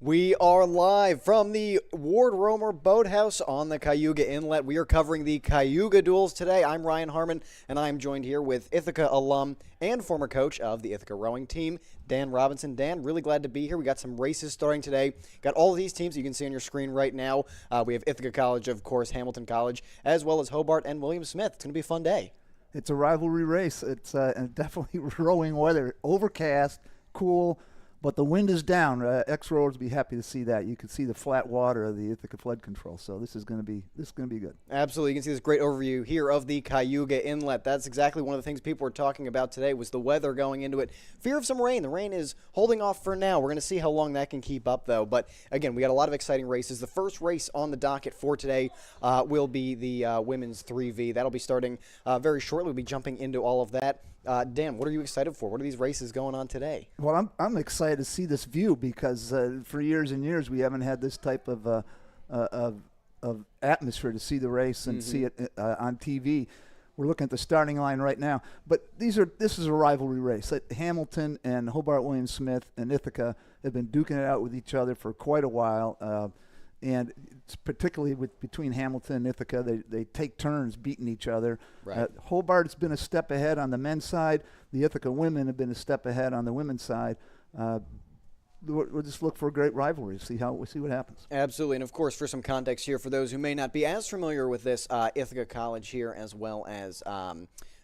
We are live from the Ward Romer Boathouse on the Cayuga Inlet. We are covering the Cayuga duels today. I'm Ryan Harmon, and I'm joined here with Ithaca alum and former coach of the Ithaca rowing team, Dan Robinson. Dan, really glad to be here. We got some races starting today. Got all of these teams you can see on your screen right now. We have Ithaca College, of course, Hamilton College, as well as Hobart and William Smith. It's going to be a fun day. It's a rivalry race. It's definitely rowing weather. Overcast, cool. But the wind is down. Ex-rowers will be happy to see that. You can see the flat water of the Ithaca flood control. So this is going to be good. Absolutely. You can see this great overview here of the Cayuga Inlet. That's exactly one of the things people were talking about today was the weather going into it. Fear of some rain. The rain is holding off for now. We're going to see how long that can keep up, though. But, again, we got a lot of exciting races. The first race on the docket for today will be the women's 3V. That'll be starting very shortly. We'll be jumping into all of that. Dan, what are you excited for? What are these races going on today? Well, I'm excited to see this view because for years and years we haven't had this type of atmosphere to see the race and see it on TV. We're looking at the starting line right now, but this is a rivalry race. Hamilton and Hobart William Smith and Ithaca have been duking it out with each other for quite a while. And it's particularly between Hamilton and Ithaca, they take turns beating each other. Right. Hobart's been a step ahead on the men's side. The Ithaca women have been a step ahead on the women's side. We'll just look for a great rivalry. See what happens. Absolutely, and of course, for some context here, for those who may not be as familiar with this, Ithaca College here, as well as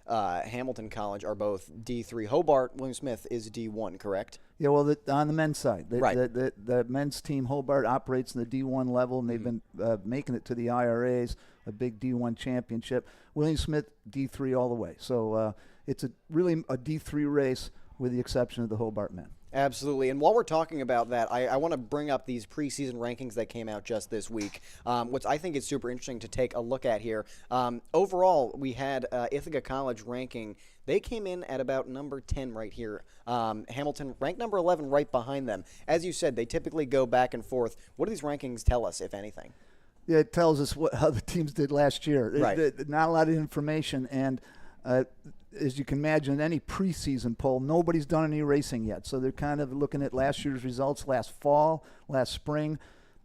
Hamilton College, are both D3. Hobart William Smith is D1, correct? Yeah, well, on the men's side, right. The men's team Hobart operates in the D1 level, and they've been making it to the IRAs, a big D1 championship. William Smith D3 all the way. So it's really a D3 race, with the exception of the Hobart men. Absolutely. And while we're talking about that, I want to bring up these preseason rankings that came out just this week, which I think is super interesting to take a look at here. Overall, we had Ithaca College ranking. They came in at about number 10 right here. Hamilton ranked number 11 right behind them. As you said, they typically go back and forth. What do these rankings tell us, if anything? Yeah, it tells us how the teams did last year. Right. Not a lot of information, and as you can imagine, any preseason poll, nobody's done any racing yet. So they're kind of looking at last year's results, last fall, last spring.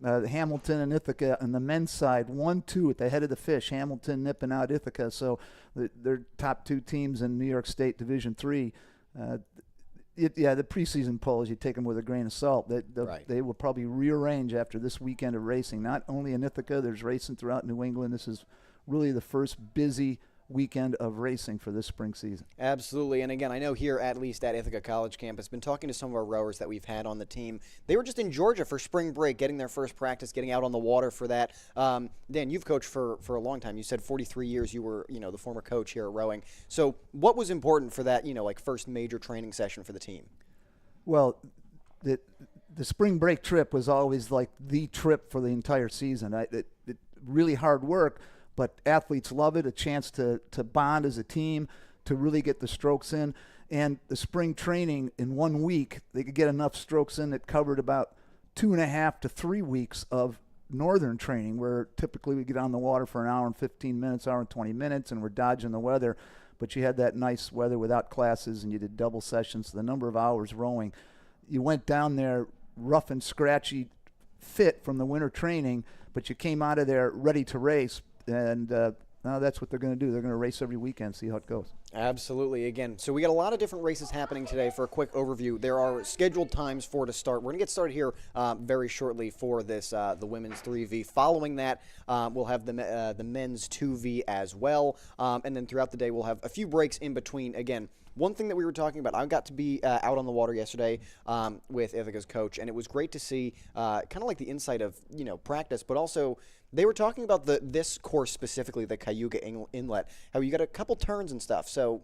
Hamilton and Ithaca on the men's side, 1-2 at the head of the fish. Hamilton nipping out Ithaca. So they're top two teams in New York State Division III. The preseason polls, you take them with a grain of salt. Right. They will probably rearrange after this weekend of racing. Not only in Ithaca, there's racing throughout New England. This is really the first busy weekend of racing for this spring season. Absolutely. And again, I know here, at least at Ithaca College campus, been talking to some of our rowers that we've had on the team. They were just in Georgia for spring break, getting their first practice, getting out on the water for that. Dan, you've coached for a long time. You said 43 years you were, the former coach here at rowing. So what was important for that, first major training session for the team? Well, the spring break trip was always like the trip for the entire season. It really hard work, but athletes love it, a chance to bond as a team, to really get the strokes in. And the spring training in 1 week, they could get enough strokes in that covered about 2.5 to 3 weeks of northern training, where typically we get on the water for an hour and 15 minutes, hour and 20 minutes, and we're dodging the weather. But you had that nice weather without classes, and you did double sessions, so the number of hours rowing. You went down there rough and scratchy, fit from the winter training, but you came out of there ready to race. And now that's what they're going to do. They're going to race every weekend, see how it goes. Absolutely. Again, so we got a lot of different races happening today. For a quick overview, there are scheduled times to start. We're going to get started here very shortly for this, the women's 3V. Following that, we'll have the men's 2V as well. And then throughout the day, we'll have a few breaks in between. Again, one thing that we were talking about, I got to be out on the water yesterday with Ithaca's coach, and it was great to see kind of like the insight of, practice, but also they were talking about this course specifically, the Cayuga Inlet, how you got a couple turns and stuff. So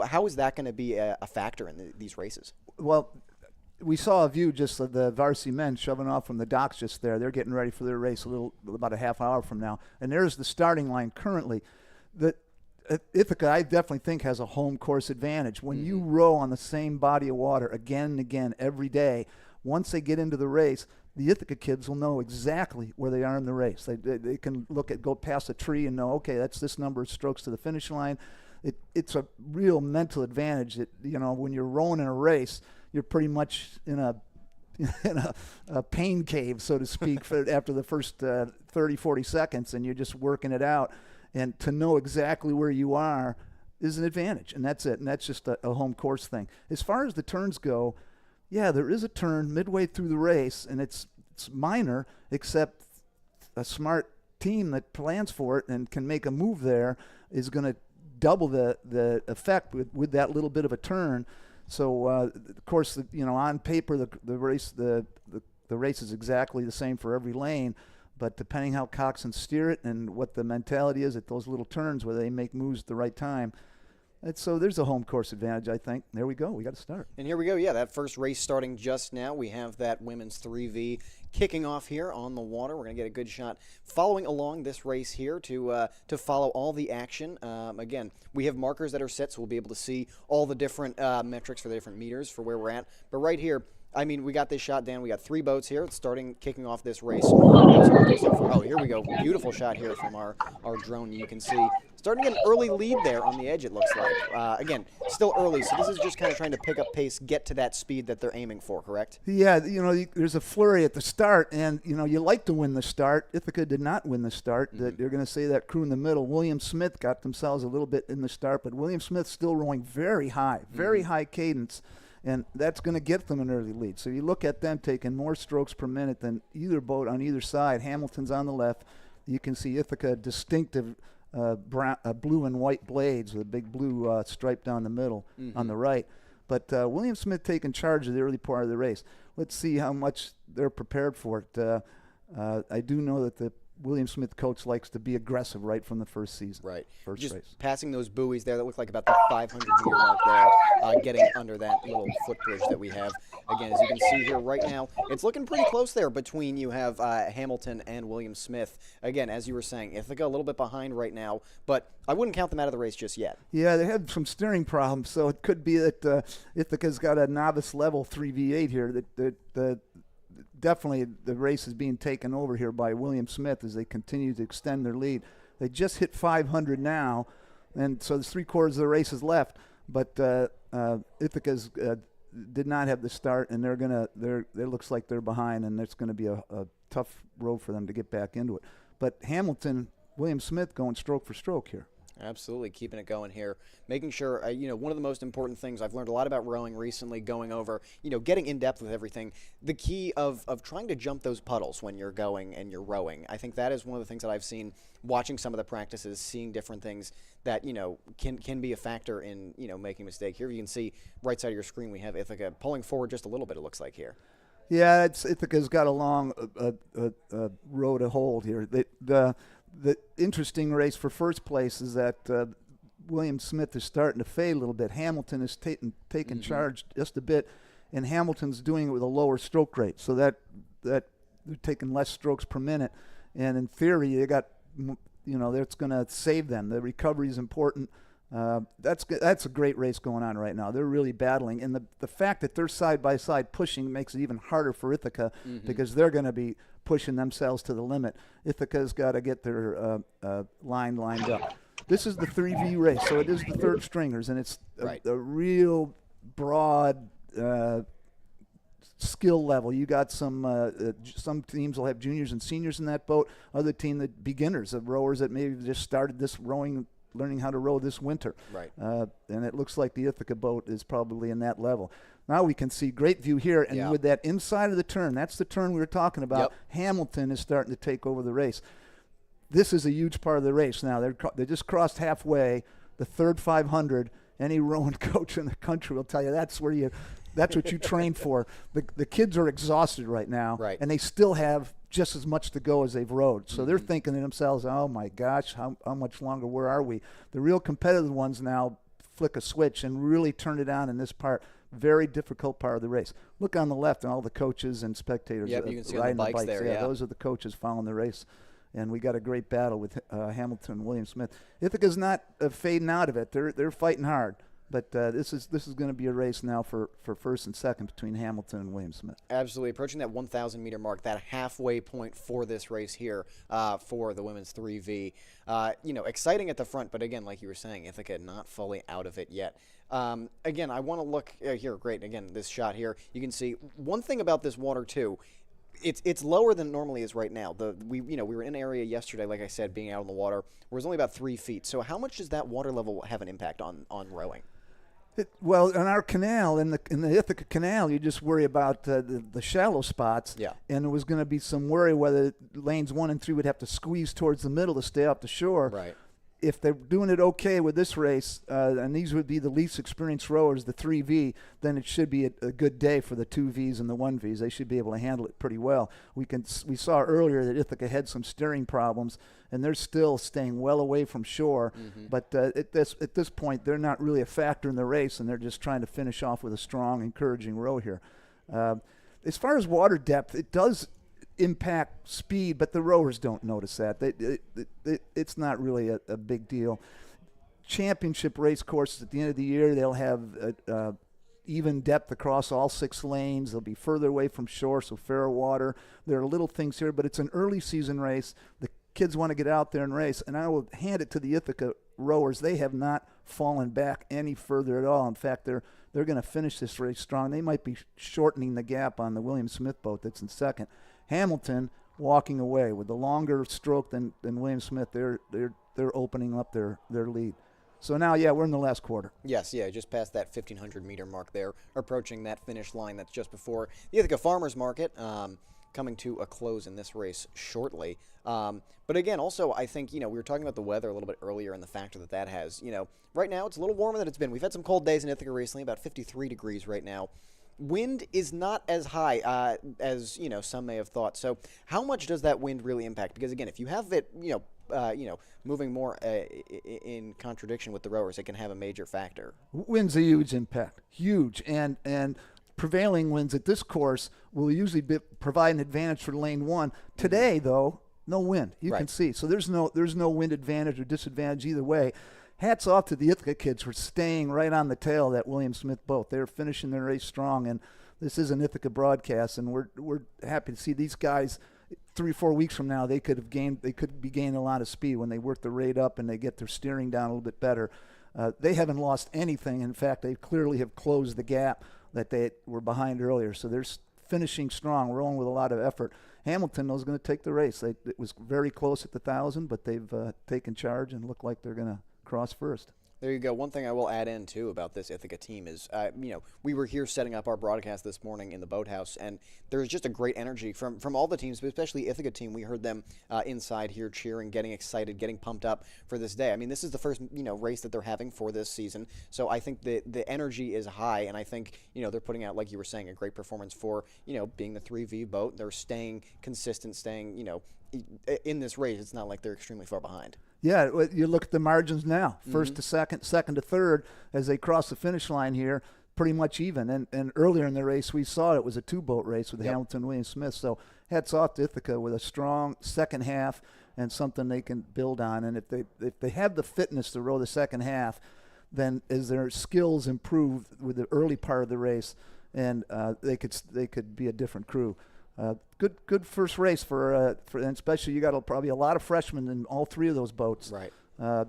how is that going to be a factor in these races? Well, we saw a view just of the varsity men shoving off from the docks just there. They're getting ready for their race about a half hour from now. And there's the starting line currently. Ithaca, I definitely think, has a home course advantage. When you row on the same body of water again and again every day, once they get into the race, the Ithaca kids will know exactly where they are in the race. They can go past a tree and know, okay, that's this number of strokes to the finish line. It's a real mental advantage that, when you're rowing in a race, you're pretty much in a in a pain cave, so to speak, after the first 30, 40 seconds, and you're just working it out. And to know exactly where you are is an advantage, and that's it. And that's just a home course thing. As far as the turns go, yeah, there is a turn midway through the race, and it's minor, except a smart team that plans for it and can make a move there is going to double the effect with that little bit of a turn. So, of course, on paper, the race is exactly the same for every lane. But depending how coxswains steer it and what the mentality is at those little turns where they make moves at the right time, so there's a home course advantage, I think. There we go. We got to start. And here we go. Yeah, that first race starting just now. We have that women's 3V kicking off here on the water. We're going to get a good shot following along this race here to follow all the action. Again, we have markers that are set, so we'll be able to see all the different metrics for the different meters for where we're at. But right here, I mean, we got this shot, Dan. We got 3 boats here kicking off this race. Oh, here we go. Beautiful shot here from our drone. You can see starting to get an early lead there on the edge, it looks like. Again, still early, so this is just kind of trying to pick up pace, get to that speed that they're aiming for, correct? Yeah, there's a flurry at the start, and, you like to win the start. Ithaca did not win the start. Mm-hmm. They're going to say that crew in the middle. William Smith got themselves a little bit in the start, but William Smith still rowing very high, very high cadence. And that's going to get them an early lead. So you look at them taking more strokes per minute than either boat on either side. Hamilton's on the left. You can see Ithaca distinctive blue and white blades with a big blue stripe down the middle on the right. But William Smith taking charge of the early part of the race. Let's see how much they're prepared for it. I do know that the William Smith coach likes to be aggressive right from the first season. Right. First just race. Passing those buoys there that look like about the 500-meter mark there, getting under that little footbridge that we have. Again, as you can see here right now, it's looking pretty close there between you have Hamilton and William Smith. Again, as you were saying, Ithaca a little bit behind right now, but I wouldn't count them out of the race just yet. Yeah, they had some steering problems, so it could be that Ithaca's got a novice level 3v8 here. Definitely the race is being taken over here by William Smith as they continue to extend their lead. They just hit 500 now, and so there's 3/4 of the race is left. But Ithaca's did not have the start, and it looks like they're behind, and it's going to be a tough road for them to get back into it. But Hamilton, William Smith going stroke for stroke here. Absolutely, keeping it going here, making sure, one of the most important things I've learned a lot about rowing recently, going over, getting in depth with everything, the key of trying to jump those puddles when you're going and you're rowing. I think that is one of the things that I've seen watching some of the practices, seeing different things that, can be a factor in, making a mistake. Here you can see right side of your screen, we have Ithaca pulling forward just a little bit, it looks like here. Yeah, Ithaca's got a long row to hold here. The interesting race for first place is that William Smith is starting to fade a little bit. Hamilton is taking charge just a bit, and Hamilton's doing it with a lower stroke rate, so that they're taking less strokes per minute. And in theory, they got, that's going to save them. The recovery is important. That's a great race going on right now. They're really battling, and the fact that they're side by side pushing makes it even harder for Ithaca because they're going to be pushing themselves to the limit. Ithaca's got to get their line lined up. This is the 3V race, so it is the third stringers, and it's a real broad skill level. You got some teams will have juniors and seniors in that boat. Other team that beginners of rowers that maybe just started this learning how to row this winter. Right. And it looks like the Ithaca boat is probably in that level. Now we can see great view here, and with that inside of the turn, that's the turn we were talking about. Yep. Hamilton is starting to take over the race. This is a huge part of the race now. They just crossed halfway, the third 500. Any rowing coach in the country will tell you that's what you train for. The kids are exhausted right now, and they still have just as much to go as they've rowed. So they're thinking to themselves, oh my gosh, how much longer, where are we? The real competitive ones now flick a switch and really turn it on in this part. Very difficult part of the race. Look on the left and all the coaches and spectators you can see riding on the bikes there. Yeah, those are the coaches following the race. And we got a great battle with Hamilton and William Smith. Ithaca's not fading out of it. They're fighting hard. But this is going to be a race now for first and second between Hamilton and William Smith. Absolutely. Approaching that 1,000 meter mark, that halfway point for this race here for the women's 3V. Exciting at the front, but again, like you were saying, Ithaca not fully out of it yet. Again, I want to look here. Great. Again, this shot here, you can see one thing about this water too. It's lower than it normally is right now. We were in an area yesterday, like I said, being out on the water, where it was only about 3 feet. So how much does that water level have an impact on rowing? Well, in our canal, in the Ithaca Canal, you just worry about the shallow spots. Yeah. And there was going to be some worry whether lanes 1 and 3 would have to squeeze towards the middle to stay off the shore. Right. If they're doing it okay with this race, and these would be the least experienced rowers, the 3V, then it should be a good day for the 2Vs and the 1Vs. They should be able to handle it pretty well. We saw earlier that Ithaca had some steering problems, and they're still staying well away from shore. Mm-hmm. But at this point, they're not really a factor in the race, and they're just trying to finish off with a strong, encouraging row here. As far as water depth, it does impact speed, but the rowers don't notice that. It's not really a big deal. Championship race courses at the end of the year, they'll have even depth across all 6 lanes. They'll be further away from shore, so fairer water. There are little things here, but it's an early season race. The kids want to get out there and race, and I will hand it to the Ithaca rowers. They have not fallen back any further at all. In fact, they're going to finish this race strong. They might be shortening the gap on the William Smith boat that's in second. Hamilton walking away with the longer stroke than William Smith. They're opening up their lead. So now, we're in the last quarter. Yes, just past that 1,500 meter mark there, approaching that finish line that's just before the Ithaca Farmers Market, coming to a close in this race shortly. But again, also, I think, we were talking about the weather a little bit earlier and the factor that has, right now it's a little warmer than it's been. We've had some cold days in Ithaca recently, about 53 degrees right now. Wind is not as high as some may have thought. So how much does that wind really impact? Because again, if you have it moving more in contradiction with the rowers, it can have a major factor. Wind's a huge impact, huge, and prevailing winds at this course will usually provide an advantage for lane 1. Today, though, no wind. You can see, so there's no wind advantage or disadvantage either way. Hats off to the Ithaca kids for staying right on the tail of that William Smith boat. They're finishing their race strong, and this is an Ithaca broadcast, and we're happy to see these guys. 3 or 4 weeks from now, they could be gaining a lot of speed when they work the rate up and they get their steering down a little bit better. They haven't lost anything. In fact, they clearly have closed the gap that they were behind earlier. So they're finishing strong, rolling with a lot of effort. Hamilton was going to take the race. It was very close at the 1,000, but they've taken charge and look like they're going to cross first. There you go. One thing I will add in, too, about this Ithaca team is, we were here setting up our broadcast this morning in the boathouse, and there's just a great energy from all the teams, but especially Ithaca team. We heard them inside here cheering, getting excited, getting pumped up for this day. I mean, this is the first, race that they're having for this season, so I think the energy is high, and I think, they're putting out, like you were saying, a great performance for, being the 3V boat. They're staying consistent, staying, in this race. It's not like they're extremely far behind. Yeah, you look at the margins now, first to second, second to third, as they cross the finish line here, pretty much even. And earlier in the race, we saw it was a 2-boat race with Hamilton and William Smith. So hats off to Ithaca with a strong second half and something they can build on. And if they have the fitness to row the second half, then as their skills improve with the early part of the race, and they could be a different crew. Good first race for and especially you got probably a lot of freshmen in all 3 of those boats. Right.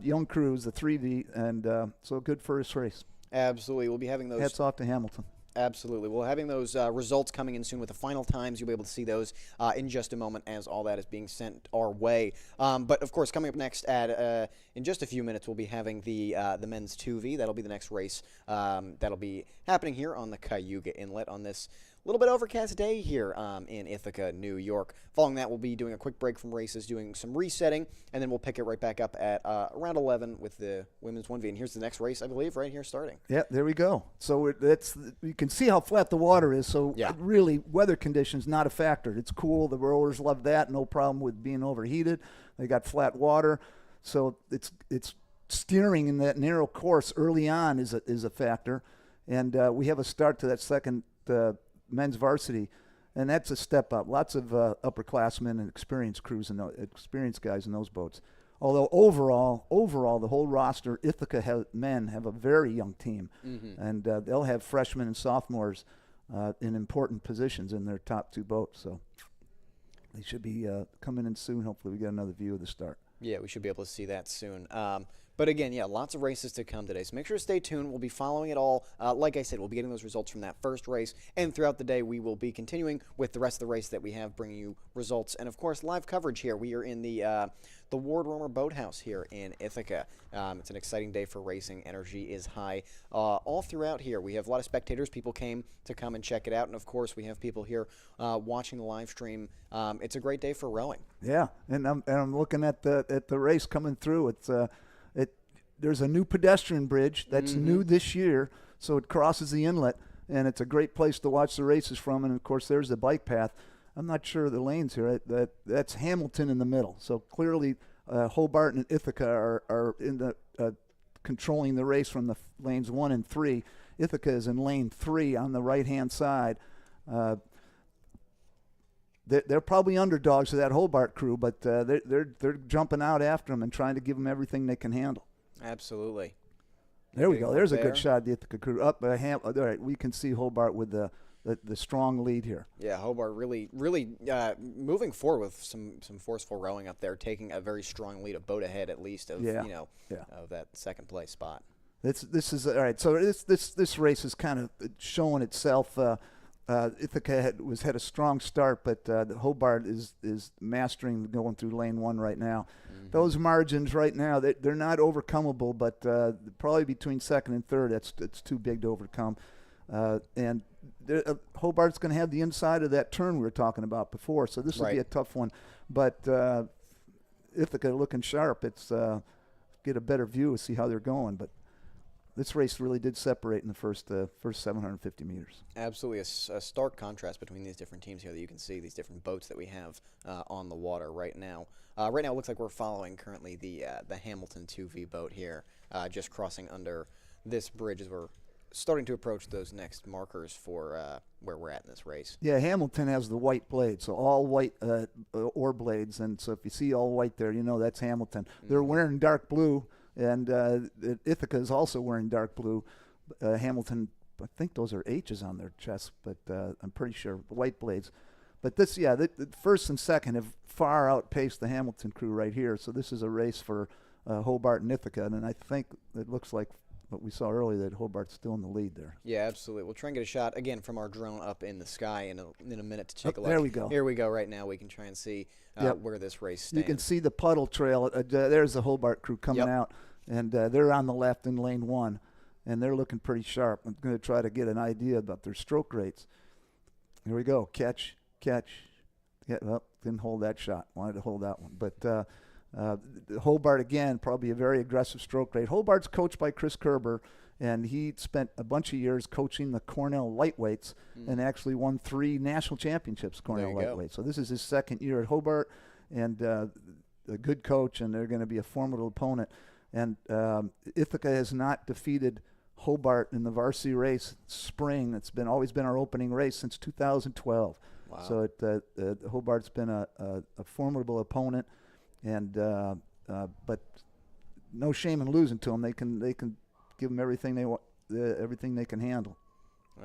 Young crews, the 3V, and so good first race. Absolutely. We'll be having those. Hats off to Hamilton. Absolutely. We're having those results coming in soon with the final times. You'll be able to see those in just a moment as all that is being sent our way. But, of course, coming up next in just a few minutes, we'll be having the men's 2V. That'll be the next race that'll be happening here on the Cayuga Inlet on this little bit overcast day here in Ithaca, New York. Following that, we'll be doing a quick break from races, doing some resetting, and then we'll pick it right back up at around 11 with the women's 1V. And here's the next race, I believe, right here starting. Yeah, there we go. So you can see how flat the water is. So really, weather conditions not a factor. It's cool. The rowers love that. No problem with being overheated. They got flat water, so it's steering in that narrow course early on is a factor. And we have a start to that second men's varsity, and that's a step up. Lots of upperclassmen and experienced crews and experienced guys in those boats. Although overall, the whole roster, Ithaca men have a very young team, and they'll have freshmen and sophomores in important positions in their top 2 boats. So they should be coming in soon. Hopefully we get another view of the start. Yeah, we should be able to see that soon. But again, yeah, lots of races to come today. So make sure to stay tuned. We'll be following it all. Like I said, we'll be getting those results from that first race. And throughout the day, we will be continuing with the rest of the race that we have, bringing you results. And, of course, live coverage here. We are in the Ward Romer Boathouse here in Ithaca. It's an exciting day for racing. Energy is high. All throughout here, we have a lot of spectators. People came to come and check it out. And, of course, we have people here watching the live stream. It's a great day for rowing. Yeah, and I'm looking at the race coming through. There's a new pedestrian bridge that's new this year, so it crosses the inlet, and it's a great place to watch the races from. And of course, there's the bike path. I'm not sure of the lanes here. That's Hamilton in the middle. So clearly, Hobart and Ithaca are in the controlling the race from the lanes 1 and 3. Ithaca is in lane 3 on the right-hand side. They're probably underdogs to that Hobart crew, but they're jumping out after them and trying to give them everything they can handle. Absolutely. There we go. There's a good shot. The Ithaca crew up. All right, we can see Hobart with the strong lead here. Yeah, Hobart really moving forward with some forceful rowing up there, taking a very strong lead, a boat ahead at least of of that second place spot. This is all right. So this race is kind of showing itself. Ithaca had a strong start, but Hobart is mastering going through lane 1 right now. Those margins right now, they're not overcomable, but probably between second and third, it's too big to overcome. And Hobart's going to have the inside of that turn we were talking about before, so this will be a tough one. But Ithaca looking sharp. It's get a better view and see how they're going. But this race really did separate in the first 750 meters. Absolutely, a stark contrast between these different teams here that you can see, these different boats that we have on the water right now. Right now it looks like we're following currently the Hamilton 2V boat here, just crossing under this bridge as we're starting to approach those next markers for where we're at in this race. Yeah, Hamilton has the white blade, so all white oar blades, and so if you see all white there, you know that's Hamilton. They're wearing dark blue. And Ithaca is also wearing dark blue. Hamilton, I think those are H's on their chest, but I'm pretty sure white blades. But the first and second have far outpaced the Hamilton crew right here. So this is a race for Hobart and Ithaca, and I think it looks like what we saw earlier that Hobart's still in the lead there. Yeah, absolutely. We'll try and get a shot again from our drone up in the sky in a minute to take a look. There we go. Here we go. Right now, we can try and see where this race stands. You can see the puddle trail. There's the Hobart crew coming out. And they're on the left in lane 1, and they're looking pretty sharp. I'm going to try to get an idea about their stroke rates. Here we go. Catch. Yeah, well, didn't hold that shot. Wanted to hold that one. But Hobart, again, probably a very aggressive stroke rate. Hobart's coached by Chris Kerber, and he spent a bunch of years coaching the Cornell lightweights and actually won 3 national championships, Cornell lightweights. So this is his second year at Hobart, and a good coach, and they're going to be a formidable opponent. And Ithaca has not defeated Hobart in the varsity race spring. It's always been our opening race since 2012. Wow. So Hobart's been a formidable opponent, and but no shame in losing to them. They can give them everything everything they can handle.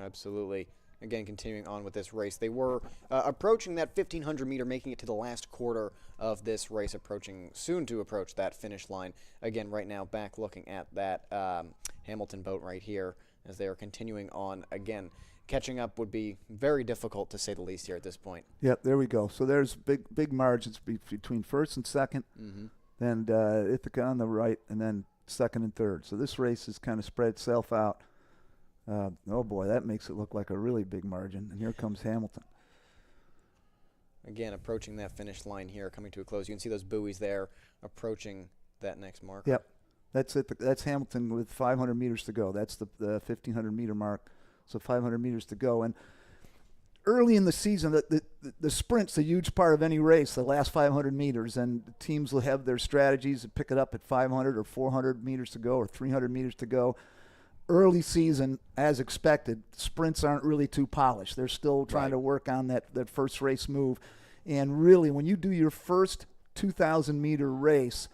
Absolutely. Again, continuing on with this race, they were approaching that 1,500 meter, making it to the last quarter of this race, soon to approach that finish line. Again, right now, back looking at that Hamilton boat right here as they are continuing on. Again, catching up would be very difficult to say the least here at this point. Yep, there we go. So there's big margins between first and second, and Ithaca on the right, and then second and third. So this race has kind of spread itself out. Oh boy, that makes it look like a really big margin. And here comes Hamilton. Again, approaching that finish line here, coming to a close. You can see those buoys there approaching that next marker. Yep, that's it. That's Hamilton with 500 meters to go. That's the 1,500 meter mark. So 500 meters to go. And early in the season, the sprint's a huge part of any race, the last 500 meters. And the teams will have their strategies to pick it up at 500 or 400 meters to go or 300 meters to go. Early season, as expected, sprints aren't really too polished. They're still trying to work on that first race move. And really, when you do your first 2,000-meter race,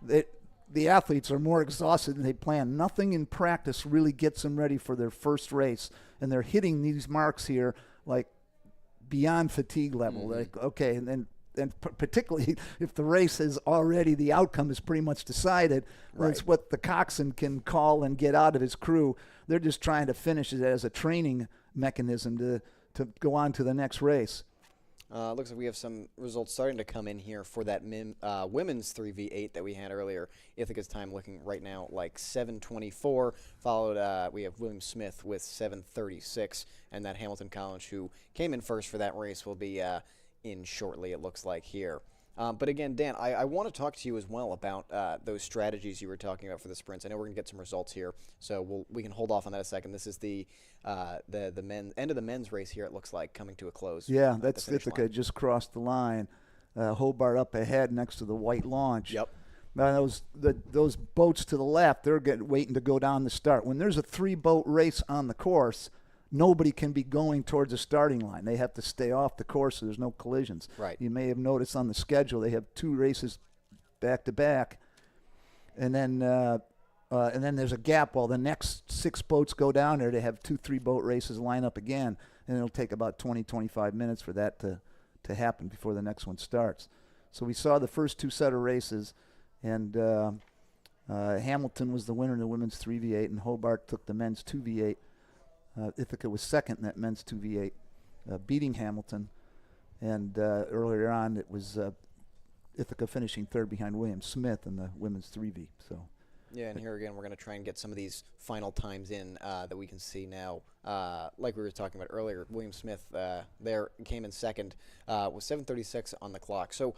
the athletes are more exhausted than they plan. Nothing in practice really gets them ready for their first race, and they're hitting these marks here like beyond fatigue level. Like, okay, and particularly if the race is already, the outcome is pretty much decided. That's what the coxswain can call and get out of his crew. They're just trying to finish it as a training mechanism to go on to the next race. Looks like we have some results starting to come in here for that women's 3v8 that we had earlier. Ithaca's time looking right now like 7:24. Followed, we have William Smith with 7:36, and that Hamilton College, who came in first for that race, will be in shortly, it looks like here. But again, Dan, I want to talk to you as well about those strategies you were talking about for the sprints. I know we're going to get some results here, so we can hold off on that a second. This is the end of the men's race here, it looks like, coming to a close. Yeah, that's Ithaca just crossed the line. Hobart up ahead next to the white launch. Yep. Now those boats to the left, they're waiting to go down the start. When there's a 3-boat race on the course, nobody can be going towards the starting line. They have to stay off the course so there's no collisions. Right. You may have noticed on the schedule they have 2 races back to back, and then there's a gap while the next 6 boats go down there. They have 2 3-boat races line up again, and it'll take about 20-25 minutes for that to happen before the next one starts. So we saw the first 2 set of races, and Hamilton was the winner in the women's 3v8, and Hobart took the men's 2v8. Ithaca was second in that men's 2v8, beating Hamilton. And earlier on, it was Ithaca finishing third behind William Smith in the women's 3v. So, yeah, and here again, we're going to try and get some of these final times in that we can see now. Like we were talking about earlier, William Smith there came in second with 7:36 on the clock. So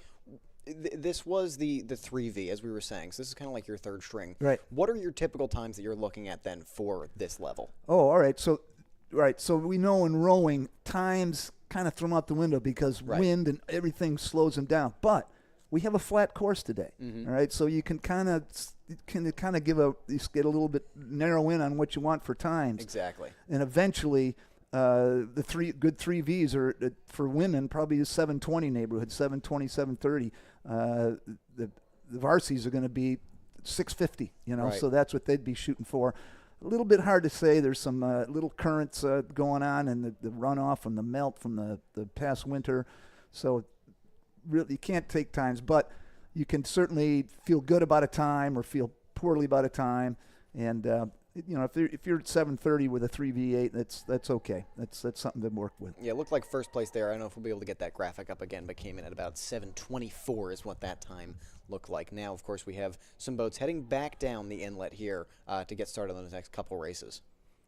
this was the 3v, as we were saying. So this is kind of like your third string. Right. What are your typical times that you're looking at then for this level? Oh, all right. So we know in rowing, times kind of thrown out the window because wind and everything slows them down. But we have a flat course today. All right. So you can kind of get a little bit narrow in on what you want for times. Exactly. And eventually, the good 3Vs are for women probably the 7:20 neighborhood, 7:20, 7:30. The varsies are going to be 6:50. So that's what they'd be shooting for. A little bit hard to say. There's some little currents going on, and the runoff from the melt from the past winter. So really, you can't take times, but you can certainly feel good about a time or feel poorly about a time. And if you're at 7:30 with a 3v8, that's okay. That's something to work with. Yeah, it looked like first place there. I don't know if we'll be able to get that graphic up again, but came in at about 7:24 is what that time looked like. Now, of course, we have some boats heading back down the inlet here to get started on the next couple races.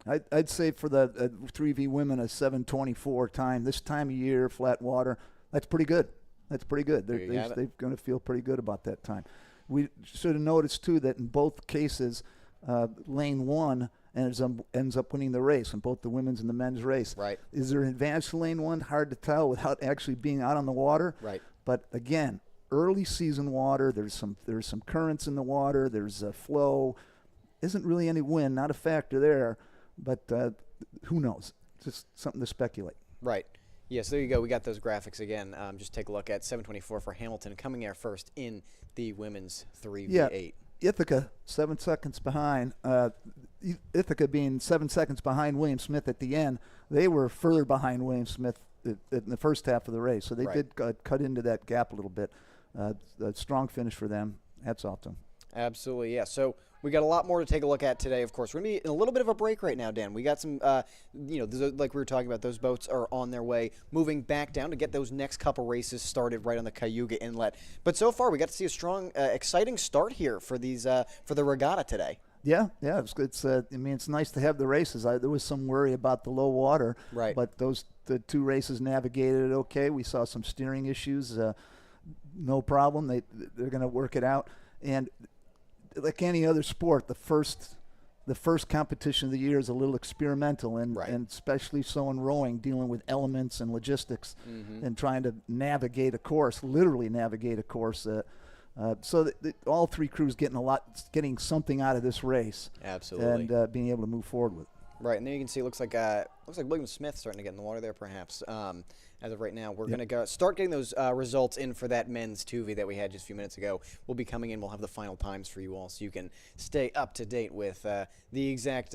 I'd say for the 3v women, a 7:24 time this time of year, flat water. That's pretty good. They're going to feel pretty good about that time. We should have noticed too that in both cases, lane 1 ends up winning the race in both the women's and the men's race. Right. Is there an advantage to lane 1? Hard to tell without actually being out on the water. Right. But again, early season water. There's some currents in the water. There's a flow. Isn't really any wind. Not a factor there. But who knows? Just something to speculate. Right. Yes, there you go. We got those graphics again. Just take a look at 7:24 for Hamilton coming there first in the women's 3v8. Yeah, Ithaca 7 seconds behind. Ithaca being 7 seconds behind William Smith at the end. They were further behind William Smith in the first half of the race, so they did cut into that gap a little bit. A strong finish for them. Hats off to them. Absolutely, yeah. So we got a lot more to take a look at today, of course. We're going to be in a little bit of a break right now, Dan. We got some, like we were talking about, those boats are on their way, moving back down to get those next couple races started right on the Cayuga Inlet. But so far, we got to see a strong, exciting start here for these for the regatta today. Yeah, it's nice to have the races. There was some worry about the low water, right? But the 2 races navigated it okay. We saw some steering issues, no problem. They're going to work it out. And like any other sport, the first competition of the year is a little experimental, and especially so in rowing, dealing with elements and logistics, and trying to navigate a course, literally navigate a course. So all 3 crews getting something out of this race. Absolutely. And being able to move forward with it. Right, and then you can see it looks like William Smith starting to get in the water there, perhaps. As of right now, we're going to start getting those results in for that men's 2V that we had just a few minutes ago. We'll be coming in. We'll have the final times for you all, so you can stay up to date with the exact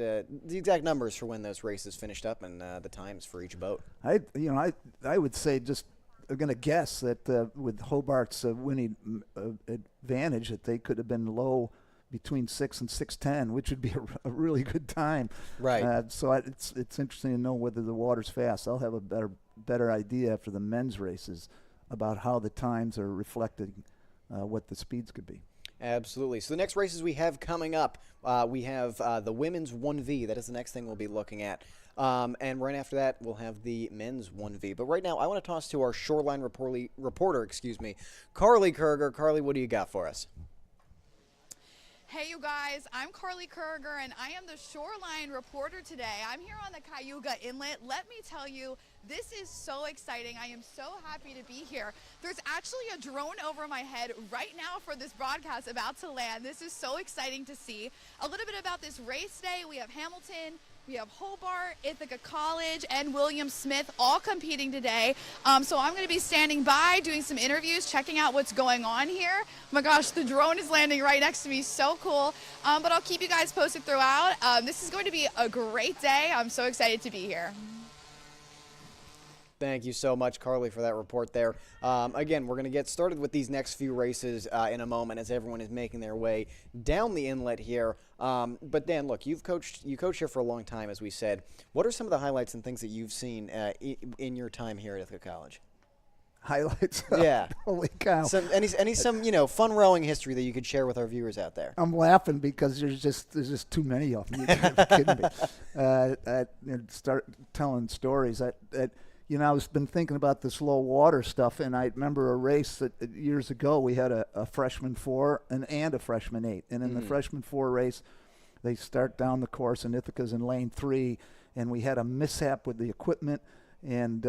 numbers for when those races finished up and the times for each boat. I would say just going to guess that with Hobart's winning advantage, that they could have been low between 6 and 6:10, which would be a really good time. Right. So it's interesting to know whether the water's fast. I'll have a better idea after the men's races about how the times are reflecting what the speeds could be. Absolutely. So the next races we have coming up, we have the women's 1V. That is the next thing we'll be looking at. And right after that, we'll have the men's 1V. But right now, I want to toss to our Shoreline reporter, Carly Kurger. Carly, what do you got for us? Hey you guys, I'm Carly Kurger and I am the Shoreline reporter today. I'm here on the Cayuga Inlet. Let me tell you, this is so exciting. I am so happy to be here. There's actually a drone over my head right now for this broadcast about to land. This is so exciting to see. A little bit about this race day. We have Hamilton, we have Hobart, Ithaca College, and William Smith all competing today. So I'm going to be standing by, doing some interviews, checking out what's going on here. Oh my gosh, the drone is landing right next to me. So cool. But I'll keep you guys posted throughout. This is going to be a great day. I'm so excited to be here. Thank you so much, Carly, for that report there. Again, we're going to get started with these next few races in a moment as everyone is making their way down the inlet here. But Dan, look, you coached here for a long time, as we said. What are some of the highlights and things that you've seen in your time here at Ithaca College? Highlights? Yeah. Holy cow. Some fun rowing history that you could share with our viewers out there. I'm laughing because there's just too many of them. You're kidding me. Start telling stories. I was been thinking about this low water stuff, and I remember a race that years ago we had a freshman 4 and a freshman 8. And in the freshman 4 race, they start down the course, and Ithaca's in lane 3, and we had a mishap with the equipment, and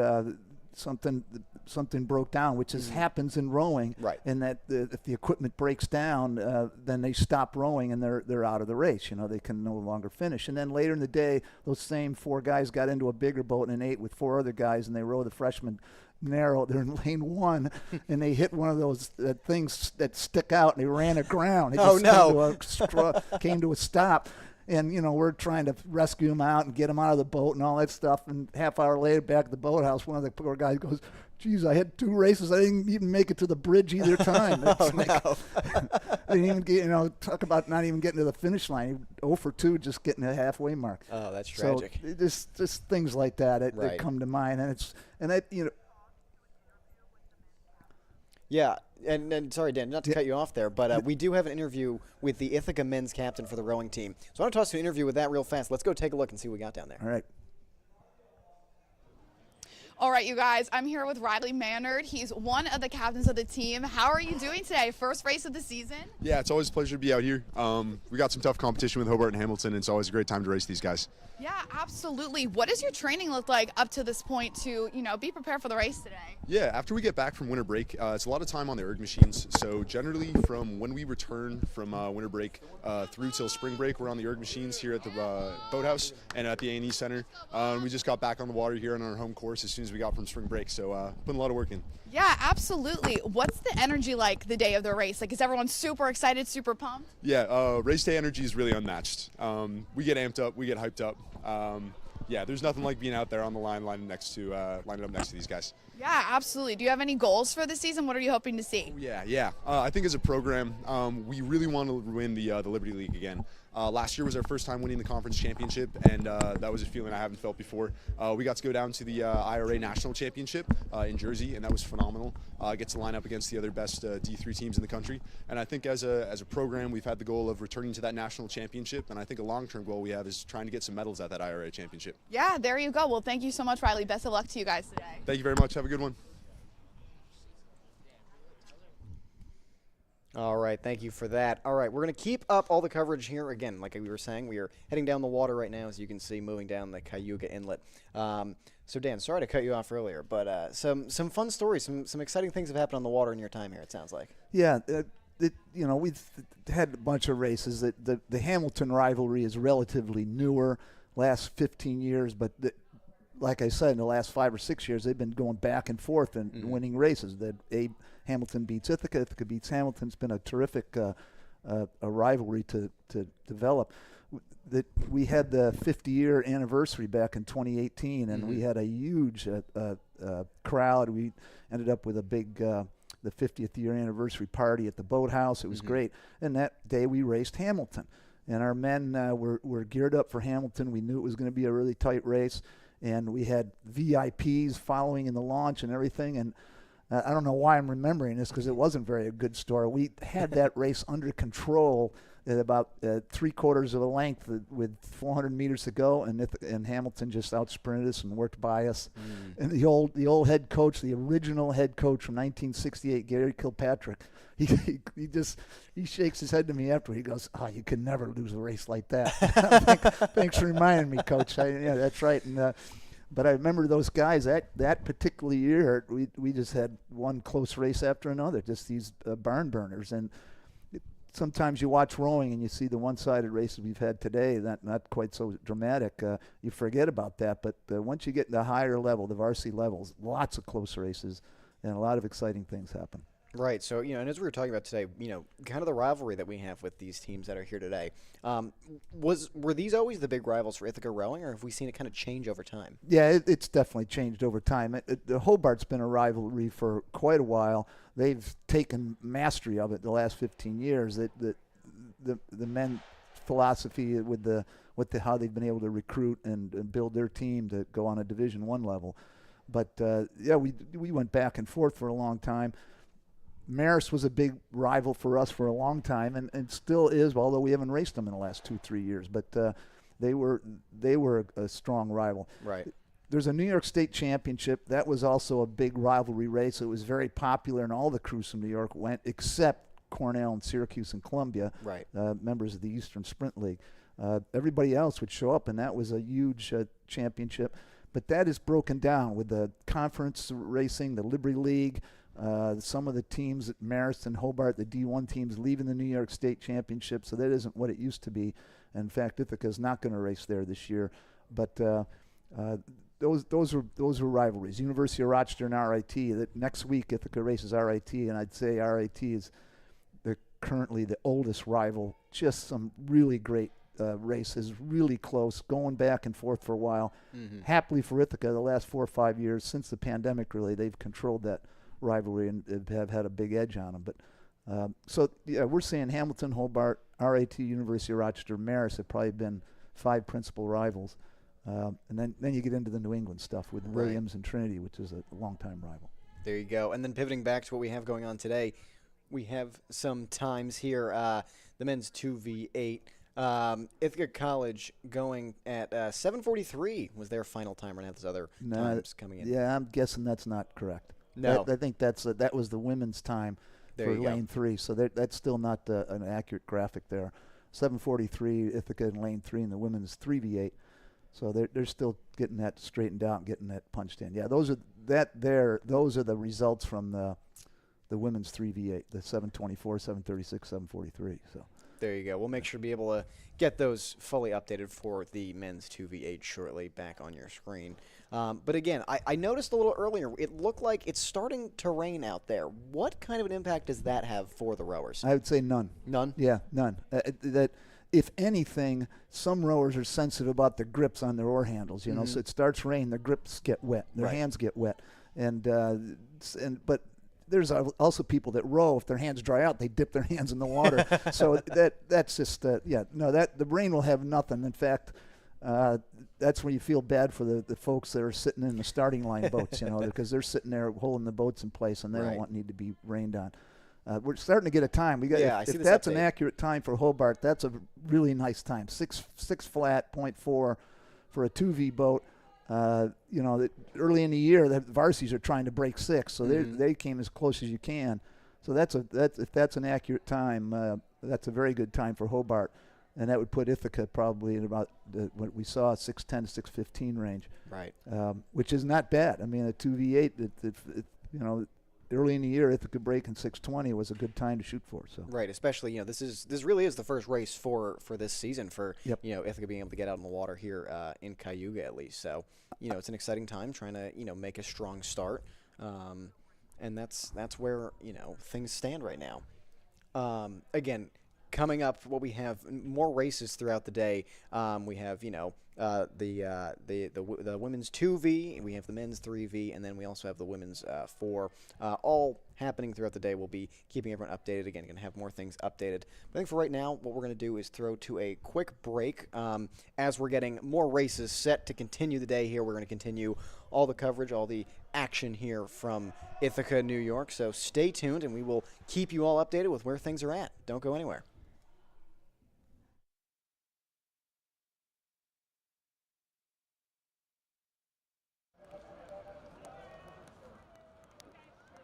something broke down, which happens in rowing. Right. And that if the equipment breaks down, then they stop rowing and they're out of the race. They can no longer finish. And then later in the day, those same 4 guys got into a bigger boat in an 8 with 4 other guys, and they rowed the freshman narrow. They're in lane 1, and they hit one of those things that stick out, and they ran aground. It came to a stop. And, we're trying to rescue him out and get him out of the boat and all that stuff. And half hour later, back at the boathouse, one of the poor guys goes, geez, I had 2 races. I didn't even make it to the bridge either time. No. I didn't even get, talk about not even getting to the finish line. 0 for 2, just getting the halfway mark. Oh, that's tragic. So just things like that that come to mind. Yeah, and sorry, Dan, not to cut you off there, but we do have an interview with the Ithaca men's captain for the rowing team. So I want to toss to an interview with that real fast. Let's go take a look and see what we got down there. All right. All right, you guys, I'm here with Riley Maynard. He's one of the captains of the team. How are you doing today? First race of the season? Yeah, it's always a pleasure to be out here. We got some tough competition with Hobart and Hamilton, and it's always a great time to race these guys. Yeah, absolutely. What does your training look like up to this point to, be prepared for the race today? Yeah, after we get back from winter break, it's a lot of time on the erg machines. So generally from when we return from winter break through till spring break, we're on the erg machines here at the boathouse and at the A&E Center. We just got back on the water here on our home course as soon as we got from spring break. So putting a lot of work in. Yeah, absolutely. What's the energy like the day of the race? Like, is everyone super excited, super pumped? Yeah, race day energy is really unmatched. We get amped up, we get hyped up. Yeah, there's nothing like being out there on the line, lining up next to these guys. Yeah, absolutely. Do you have any goals for the season? What are you hoping to see? Yeah. I think as a program, we really want to win the Liberty League again. Last year was our first time winning the conference championship, and that was a feeling I haven't felt before. We got to go down to the IRA National Championship in Jersey, and that was phenomenal. Get to line up against the other best D3 teams in the country. And I think as a program, we've had the goal of returning to that national championship, and I think a long-term goal we have is trying to get some medals at that IRA championship. Yeah, there you go. Well, thank you so much, Riley. Best of luck to you guys today. Thank you very much. Have a good one. All right, thank you for that. All right, we're going to keep up all the coverage here. Again, like we were saying, we are heading down the water right now, as you can see, moving down the Cayuga Inlet. So, Dan, sorry to cut you off earlier, but some fun stories, some exciting things have happened on the water in your time here, it sounds like. Yeah, we've had a bunch of races. The Hamilton rivalry is relatively newer. last 15 years, but like I said, in the last 5 or 6 years, they've been going back and forth and winning races. Hamilton beats Ithaca. Ithaca beats Hamilton. It's been a terrific a rivalry to develop. We had the 50-year anniversary back in 2018, and we had a huge crowd. We ended up with a big the 50th year anniversary party at the boathouse. It was great. And that day we raced Hamilton, and our men were geared up for Hamilton. We knew it was going to be a really tight race, and we had VIPs following in the launch and everything. And I don't know why I'm remembering this, because it wasn't very a good story. We had that race under control at about 3/4 of a length with 400 meters to go, and Hamilton just out-sprinted us and worked by us. And the old head coach, the original head coach from 1968, Gary Kilpatrick, he shakes his head to me after. He goes, "Oh, you can never lose a race like that." Thanks for reminding me, Coach. Yeah, that's right. And but I remember those guys that particular year. We just had one close race after another, just these barn burners. And sometimes you watch rowing and you see the one-sided races we've had today, not quite so dramatic. You forget about that. But once you get in the higher level, the varsity levels, lots of close races and a lot of exciting things happen. Right. So, and as we were talking about today, kind of the rivalry that we have with these teams that are here today, were these always the big rivals for Ithaca rowing, or have we seen it kind of change over time? Yeah, it's definitely changed over time. The Hobart's been a rivalry for quite a while. They've taken mastery of it the last 15 years. The men philosophy with how they've been able to recruit and build their team to go on a Division I level. But we went back and forth for a long time. Marist was a big rival for us for a long time, and still is, although we haven't raced them in the last 2-3 years. But they were a strong rival. Right. There's a New York State Championship. That was also a big rivalry race. It was very popular, and all the crews from New York went, except Cornell and Syracuse and Columbia, right. Members of the Eastern Sprint League. Everybody else would show up, and that was a huge championship. But that is broken down with the conference racing, the Liberty League. Some of the teams at Marist and Hobart, the D1 teams, leaving the New York State Championship, so that isn't what it used to be. In fact, Ithaca is not going to race there this year. But those are rivalries. University of Rochester and RIT. That next week Ithaca races RIT, and I'd say RIT is currently the oldest rival. Just some really great races, really close, going back and forth for a while. Happily for Ithaca, the last 4 or 5 years since the pandemic, really, they've controlled that rivalry and have had a big edge on them. But we're saying Hamilton, Hobart, RIT, University of Rochester, Marist have probably been 5 principal rivals. And then you get into the New England stuff with Williams and Trinity, which is a long-time rival. There you go. And then pivoting back to what we have going on today, we have some times here. The men's 2v8. Ithaca College going at 7:43 was their final time. We're going to have those other times coming in. Yeah, I'm guessing that's not correct. No. I think that was the women's time for lane 3, so that's still not an accurate graphic there. 7:43 Ithaca in lane 3, and the women's 3v8. So they're still getting that straightened out and getting that punched in. Yeah, those are the results from the women's 3v8, the 7:24, 7:36, 7:43. So there you go. We'll make sure to be able to get those fully updated for the men's 2v8 shortly back on your screen. But again, I noticed a little earlier, it looked like it's starting to rain out there. What kind of an impact does that have for the rowers? I would say none. None? Yeah, none. That if anything, some rowers are sensitive about the grips on their oar handles. So it starts raining, their grips get wet, their hands get wet, but there's also people that row. If their hands dry out, they dip their hands in the water. So that's just the rain will have nothing. In fact, that's when you feel bad for the folks that are sitting in the starting line boats, because they're sitting there holding the boats in place, and they don't need to be rained on. We're starting to get a time. If that's an accurate time for Hobart, that's a really nice time. 6 flat, 0.4 for a 2V boat. Early in the year, the varsities are trying to break 6, so they came as close as you can. So if that's an accurate time, that's a very good time for Hobart, and that would put Ithaca probably in about what we saw, 6:10 to 6:15 range. Right. Which is not bad. I mean, a 2v8, early in the year, Ithaca breaking 6:20 was a good time to shoot for. So Right, especially this really is the first race for this season for Yep. Ithaca being able to get out on the water here in Cayuga at least. So it's an exciting time trying to make a strong start, and that's where things stand right now. Again, coming up, what we have more races throughout the day. We have the women's 2V, we have the men's 3V, and then we also have the women's 4. All happening throughout the day. We'll be keeping everyone updated. Again, going to have more things updated. But I think for right now, what we're going to do is throw to a quick break. As we're getting more races set to continue the day here, we're going to continue all the coverage, all the action here from Ithaca, New York. So stay tuned, and we will keep you all updated with where things are at. Don't go anywhere.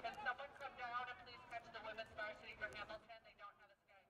Can someone come down and please catch the women's varsity for Hamilton? They don't have a skate.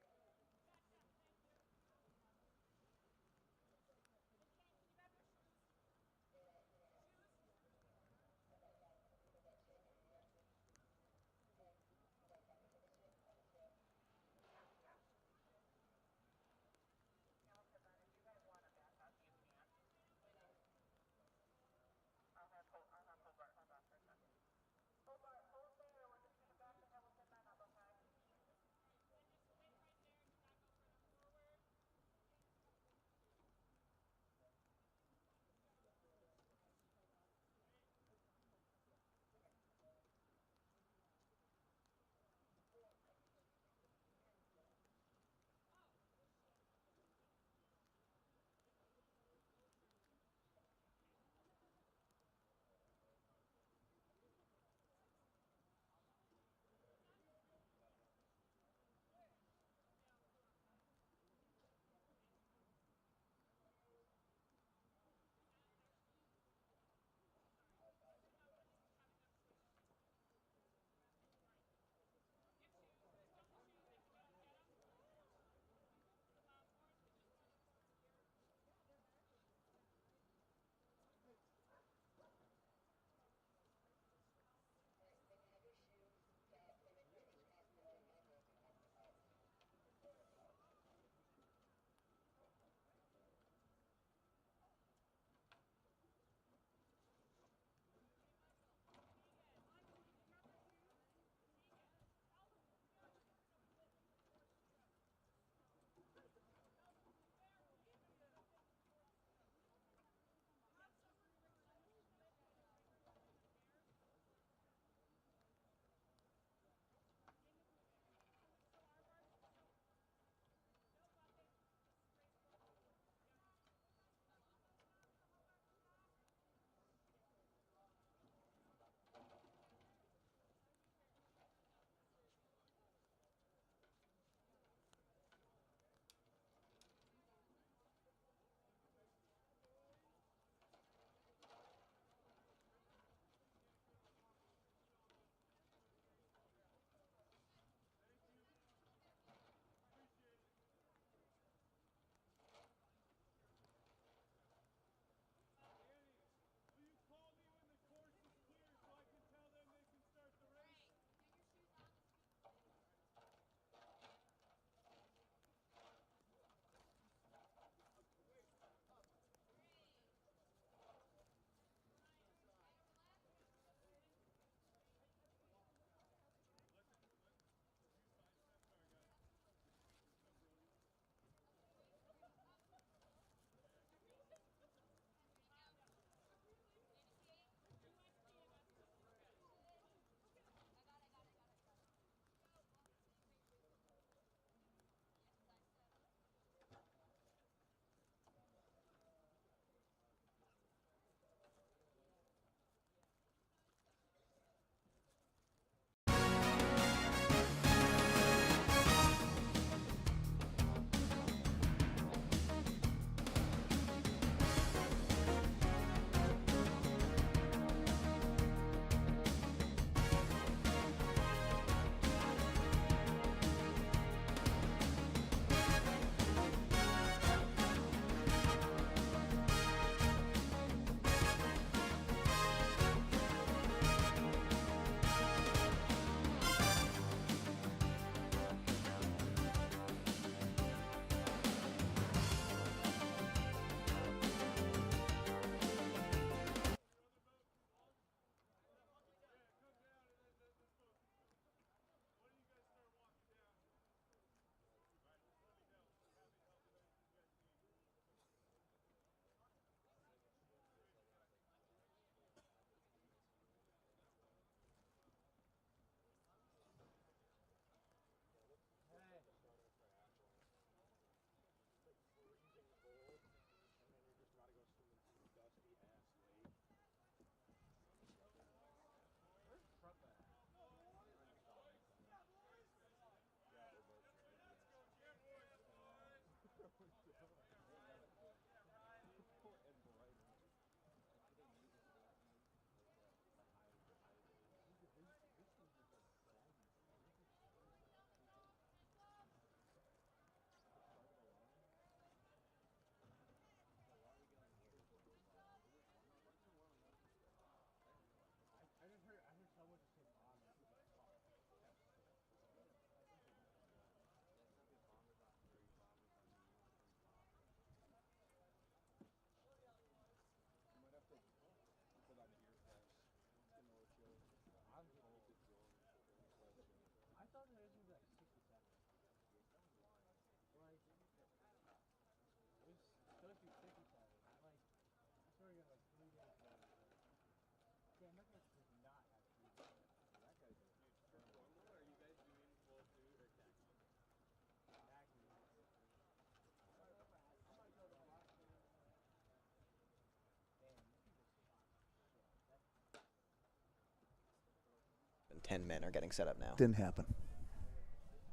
10 men are getting set up now. Didn't happen.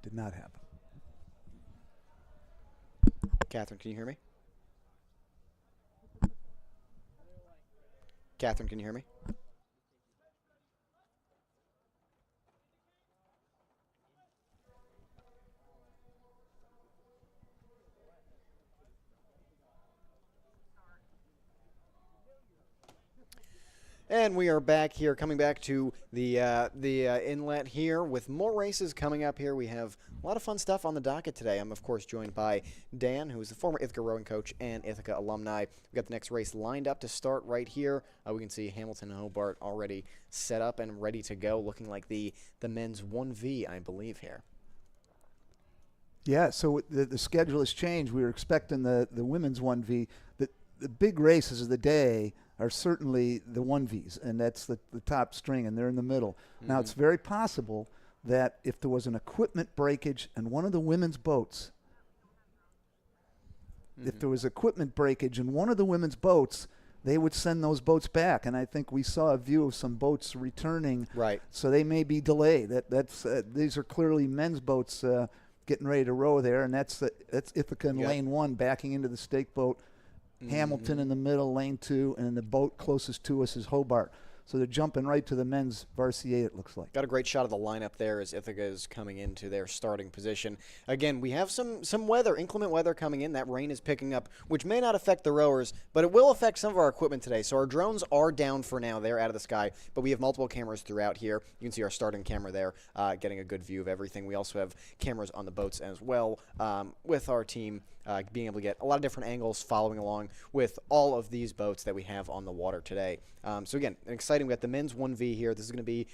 Did not happen. Catherine, can you hear me? Catherine, can you hear me? And we are back here, coming back to the inlet here with more races coming up here. We have a lot of fun stuff on the docket today. I'm, of course, joined by Dan, who is the former Ithaca rowing coach and Ithaca alumni. We've got the next race lined up to start right here. We can see Hamilton and Hobart already set up and ready to go, looking like the men's 1V, I believe, here. Yeah, so the schedule has changed. We were expecting the women's 1V. The big races of the day are certainly the 1Vs, and that's the top string, and they're in the middle. Now, it's very possible that if there was an equipment breakage in one of the women's boats, if there was equipment breakage in one of the women's boats, they would send those boats back. And I think we saw a view of some boats returning. Right. So they may be delayed. These are clearly men's boats getting ready to row there, and that's Ithaca in lane 1 backing into the stake boat. Hamilton in the middle, lane 2, and the boat closest to us is Hobart. So they're jumping right to the men's varsity 8, it looks like. Got a great shot of the lineup there as Ithaca is coming into their starting position. Again, we have some weather, inclement weather coming in. That rain is picking up, which may not affect the rowers, but it will affect some of our equipment today. So our drones are down for now. They're out of the sky, but we have multiple cameras throughout here. You can see our starting camera there, getting a good view of everything. We also have cameras on the boats as well, with our team being able to get a lot of different angles following along with all of these boats that we have on the water today. So again, exciting. We got the men's 1V here. This is going to be,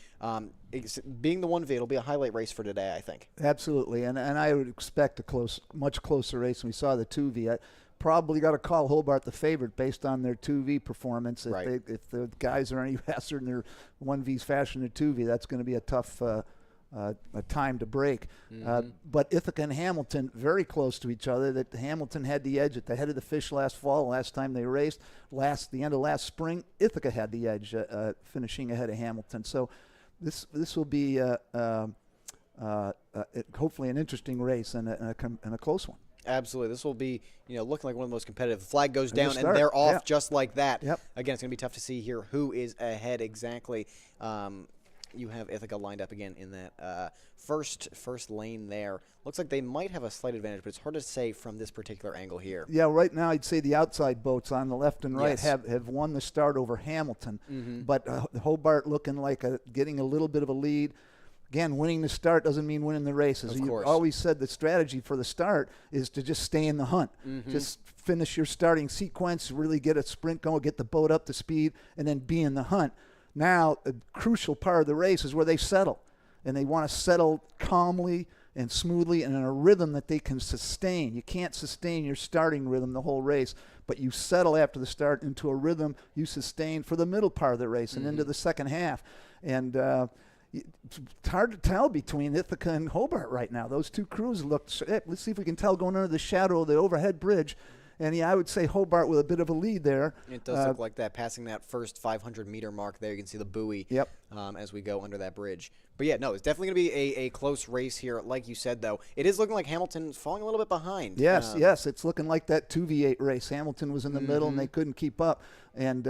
being the 1V, it'll be a highlight race for today, I think. Absolutely, and I would expect a much closer race than we saw the 2V. I probably got to call Hobart the favorite based on their 2V performance. If the guys are any faster in their 1V's fashion than 2V, that's going to be a tough a time to break. But Ithaca and Hamilton very close to each other. That Hamilton had the edge at the head of the fish last fall, last time they raced. The end of last spring, Ithaca had the edge, finishing ahead of Hamilton. So this will be hopefully an interesting race and a close one. Absolutely. This will be, looking like one of the most competitive. The flag goes down, and they're off just like that. Yep. Again, it's going to be tough to see here who is ahead exactly. You have Ithaca lined up again in that first lane there. Looks like they might have a slight advantage, but it's hard to say from this particular angle here. Yeah, right now I'd say the outside boats on the left and right have won the start over Hamilton. But Hobart looking like getting a little bit of a lead. Again, winning the start doesn't mean winning the races. You've always said the strategy for the start is to just stay in the hunt. Just finish your starting sequence, really get a sprint going, get the boat up to speed, and then be in the hunt. Now, a crucial part of the race is where they settle. And they want to settle calmly and smoothly and in a rhythm that they can sustain. You can't sustain your starting rhythm the whole race, but you settle after the start into a rhythm you sustain for the middle part of the race and into the second half. And it's hard to tell between Ithaca and Hobart right now. Those two crews let's see if we can tell going under the shadow of the overhead bridge. And, I would say Hobart with a bit of a lead there. It does look like that, passing that first 500-meter mark there. You can see the buoy as we go under that bridge. But, yeah, no, it's definitely going to be a close race here. Like you said, though, it is looking like Hamilton's falling a little bit behind. Yes, it's looking like that 2v8 race. Hamilton was in the middle, and they couldn't keep up. And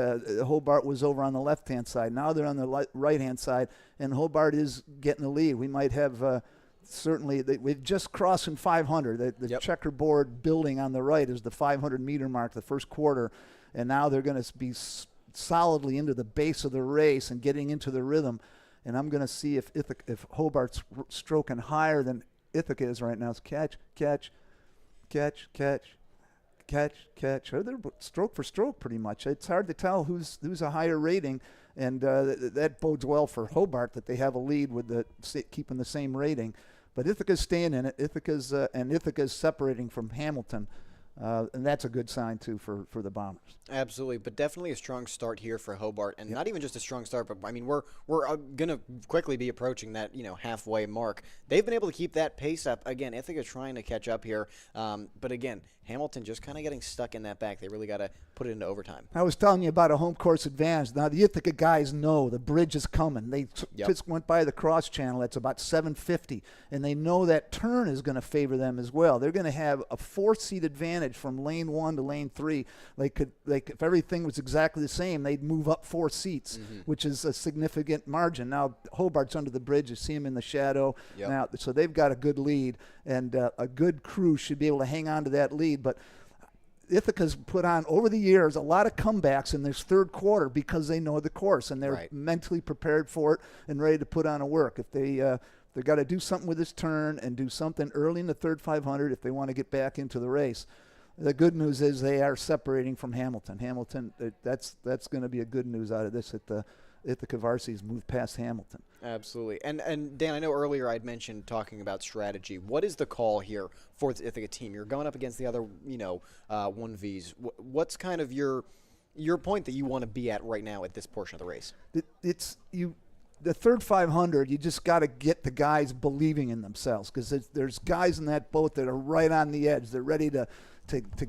Hobart was over on the left-hand side. Now they're on the right-hand side, and Hobart is getting the lead. We might have certainly, we've just crossing 500. The checkerboard building on the right is the 500-meter mark, the first quarter, and now they're going to be solidly into the base of the race and getting into the rhythm. And I'm going to see if Hobart's stroking higher than Ithaca is right now. It's catch. Or they're stroke for stroke pretty much. It's hard to tell who's a higher rating, and that bodes well for Hobart that they have a lead with keeping the same rating. But Ithaca's staying in it. Ithaca's separating from Hamilton And that's a good sign, too, for the Bombers. Absolutely, but definitely a strong start here for Hobart, and not even just a strong start, but I mean we're going to quickly be approaching that halfway mark. They've been able to keep that pace up. Again, Ithaca trying to catch up here, but again, Hamilton just kind of getting stuck in that back. They really got to put it into overtime. I was telling you about a home course advantage. Now the Ithaca guys know the bridge is coming. They just went by the cross channel. That's about 750, and they know that turn is going to favor them as well. They're going to have a 4-seat advantage from lane 1 to lane 3. If everything was exactly the same, they'd move up 4 seats, which is a significant margin. Now Hobart's under the bridge. You see him in the shadow now, so they've got a good lead, and a good crew should be able to hang on to that lead. But Ithaca's put on, over the years, a lot of comebacks in this third quarter because they know the course, and they're mentally prepared for it and ready to put on a work. If they got to do something with this turn and do something early in the third 500 if they want to get back into the race. The good news is they are separating from Hamilton. That's going to be a good news out of this. Ithaca varsity's moved past Hamilton. Absolutely. And Dan, I know earlier I'd mentioned talking about strategy. What is the call here for the Ithaca team? You're going up against the other, 1Vs. What's kind of your point that you want to be at right now at this portion of the race? The third 500, you just got to get the guys believing in themselves, because there's guys in that boat that are right on the edge. They're ready to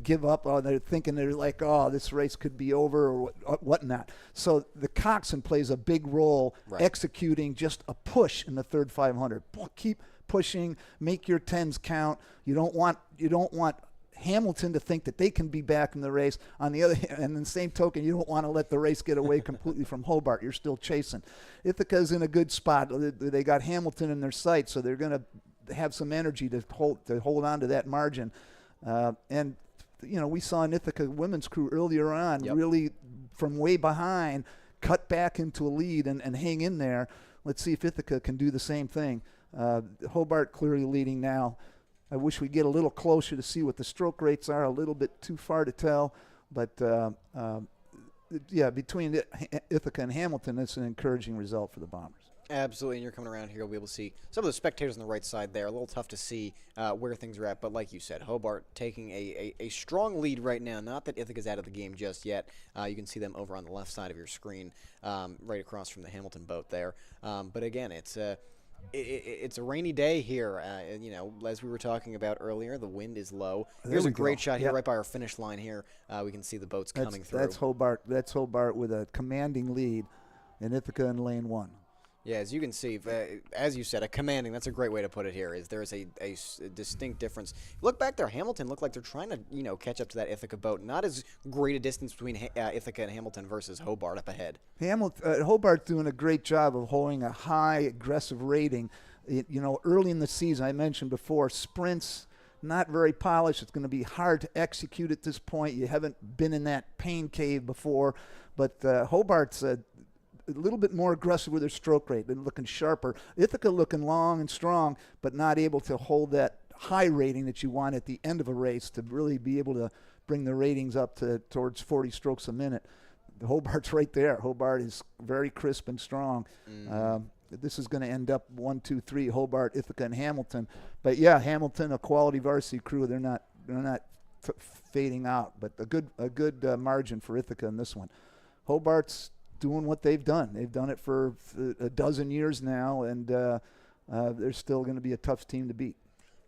give up. Or they're thinking, they're like, oh, this race could be over or whatnot. So the coxswain plays a big role executing just a push in the third 500. Keep pushing, make your 10s count. You don't want Hamilton to think that they can be back in the race. On the other hand, and in the same token, you don't want to let the race get away completely from Hobart. You're still chasing. Ithaca's in a good spot. They got Hamilton in their sights, so they're going to have some energy to hold on to that margin. And we saw an Ithaca women's crew earlier on really from way behind cut back into a lead and hang in there. Let's see if Ithaca can do the same thing. Hobart clearly leading now. I wish we'd get a little closer to see what the stroke rates are. A little bit too far to tell. But, between Ithaca and Hamilton, it's an encouraging result for the Bombers. Absolutely, and you're coming around here, you'll be able to see some of the spectators on the right side there. A little tough to see where things are at, but like you said, Hobart taking a strong lead right now. Not that Ithaca's out of the game just yet. You can see them over on the left side of your screen, right across from the Hamilton boat there. But again, it's a rainy day here. As we were talking about earlier, the wind is low. Here's a great shot here right by our finish line here. We can see the boats coming through. That's Hobart. That's Hobart with a commanding lead in Ithaca in lane 1. Yeah, as you can see, as you said, that's a great way to put it here, is there is a distinct difference. Look back there, Hamilton looked like they're trying to, catch up to that Ithaca boat. Not as great a distance between Ithaca and Hamilton versus Hobart up ahead. Hobart doing a great job of holding a high, aggressive rating. Early in the season, I mentioned before, sprints, not very polished. It's going to be hard to execute at this point. You haven't been in that pain cave before, but Hobart's a little bit more aggressive with their stroke rate. They're looking sharper. Ithaca looking long and strong, but not able to hold that high rating that you want at the end of a race to really be able to bring the ratings up towards 40 strokes a minute. Hobart's right there. Hobart is very crisp and strong. This is going to end up 1, 2, 3, Hobart, Ithaca, and Hamilton. But yeah, Hamilton, a quality varsity crew. They're not fading out, but a good margin for Ithaca in this one. Hobart's doing what they've done. They've done it for a dozen years now, and they're still going to be a tough team to beat.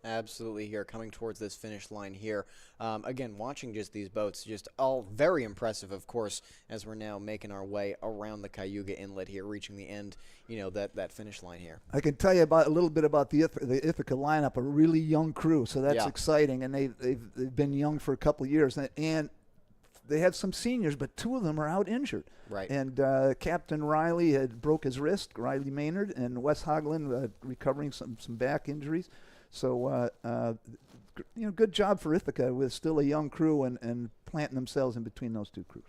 Absolutely here, coming towards this finish line here. Again, watching just these boats, just all very impressive, of course, as we're now making our way around the Cayuga Inlet here, reaching the end, that finish line here. I can tell you a little bit about the Ithaca lineup, a really young crew, so that's exciting, and they've been young for a couple of years, and they have some seniors, but 2 of them are out injured. Right. And Captain Riley had broke his wrist, Riley Maynard, and Wes Hoagland recovering some back injuries. So, good job for Ithaca with still a young crew and planting themselves in between those 2 crews.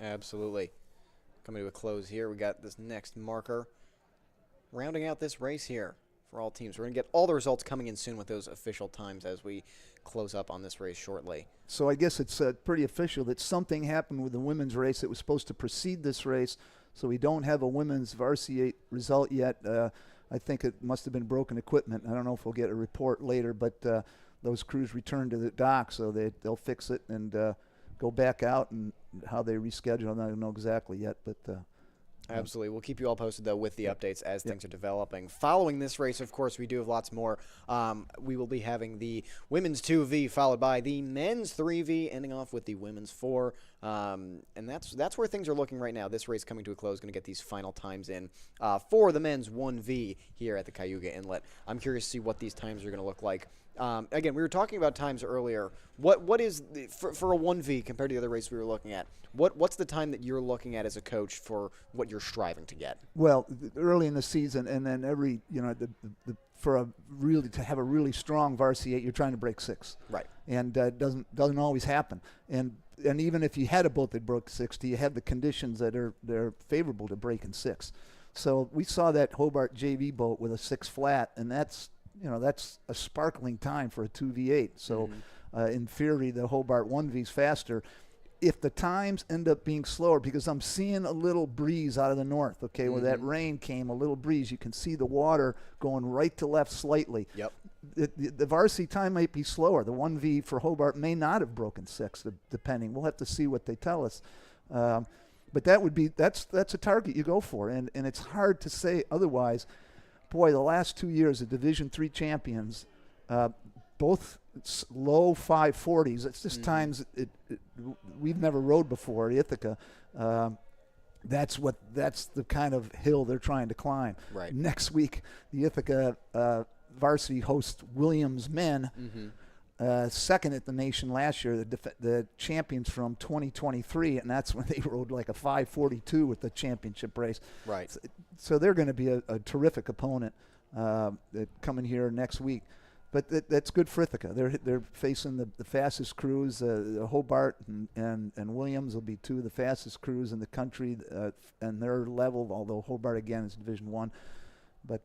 Absolutely. Coming to a close here, we got this next marker. Rounding out this race here for all teams. We're going to get all the results coming in soon with those official times as we close up on this race shortly. So I guess it's pretty official that something happened with the women's race that was supposed to precede this race, so we don't have a women's varsity result yet. I think it must have been broken equipment. I don't know if we'll get a report later, but those crews return to the dock, so they'll fix it and go back out. And how they reschedule, I don't know exactly yet, but. Absolutely. We'll keep you all posted, though, with the updates as things are developing. Following this race, of course, we do have lots more. We will be having the women's 2V followed by the men's 3V, ending off with the women's 4. And that's where things are looking right now. This race coming to a close, going to get these final times in for the men's 1V here at the Cayuga Inlet. I'm curious to see what these times are going to look like. Again, we were talking about times earlier. What is for a 1V compared to the other race we were looking at? What's the time that you're looking at as a coach for what you're striving to get? Well, early in the season, and then every to have a really strong varsity 8, you're trying to break 6. Right. And it doesn't always happen. And even if you had a boat that broke 60, you have the conditions that they're favorable to breaking 6. So we saw that Hobart JV boat with a 6 flat, and that's a sparkling time for a 2V8. So in theory, the Hobart 1V's faster. If the times end up being slower, because I'm seeing a little breeze out of the north, okay, where that rain came, a little breeze, you can see the water going right to left slightly. Yep. The varsity time might be slower. The 1V for Hobart may not have broken 6, depending. We'll have to see what they tell us. But that's a target you go for, and it's hard to say otherwise. Boy, the last 2 years, the Division III champions, both low 540s. It's just times we've never rode before at Ithaca. That's the kind of hill they're trying to climb. Right. Next week, the Ithaca varsity hosts Williams men. Second at the nation last year, the champions from 2023, and that's when they rode like a 542 with the championship race. Right. So they're going to be a terrific opponent coming here next week. But that's good for Ithaca. They're facing the fastest crews. Hobart and Williams will be 2 of the fastest crews in the country, and their level. Although Hobart again is Division 1, but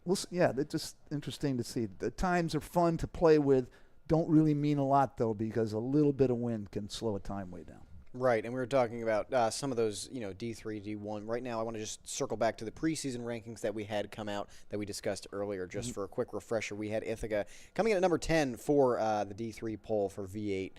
we'll see. Yeah, it's just interesting to see. The times are fun to play with. Don't really mean a lot though, because a little bit of wind can slow a time way down. Right, and we were talking about some of those, D3, D1. Right now, I want to just circle back to the preseason rankings that we had come out that we discussed earlier. Just for a quick refresher, we had Ithaca coming in at number 10 for the D3 poll for V8.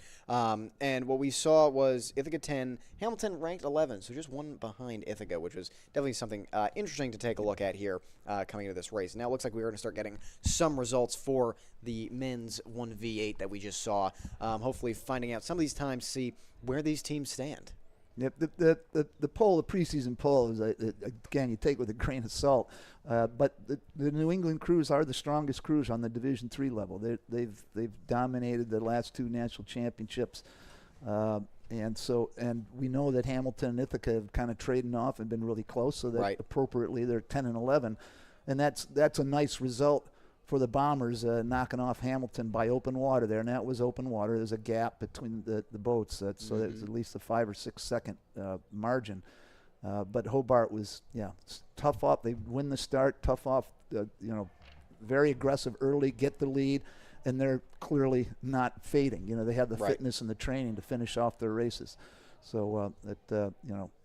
And what we saw was Ithaca 10, Hamilton ranked 11, so just one behind Ithaca, which was definitely something interesting to take a look at here coming into this race. Now it looks like we're going to start getting some results for the men's 1V8 that we just saw. Hopefully finding out some of these times, see where these teams stand. Yep, the poll, the preseason poll, is again, you take it with a grain of salt. But the New England crews are the strongest crews on the Division III level. They've dominated the last 2 national championships, and we know that Hamilton and Ithaca have kind of traded off and been really close. So that appropriately they're 10 and 11, and that's a nice result for the Bombers, knocking off Hamilton by open water there, and that was open water. There's a gap between the boats, so there's at least a 5 or 6 second margin. But Hobart was, tough off. They win the start, tough off, very aggressive early, get the lead, and they're clearly not fading. They have the fitness and the training to finish off their races. So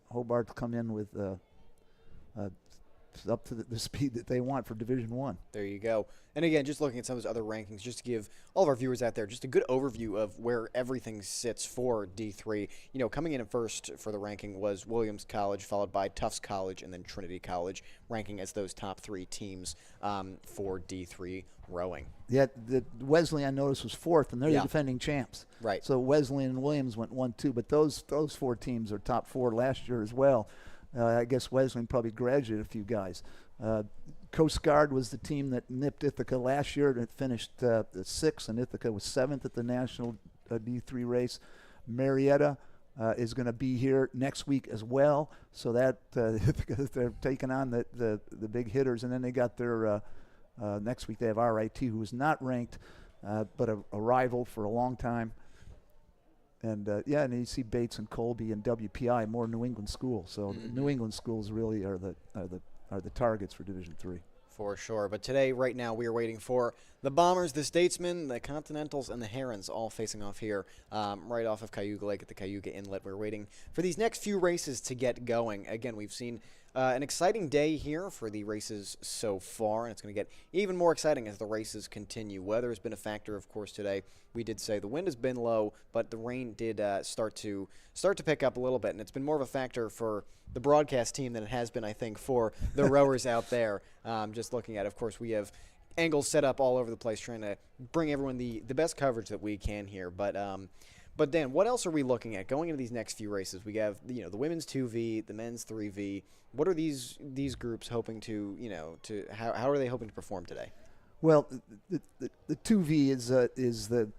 Hobart come in with up to the speed that they want for Division I. There you go. And again, just looking at some of those other rankings, just to give all of our viewers out there just a good overview of where everything sits for D3. Coming in at first for the ranking was Williams College, followed by Tufts College, and then Trinity College, ranking as those top 3 teams for D3 rowing. Yeah, the Wesleyan, I noticed, was 4th, and they're the defending champs. Right. So Wesleyan and Williams went 1-2, but those 4 teams are top 4 last year as well. I guess Wesleyan probably graduated a few guys. Coast Guard was the team that nipped Ithaca last year, and it finished 6th, and Ithaca was 7th at the national D3 race. Marietta is going to be here next week as well, so that they're taking on the big hitters, and then they got their next week they have RIT, who is not ranked, but a rival for a long time. And and you see Bates and Colby and WPI, more New England schools. So New England schools really are the targets for Division III. For sure. But today, right now, we are waiting for the Bombers, the Statesmen, the Continentals, and the Herons all facing off here right off of Cayuga Lake at the Cayuga Inlet. We're waiting for these next few races to get going. Again, we've seen An exciting day here for the races so far, and it's going to get even more exciting as the races continue. Weather has been a factor, of course, today. We did say the wind has been low, but the rain did start to pick up a little bit, and it's been more of a factor for the broadcast team than it has been, I think, for the rowers out there. Just looking at it, of course, we have angles set up all over the place, trying to bring everyone the best coverage that we can here. But Dan, what else are we looking at going into these next few races? We have the women's 2V, the men's 3V. What are these groups hoping to how are they hoping to perform today? Well, the 2V is the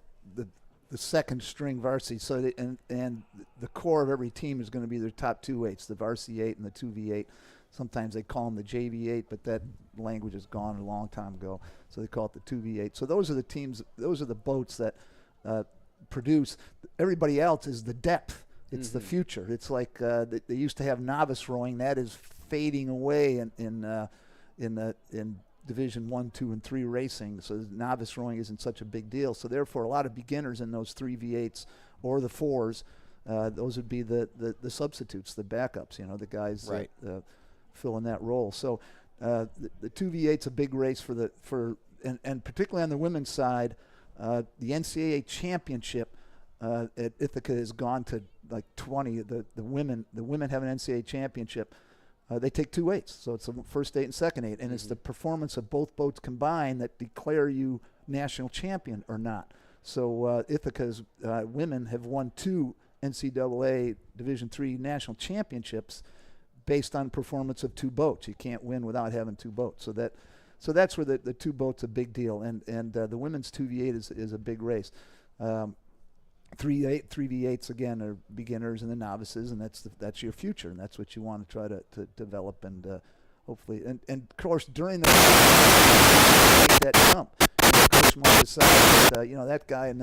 second string varsity. So and the core of every team is going to be their top 2-8s, the varsity 8 and the 2V8. Sometimes they call them the JV8, but that language is gone a long time ago. So they call it the 2V8. So those are the teams. Those are the boats that produce. Everybody else is the depth. It's the future. It's like they used to have novice rowing. That is fading away in Division 1, 2, and 3 racing. So novice rowing isn't such a big deal. So therefore, a lot of beginners in those 3V8s or the 4s, those would be the substitutes, the backups. The guys right. that fill in that role. So the 2V8's a big race and particularly on the women's side, the NCAA championship at Ithaca has gone to like 20. The women have an NCAA championship. They take 2-8s, so it's the first 8 and second 8, and it's the performance of both boats combined that declare you national champion or not. So Ithaca's women have won 2 NCAA Division III national championships based on performance of 2 boats. You can't win without having 2 boats. So that's where the 2 boats a big deal, and the women's 2V8 is a big race. 3V8s again are beginners and the novices, and that's your future, and that's what you want to try to develop and hopefully and of course during that jump, Coach might decide that that guy in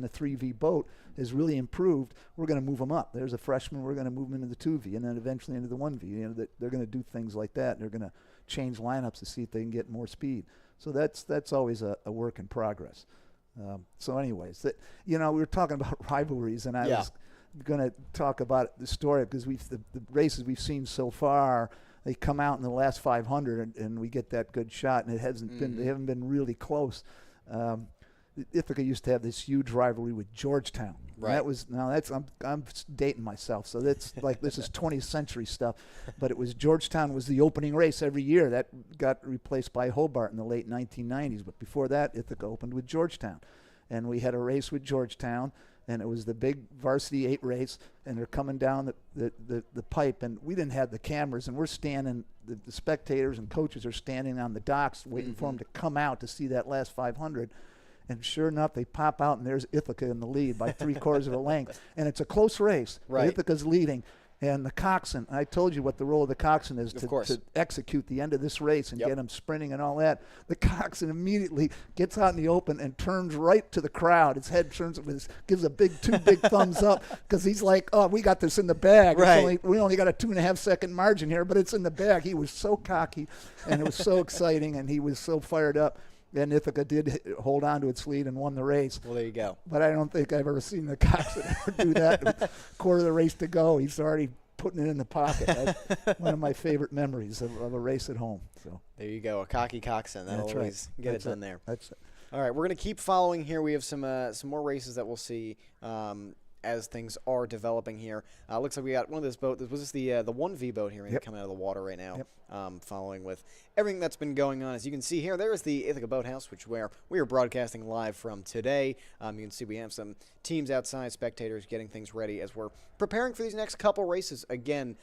the 3V boat has really improved. We're going to move him up. There's a freshman. We're going to move him into the 2V and then eventually into the 1V. They're going to do things like that. They're going to change lineups to see if they can get more speed. So that's always a work in progress. So anyways, we were talking about rivalries, and I was going to talk about the story because the races we've seen so far, they come out in the last 500 and we get that good shot, and it hasn't been, they haven't been really close. Ithaca used to have this huge rivalry with Georgetown. Right. I'm dating myself, so that's like this is 20th century stuff. But it was Georgetown was the opening race every year. That got replaced by Hobart in the late 1990s. But before that, Ithaca opened with Georgetown, and we had a race with Georgetown, and it was the big varsity 8 race, and they're coming down the pipe, and we didn't have the cameras, and we're standing. The spectators and coaches are standing on the docks waiting for them to come out to see that last 500. And sure enough, they pop out, and there's Ithaca in the lead by 3/4 of a length. And it's a close race. Right. Ithaca's leading. And the coxswain, I told you what the role of the coxswain is to execute the end of this race and get him sprinting and all that. The coxswain immediately gets out in the open and turns right to the crowd. His head turns, gives a two big thumbs up because he's like, oh, we got this in the bag. Right. We only got a 2.5 second margin here, but it's in the bag. He was so cocky, and it was so exciting, and he was so fired up. And Ithaca did hold on to its lead and won the race. Well, there you go. But I don't think I've ever seen the coxswain ever do that. Quarter of the race to go, he's already putting it in the pocket. That's one of my favorite memories of a race at home. So there you go, a cocky coxswain. That'll always get it done there. That's it. All right, we're going to keep following here. We have some more races that we'll see as things are developing here. Looks like we got one of this boat. This was the 1V boat here coming out of the water right now. Following with everything that's been going on. As you can see here, there is the Ithaca Boathouse, where we are broadcasting live from today. You can see we have some teams outside, spectators getting things ready as we're preparing for these next couple races. Again,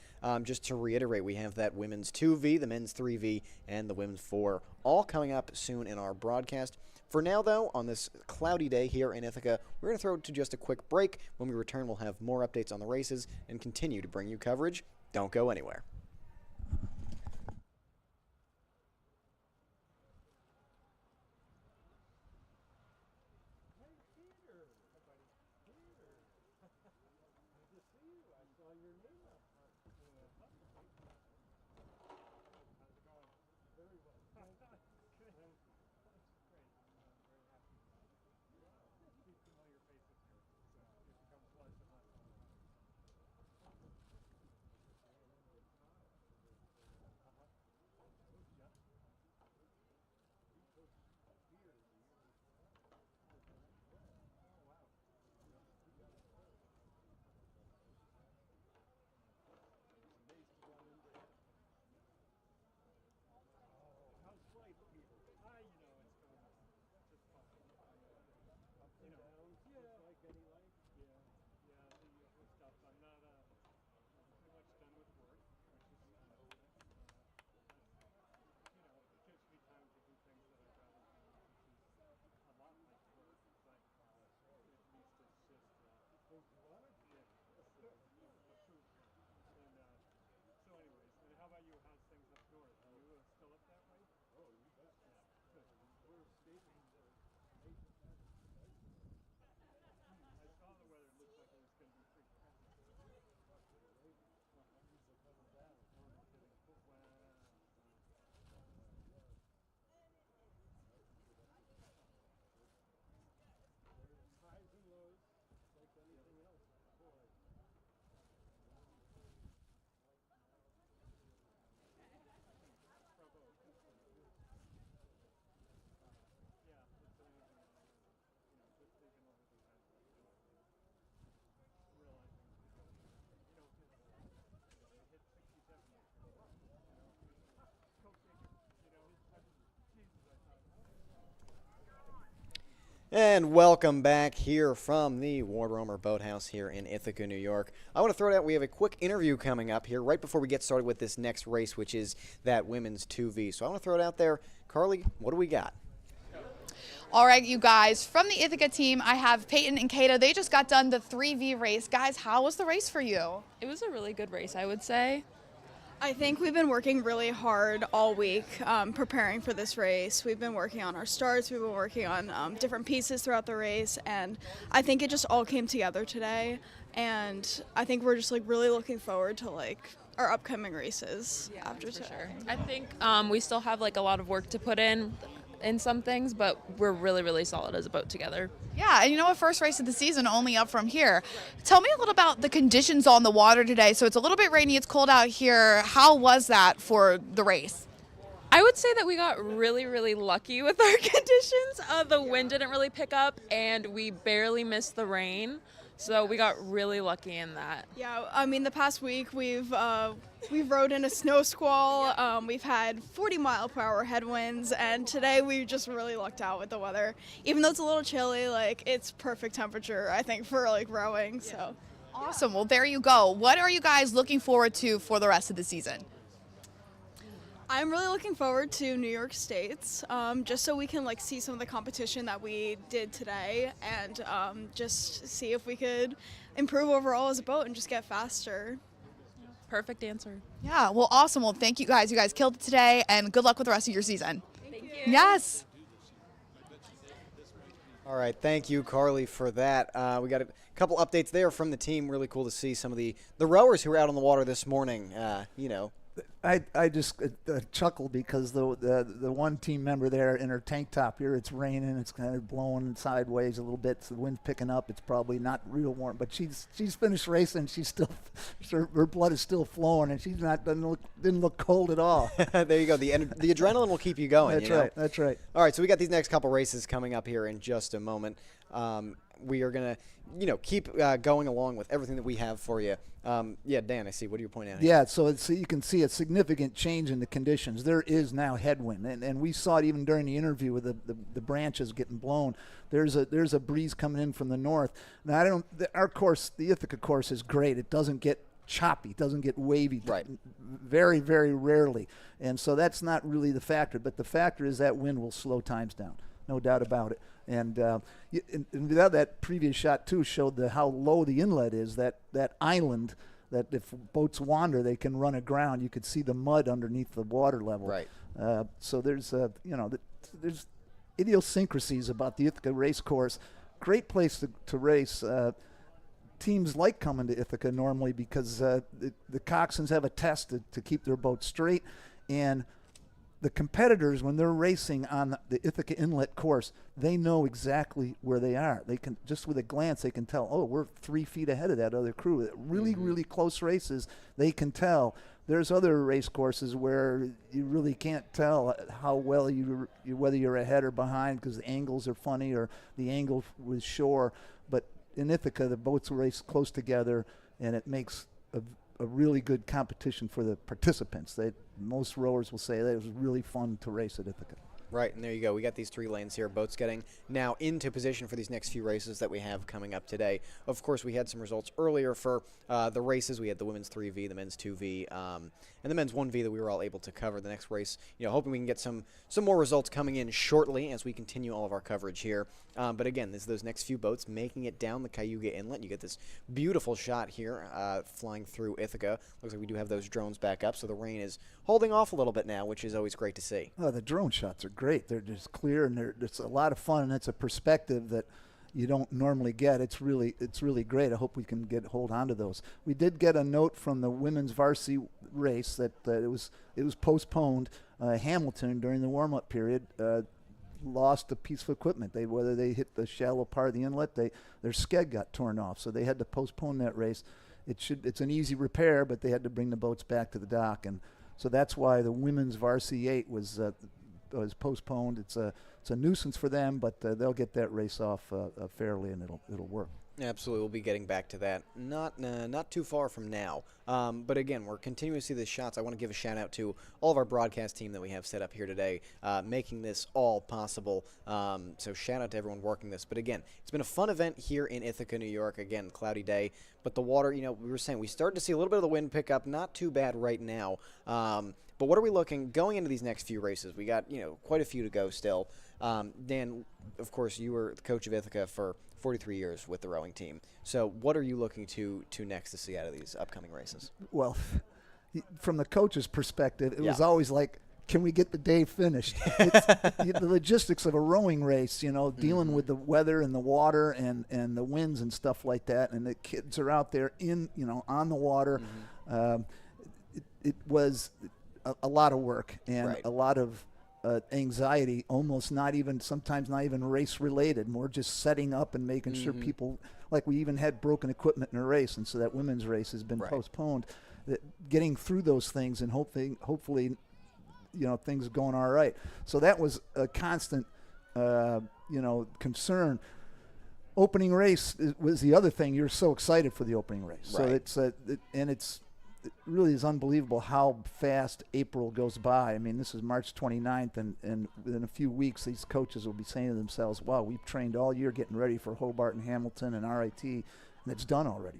just to reiterate, we have that women's 2V, the men's 3V, and the women's 4 all coming up soon in our broadcast. For now, though, on this cloudy day here in Ithaca, we're going to throw it to just a quick break. When we return, we'll have more updates on the races and continue to bring you coverage. Don't go anywhere. And welcome back here from the War Roamer Boathouse here in Ithaca, New York. I want to throw it out. We have a quick interview coming up here right before we get started with this next race, which is that women's 2V. So I want to throw it out there. Carly, what do we got? All right, you guys, from the Ithaca team, I have Peyton and Kata. They just got done the 3V race. Guys, how was the race for you? It was a really good race, I would say. I think we've been working really hard all week preparing for this race. We've been working on our starts, we've been working on different pieces throughout the race, and I think it just all came together today. And I think we're just like really looking forward to like our upcoming races after For today. sure. I think we still have like a lot of work to put in some things, but we're really, really solid as a boat together. Yeah, and you know what? First race of the season, only up from here. Tell me a little about the conditions on the water today. So it's a little bit rainy, it's cold out here. How was that for the race? I would say that we got really, really lucky with our conditions. The wind didn't really pick up, and we barely missed the rain. So we got really lucky in that. Yeah, I mean the past week we've rode in a snow squall. We've had 40-mile-per-hour headwinds, and today we just really lucked out with the weather. Even though it's a little chilly, like it's perfect temperature I think for like rowing. So Awesome. Well, there you go. What are you guys looking forward to for the rest of the season? I'm really looking forward to New York States, just so we can like see some of the competition that we did today, and just see if we could improve overall as a boat and just get faster. Perfect answer. Yeah, well, awesome. Well, thank you guys. You guys killed it today, and good luck with the rest of your season. Thank you. Yes. All right, thank you, Carly, for that. We got a couple updates there from the team. Really cool to see some of the rowers who were out on the water this morning, I just chuckle because the one team member there in her tank top here, it's raining, it's kind of blowing sideways a little bit, so the wind's picking up. It's probably not real warm, but she's finished racing. She's still her blood is still flowing, and she's not didn't look cold at all. There you go. The adrenaline will keep you going. That's right. That's right. All right, so we got these next couple races coming up here in just a moment. We are gonna, keep going along with everything that we have for you. Dan, I see. What do you point out here? Yeah, so you can see a significant change in the conditions. There is now headwind, and we saw it even during the interview with the branches getting blown. There's a breeze coming in from the north. Now our course, the Ithaca course, is great. It doesn't get choppy, doesn't get wavy, Right. Very, very rarely, and so that's not really the factor. But the factor is that wind will slow times down, no doubt about it. And that previous shot too showed how low the inlet is. That island, that if boats wander, they can run aground. You could see the mud underneath the water level. Right. So there's there's idiosyncrasies about the Ithaca race course. Great place to race. Teams like coming to Ithaca normally because the coxswains have a test to keep their boats straight, and the competitors, when they're racing on the Ithaca Inlet course, they know exactly where they are. They can, just with a glance, they can tell, oh, we're 3 feet ahead of that other crew. Really, really close races, they can tell. There's other race courses where you really can't tell how well whether you're ahead or behind because the angles are funny or the angle with shore. But in Ithaca, the boats race close together, and it makes a really good competition for the participants. Most rowers will say that it was really fun to race at Ithaca. Right, and there you go. We got these 3 lanes here. Boats getting now into position for these next few races that we have coming up today. Of course, we had some results earlier for the races. We had the women's 3V, the men's 2V, and the men's 1V that we were all able to cover. The next race, hoping we can get some more results coming in shortly as we continue all of our coverage here. But again, those next few boats making it down the Cayuga Inlet. You get this beautiful shot here flying through Ithaca. Looks like we do have those drones back up, so the rain is holding off a little bit now, which is always great to see. Oh, the drone shots are great. great. They're just clear, and it's a lot of fun, and it's a perspective that you don't normally get. It's really great. I hope we can hold on to those. We did get a note from the women's varsity race that it was postponed. Hamilton during the warm-up period lost a piece of equipment. Whether they hit the shallow part of the inlet, their skeg got torn off, so they had to postpone that race. It's an easy repair, but they had to bring the boats back to the dock, and so that's why the women's varsity 8 was postponed. It's a nuisance for them, but they'll get that race off fairly, and it'll work. Absolutely, we'll be getting back to that not too far from now. But again, we're continuing to see the shots. I want to give a shout out to all of our broadcast team that we have set up here today, making this all possible. So shout out to everyone working this. But again, it's been a fun event here in Ithaca, New York. Again, cloudy day, but the water. We were saying we started to see a little bit of the wind pick up. Not too bad right now. But what are we looking going into these next few races? We got quite a few to go still. Dan, of course, you were the coach of Ithaca for 43 years with the rowing team. So what are you looking to next to see out of these upcoming races? Well, from the coach's perspective, it was always like, can we get the day finished? It's, the logistics of a rowing race, dealing with the weather and the water and the winds and stuff like that, and the kids are out there on the water. It was a lot of work and a lot of anxiety, sometimes not even race related, more just setting up and making sure people, like we even had broken equipment in a race, and so that women's race has been postponed. Getting through those things and hopefully things are going all right. So that was a constant concern. Opening race was the other thing. You're so excited for the opening race. So it really is unbelievable how fast April goes by. I mean, this is March 29th, and within a few weeks, these coaches will be saying to themselves, wow, we've trained all year getting ready for Hobart and Hamilton and RIT, and it's done already.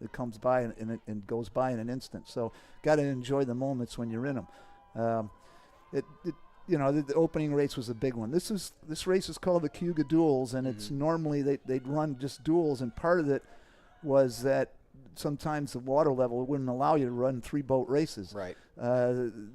It comes by and it goes by in an instant. So got to enjoy the moments when you're in them. The opening race was a big one. This race is called the Cayuga Duels, and it's normally they'd run just duels, and part of it was that sometimes the water level wouldn't allow you to run 3-boat races. Right.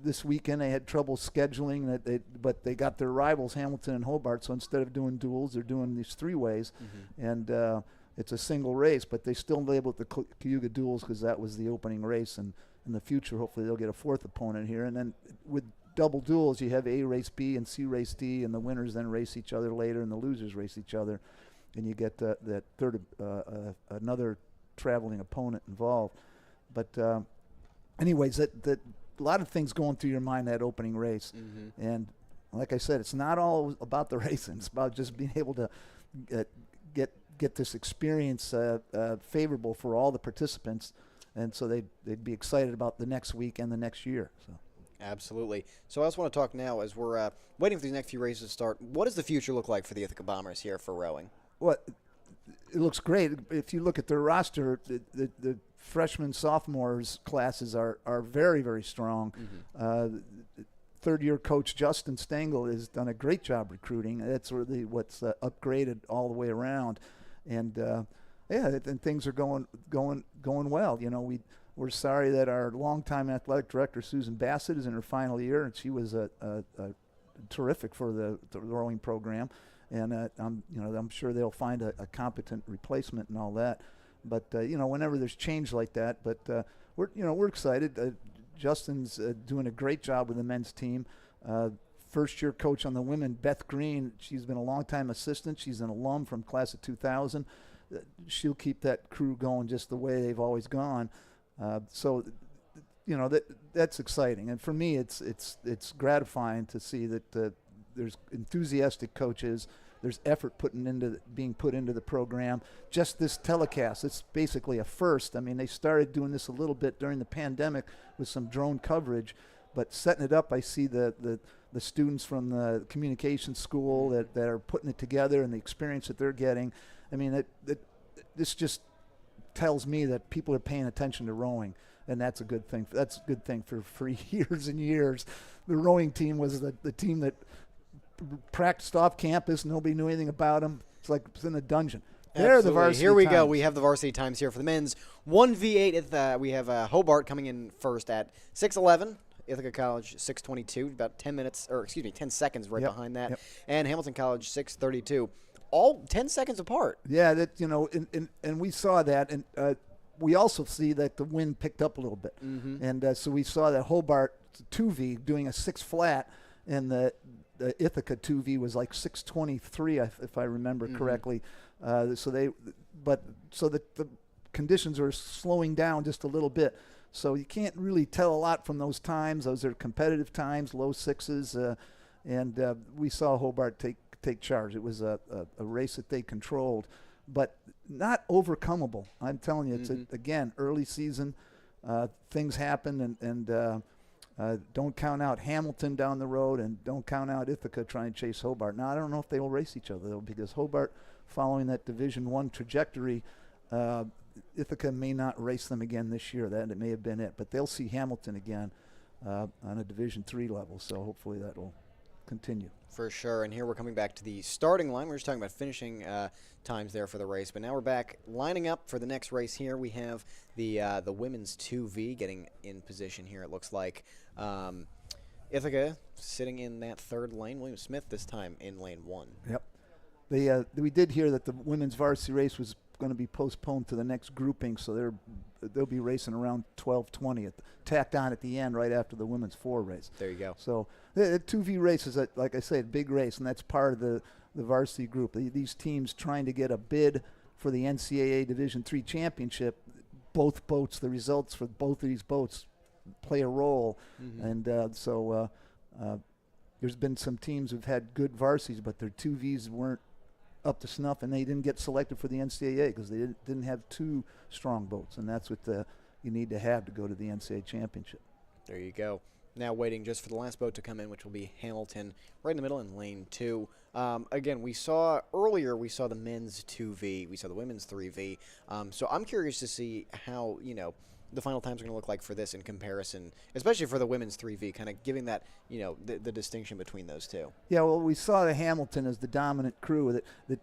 This weekend they had trouble scheduling but they got their rivals Hamilton and Hobart. So instead of doing duels, they're doing these 3-ways, and it's a single race. But they still label it the Cayuga Duels because that was the opening race. And in the future, hopefully they'll get a 4th opponent here. And then with double duels, you have A race B and C race D, and the winners then race each other later, and the losers race each other, and you get that third another traveling opponent involved. But anyways, that a lot of things going through your mind that opening race, and like I said, it's not all about the racing. It's about just being able to get this experience favorable for all the participants, and so they'd be excited about the next week and the next year. So. Absolutely. So I just want to talk now as we're waiting for these next few races to start. What does the future look like for the Ithaca Bombers here for rowing? Well, it looks great. If you look at their roster, the freshmen, sophomores classes are very, very strong. Third-year coach Justin Stengel has done a great job recruiting. That's really what's upgraded all the way around, and and things are going well. We're sorry that our longtime athletic director Susan Bassett is in her final year, and she was a terrific for the rowing program. And I'm sure they'll find a competent replacement and all that. But whenever there's change like that, but we're excited. Justin's doing a great job with the men's team. First-year coach on the women, Beth Green. She's been a long-time assistant. She's an alum from class of 2000. She'll keep that crew going just the way they've always gone. So that's exciting. And for me, it's gratifying to see that. There's enthusiastic coaches. There's effort being put into the program. Just this telecast, it's basically a first. I mean, they started doing this a little bit during the pandemic with some drone coverage, but setting it up, I see the students from the communications school that are putting it together and the experience that they're getting. I mean, this just tells me that people are paying attention to rowing, and that's a good thing. That's a good thing for years and years. The rowing team was the team that practiced off campus. Nobody knew anything about them. It's like it's in a dungeon. They're the varsity Here we times. go. We have the varsity times here for the men's. 1v8. We have Hobart coming in first at 6:11. Ithaca College 6:22, about 10 minutes, or excuse me, 10 seconds right Yep, behind that, yep. and Hamilton College 6:32, all 10 seconds apart. Yeah, that and we saw that, and we also see that the wind picked up a little bit, and so we saw that Hobart 2V doing a 6 flat, and the Ithaca 2V was like 6:23, if I remember correctly. So that the conditions are slowing down just a little bit. So you can't really tell a lot from those times. Those are competitive times, low 6s, and we saw Hobart take charge. It was a race that they controlled, but not overcomable. I'm telling you, it's again early season. Things happen, and don't count out Hamilton down the road, and don't count out Ithaca trying to chase Hobart. Now I don't know if they will race each other though, because Hobart, following that Division I trajectory, Ithaca may not race them again this year. That it may have been it, but they'll see Hamilton again on a Division III level. So hopefully that will continue. For sure, and here we're coming back to the starting line. We were just talking about finishing times there for the race, but now we're back lining up for the next race here. We have the women's 2V getting in position here, it looks like. Ithaca sitting in that third lane. William Smith this time in lane 1. Yep. We did hear that the women's varsity race was going to be postponed to the next grouping, so they'll be racing around 12:20, tacked on at the end right after the women's 4 race. There you go. So the 2V race is, like I said, a big race, and that's part of the varsity group. These teams trying to get a bid for the NCAA Division III championship. Both boats, the results for both of these boats play a role, and so there's been some teams who've had good varsities, but their 2Vs weren't up to snuff, and they didn't get selected for the NCAA because they didn't have 2 strong boats, and that's what you need to have to go to the NCAA championship. There you go. Now waiting just for the last boat to come in, which will be Hamilton right in the middle in lane 2. Again, we saw the men's 2V, we saw the women's 3V. So I'm curious to see how, the final times are going to look like for this in comparison, especially for the women's 3V, kind of giving that, the distinction between those two. Yeah, well, we saw the Hamilton as the dominant crew. That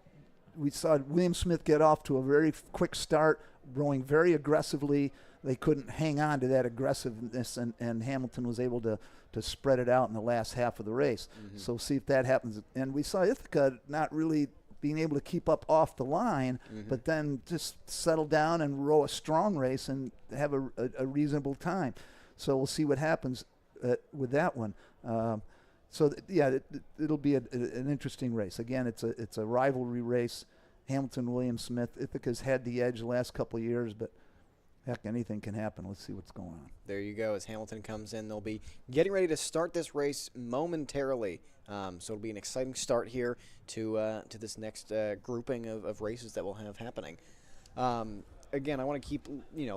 we saw William Smith get off to a very quick start, rowing very aggressively. They couldn't hang on to that aggressiveness, and Hamilton was able to spread it out in the last half of the race. So see if that happens. And we saw Ithaca not really being able to keep up off the line, but then just settle down and row a strong race and have a reasonable time. So we'll see what happens with that one. It'll be an interesting race. Again, it's a rivalry race. Hamilton, William Smith. Ithaca's had the edge the last couple of years, but heck, anything can happen. Let's see what's going on. There you go. As Hamilton comes in, they'll be getting ready to start this race momentarily. So it'll be an exciting start here to this next grouping of races that we'll have happening. Again, I want to keep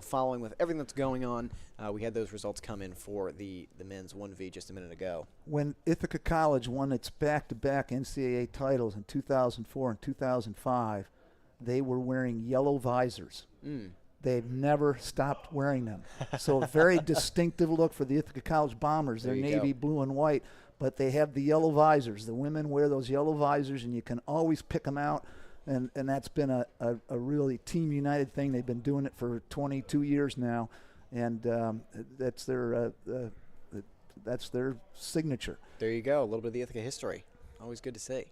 following with everything that's going on. We had those results come in for the men's 1V just a minute ago. When Ithaca College won its back-to-back NCAA titles in 2004 and 2005, they were wearing yellow visors. They've never stopped wearing them. So a very distinctive look for the Ithaca College Bombers. They're navy blue and white, but they have the yellow visors. The women wear those yellow visors, and you can always pick them out. And that's been a really Team United thing. They've been doing it for 22 years now, and that's their signature. There you go. A little bit of the Ithaca history. Always good to see.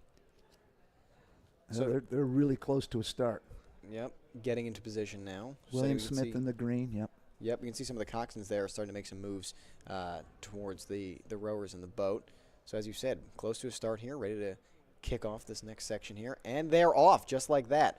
So they're really close to a start. Yep, getting into position now. William Smith in the green, yep. Yep, you can see some of the coxswains there starting to make some moves towards the rowers in the boat. So as you said, close to a start here, ready to kick off this next section here. And they're off just like that.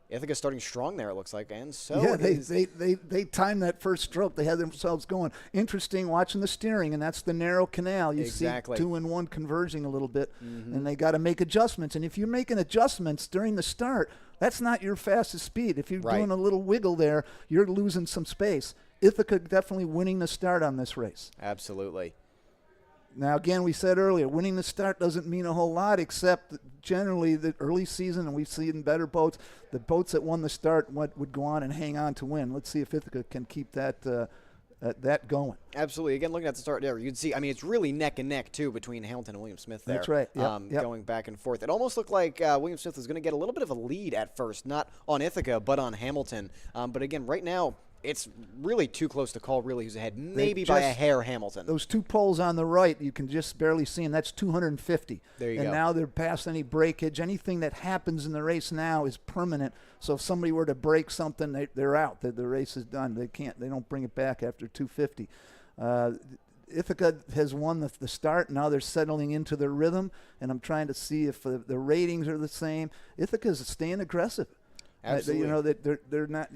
Ithaca's starting strong there, it looks like, and so yeah, they timed that first stroke. They had themselves going. Interesting watching the steering, and that's the narrow canal. You see 2 and 1 converging a little bit, and they got to make adjustments. And if you're making adjustments during the start, that's not your fastest speed. If you're doing a little wiggle there, you're losing some space. Ithaca definitely winning the start on this race. Absolutely. Now, again, we said earlier, winning the start doesn't mean a whole lot, except generally the early season, and we've seen better boats, the boats that won the start would go on and hang on to win. Let's see if Ithaca can keep that going. Absolutely. Again, looking at the start there, you'd see, it's really neck and neck, too, between Hamilton and William Smith there. That's right. Yep. Going back and forth. It almost looked like William Smith was going to get a little bit of a lead at first, not on Ithaca, but on Hamilton. But again, right now, it's really too close to call really who's ahead, maybe by a hair Hamilton. Those two poles on the right, you can just barely see them. That's 250. There you and go. now they're past any breakage. Anything that happens in the race now is permanent. So if somebody were to break something, they're out. The race is done. They don't bring it back after 250. Ithaca has won the start. Now they're settling into their rhythm, and I'm trying to see if the ratings are the same. Ithaca's staying aggressive. Absolutely. They're not.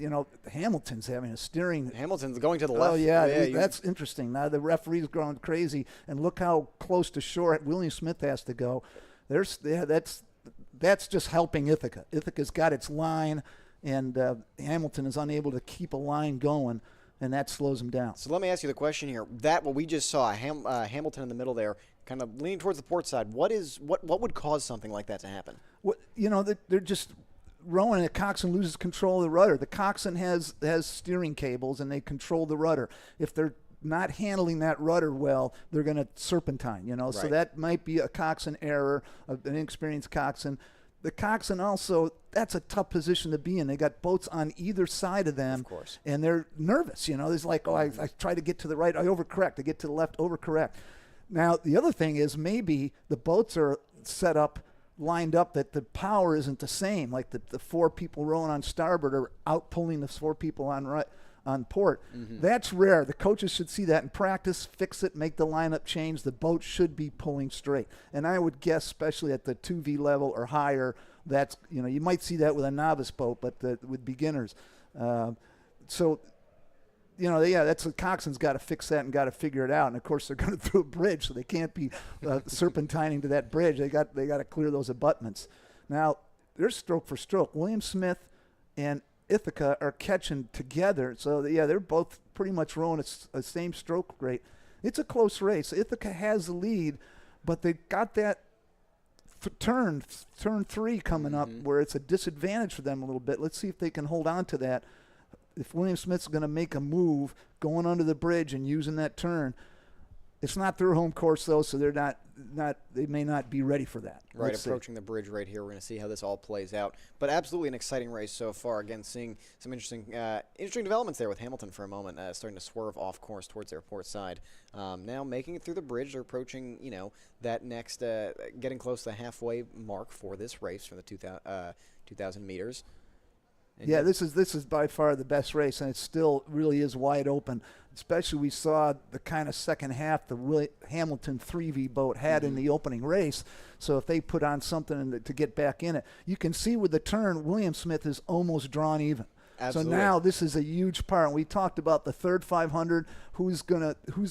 Hamilton's having a steering. Hamilton's going to the left. Oh yeah, that's interesting. Now the referee's growing crazy, and look how close to shore William Smith has to go. That's just helping Ithaca. Ithaca's got its line, and Hamilton is unable to keep a line going, and that slows him down. So let me ask you the question here. What we just saw, Hamilton in the middle there, kind of leaning towards the port side. What would cause something like that to happen? They're just rowing, and the coxswain loses control of the rudder. The coxswain has steering cables, and they control the rudder. If they're not handling that rudder well, they're going to serpentine, Right. So that might be a coxswain error, an inexperienced coxswain. The coxswain also, that's a tough position to be in. They got boats on either side of them, Of course. and they're nervous. There's like, I try to get to the right, I overcorrect. I get to the left, overcorrect. Now, the other thing is maybe the boats are set up, lined up, that the power isn't the same. Like the four people rowing on starboard are out pulling the four people on port. That's rare. The coaches should see that in practice, fix it, make the lineup change. The boat should be pulling straight. And I would guess, especially at the 2V level or higher, that's, you might see that with a novice boat, but with beginners. That's the coxswain's got to fix that and got to figure it out. And of course, they're going through a bridge, so they can't be serpentining to that bridge. They got to clear those abutments. Now, there's stroke for stroke. William Smith and Ithaca are catching together, so they're both pretty much rowing at the same stroke rate. It's a close race. Ithaca has the lead, but they got that turn 3 coming up where it's a disadvantage for them a little bit. Let's see if they can hold on to that. If William Smith's going to make a move going under the bridge and using that turn, it's not their home course though, so they're not. They may not be ready for that. Right, approaching the bridge right here. We're going to see how this all plays out. But absolutely an exciting race so far. Again, seeing some interesting developments there with Hamilton for a moment, starting to swerve off course towards their port side. Now making it through the bridge, they're approaching, that next, getting close to the halfway mark for this race for the 2,000 meters. Yeah, this is by far the best race, and it still really is wide open. Especially we saw the kind of second half the Hamilton 3V boat had in the opening race. So if they put on something to get back in it, you can see with the turn, William Smith is almost drawn even. Absolutely. So now this is a huge part. We talked about the third 500, who's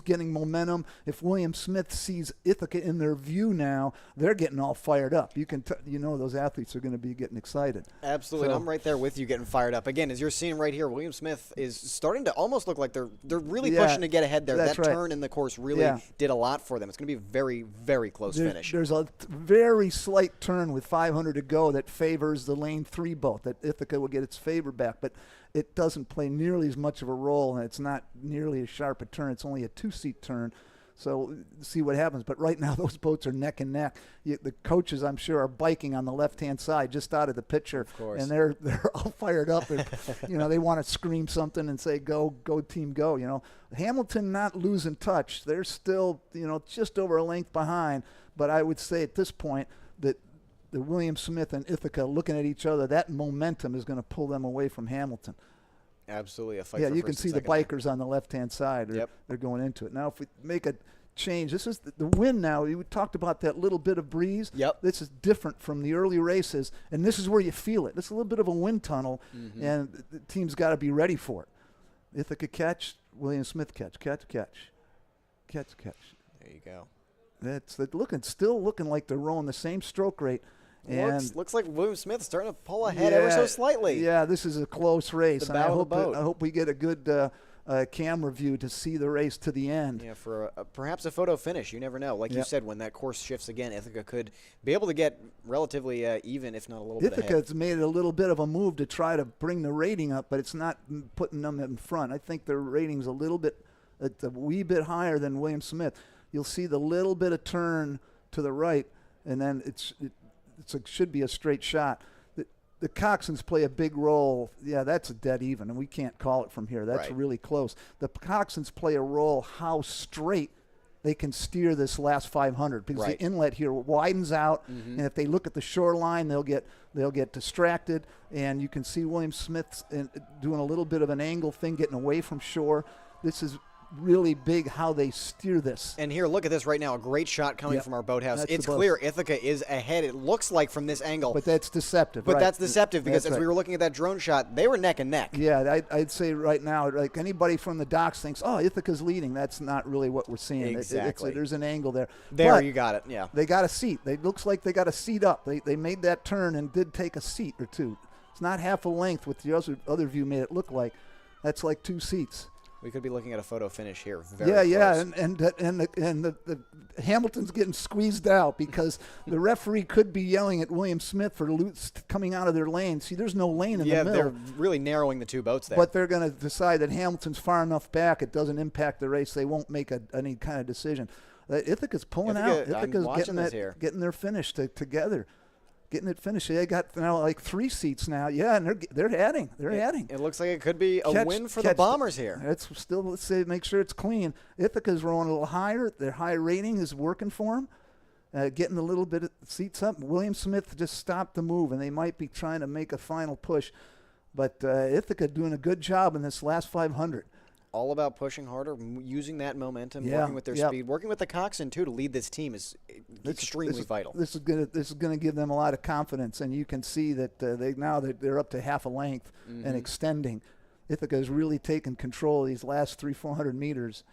getting momentum. If William Smith sees Ithaca in their view now, they're getting all fired up. You can those athletes are going to be getting excited. Absolutely. So, and I'm right there with you getting fired up. Again, as you're seeing right here, William Smith is starting to almost look like they're really pushing to get ahead there. That right. turn in the course really did a lot for them. It's going to be a very, very close finish. There's a very slight turn with 500 to go that favors the lane 3 boat, that Ithaca will get its favor back. But it doesn't play nearly as much of a role, and it's not nearly as sharp a turn. It's only a 2-seat turn. So see what happens. But right now those boats are neck and neck. The coaches, I'm sure, are biking on the left-hand side just out of the picture. Of course. And they're all fired up. And, they want to scream something and say, go team, go. Hamilton not losing touch. They're still, just over a length behind. But I would say at this point that the William Smith and Ithaca looking at each other, that momentum is going to pull them away from Hamilton. Absolutely, a fight. Yeah, for you can first see and the second there. bikers on the left-hand side. Yep. They're going into it. Now, if we make a change, this is the wind now. We talked about that little bit of breeze. Yep. This is different from the early races, and this is where you feel it. It's a little bit of a wind tunnel, and the team's got to be ready for it. Ithaca catch, William Smith catch, catch. There you go. Still looking like they're rowing the same stroke rate. And Looks like William Smith's starting to pull ahead ever so slightly. Yeah, this is a close race. The And bow of the boat. I hope we get a good camera view to see the race to the end. Yeah, for perhaps a photo finish. You never know. Like you said, when that course shifts again, Ithaca could be able to get relatively even, if not a little bit ahead. Ithaca's made a little bit of a move to try to bring the rating up, but it's not putting them in front. I think their rating's a wee bit higher than William Smith. You'll see the little bit of turn to the right, and then it should be a straight shot. the Coxswains play a big role. Yeah, that's a dead even, and we can't call it from here. That's Right. really close. The Coxswains play a role how straight they can steer this last 500 because Right. the inlet here widens out, and if they look at the shoreline, they'll get distracted, and you can see William Smith doing a little bit of an angle thing, getting away from shore. This is really big how they steer this. And here, look at this right now. A great shot coming Yep. from our boathouse. That's It's the boat. clear Ithaca is ahead. It looks like from this angle. But that's deceptive. But right. that's deceptive because That's as we right. were looking at that drone shot, they were neck and neck. Yeah, I'd say right now, like anybody from the docks thinks, oh, Ithaca's leading. That's not really what we're seeing. Exactly. There's an angle there. There, But you got it. Yeah. they got a seat. It looks like they got a seat up. They made that turn and did take a seat or two. It's not half a length with the other view made it look like. That's like 2 seats. We could be looking at a photo finish here. Very Yeah, close. and the Hamilton's getting squeezed out because the referee could be yelling at William Smith for coming out of their lane. See, there's no lane in Yeah, the they're middle. really narrowing the two boats there. But they're going to decide that Hamilton's far enough back, it doesn't impact the race. They won't make any kind of decision. Ithaca's pulling Ithaca, out. I'm Ithaca's watching this here. getting their finish together. Getting it finished. They got now like 3 seats now. Yeah, and they're adding. They're adding. It looks like it could be a win for the Bombers here. It's still, let's say, make sure it's clean. Ithaca's rolling a little higher. Their high rating is working for them. Getting a little bit of seats up. William Smith just stopped the move, and they might be trying to make a final push. But Ithaca doing a good job in this last 500. All about pushing harder, using that momentum, Yeah, working with their yep. speed, working with the Coxswain too to lead this team is extremely vital. This is gonna give them a lot of confidence, and you can see that they're up to half a length and extending. Ithaca has really taken control of these last 300-400 meters.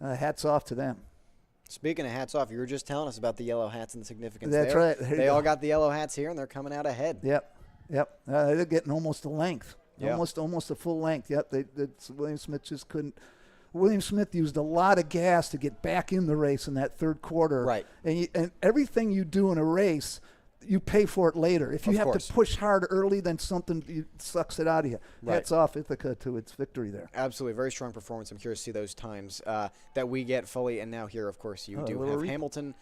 Hats off to them. Speaking of hats off, you were just telling us about the yellow hats and the significance That's there. right. There you They all go. got the yellow hats here, and they're coming out ahead. Yep. They're getting almost a length. Yeah. Almost a full length. Yep. William Smith just couldn't. William Smith used a lot of gas to get back in the race in that third quarter. Right. And everything you do in a race, you pay for it later. If you Of have course. to push hard early, then something sucks it out of you. Right. Hats off Ithaca to its victory there. Absolutely, very strong performance. I'm curious to see those times that we get fully. And now here, of course, you do little have re- Hamilton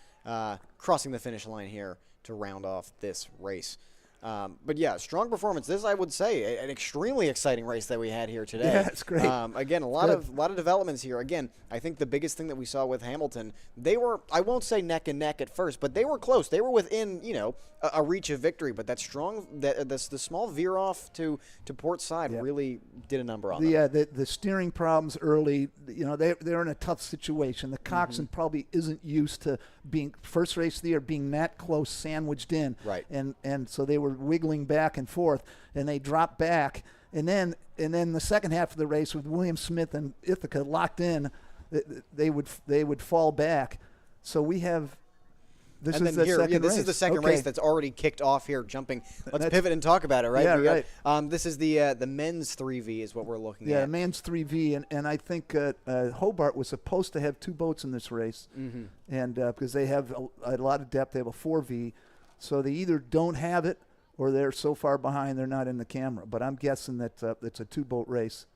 crossing the finish line here to round off this race. But yeah, strong performance. This, I would say, an extremely exciting race that we had here today. Yeah, it's great. Again, a lot of developments here. Again, I think the biggest thing that we saw with Hamilton, they were, I won't say neck and neck at first, but they were close. They were within, a reach of victory. But that the small veer off to port side really did a number on them. The steering problems early, they're in a tough situation. The Coxswain probably isn't used to being first race of the year, being that close, sandwiched in. Right. And so they were wiggling back and forth, and they dropped back. And then the second half of the race with William Smith and Ithaca locked in, they would fall back. So we have. This And is then the here, second this race. is the second Okay. race that's already kicked off here, jumping. Let's That's- pivot and talk about it, right? Yeah, We got, right. this is the men's 3V is what we're looking Yeah, at. man's 3V, and I think Hobart was supposed to have 2 boats in this race, and because they have a lot of depth, they have a 4V, so they either don't have it or they're so far behind they're not in the camera. But I'm guessing that it's a 2-boat race.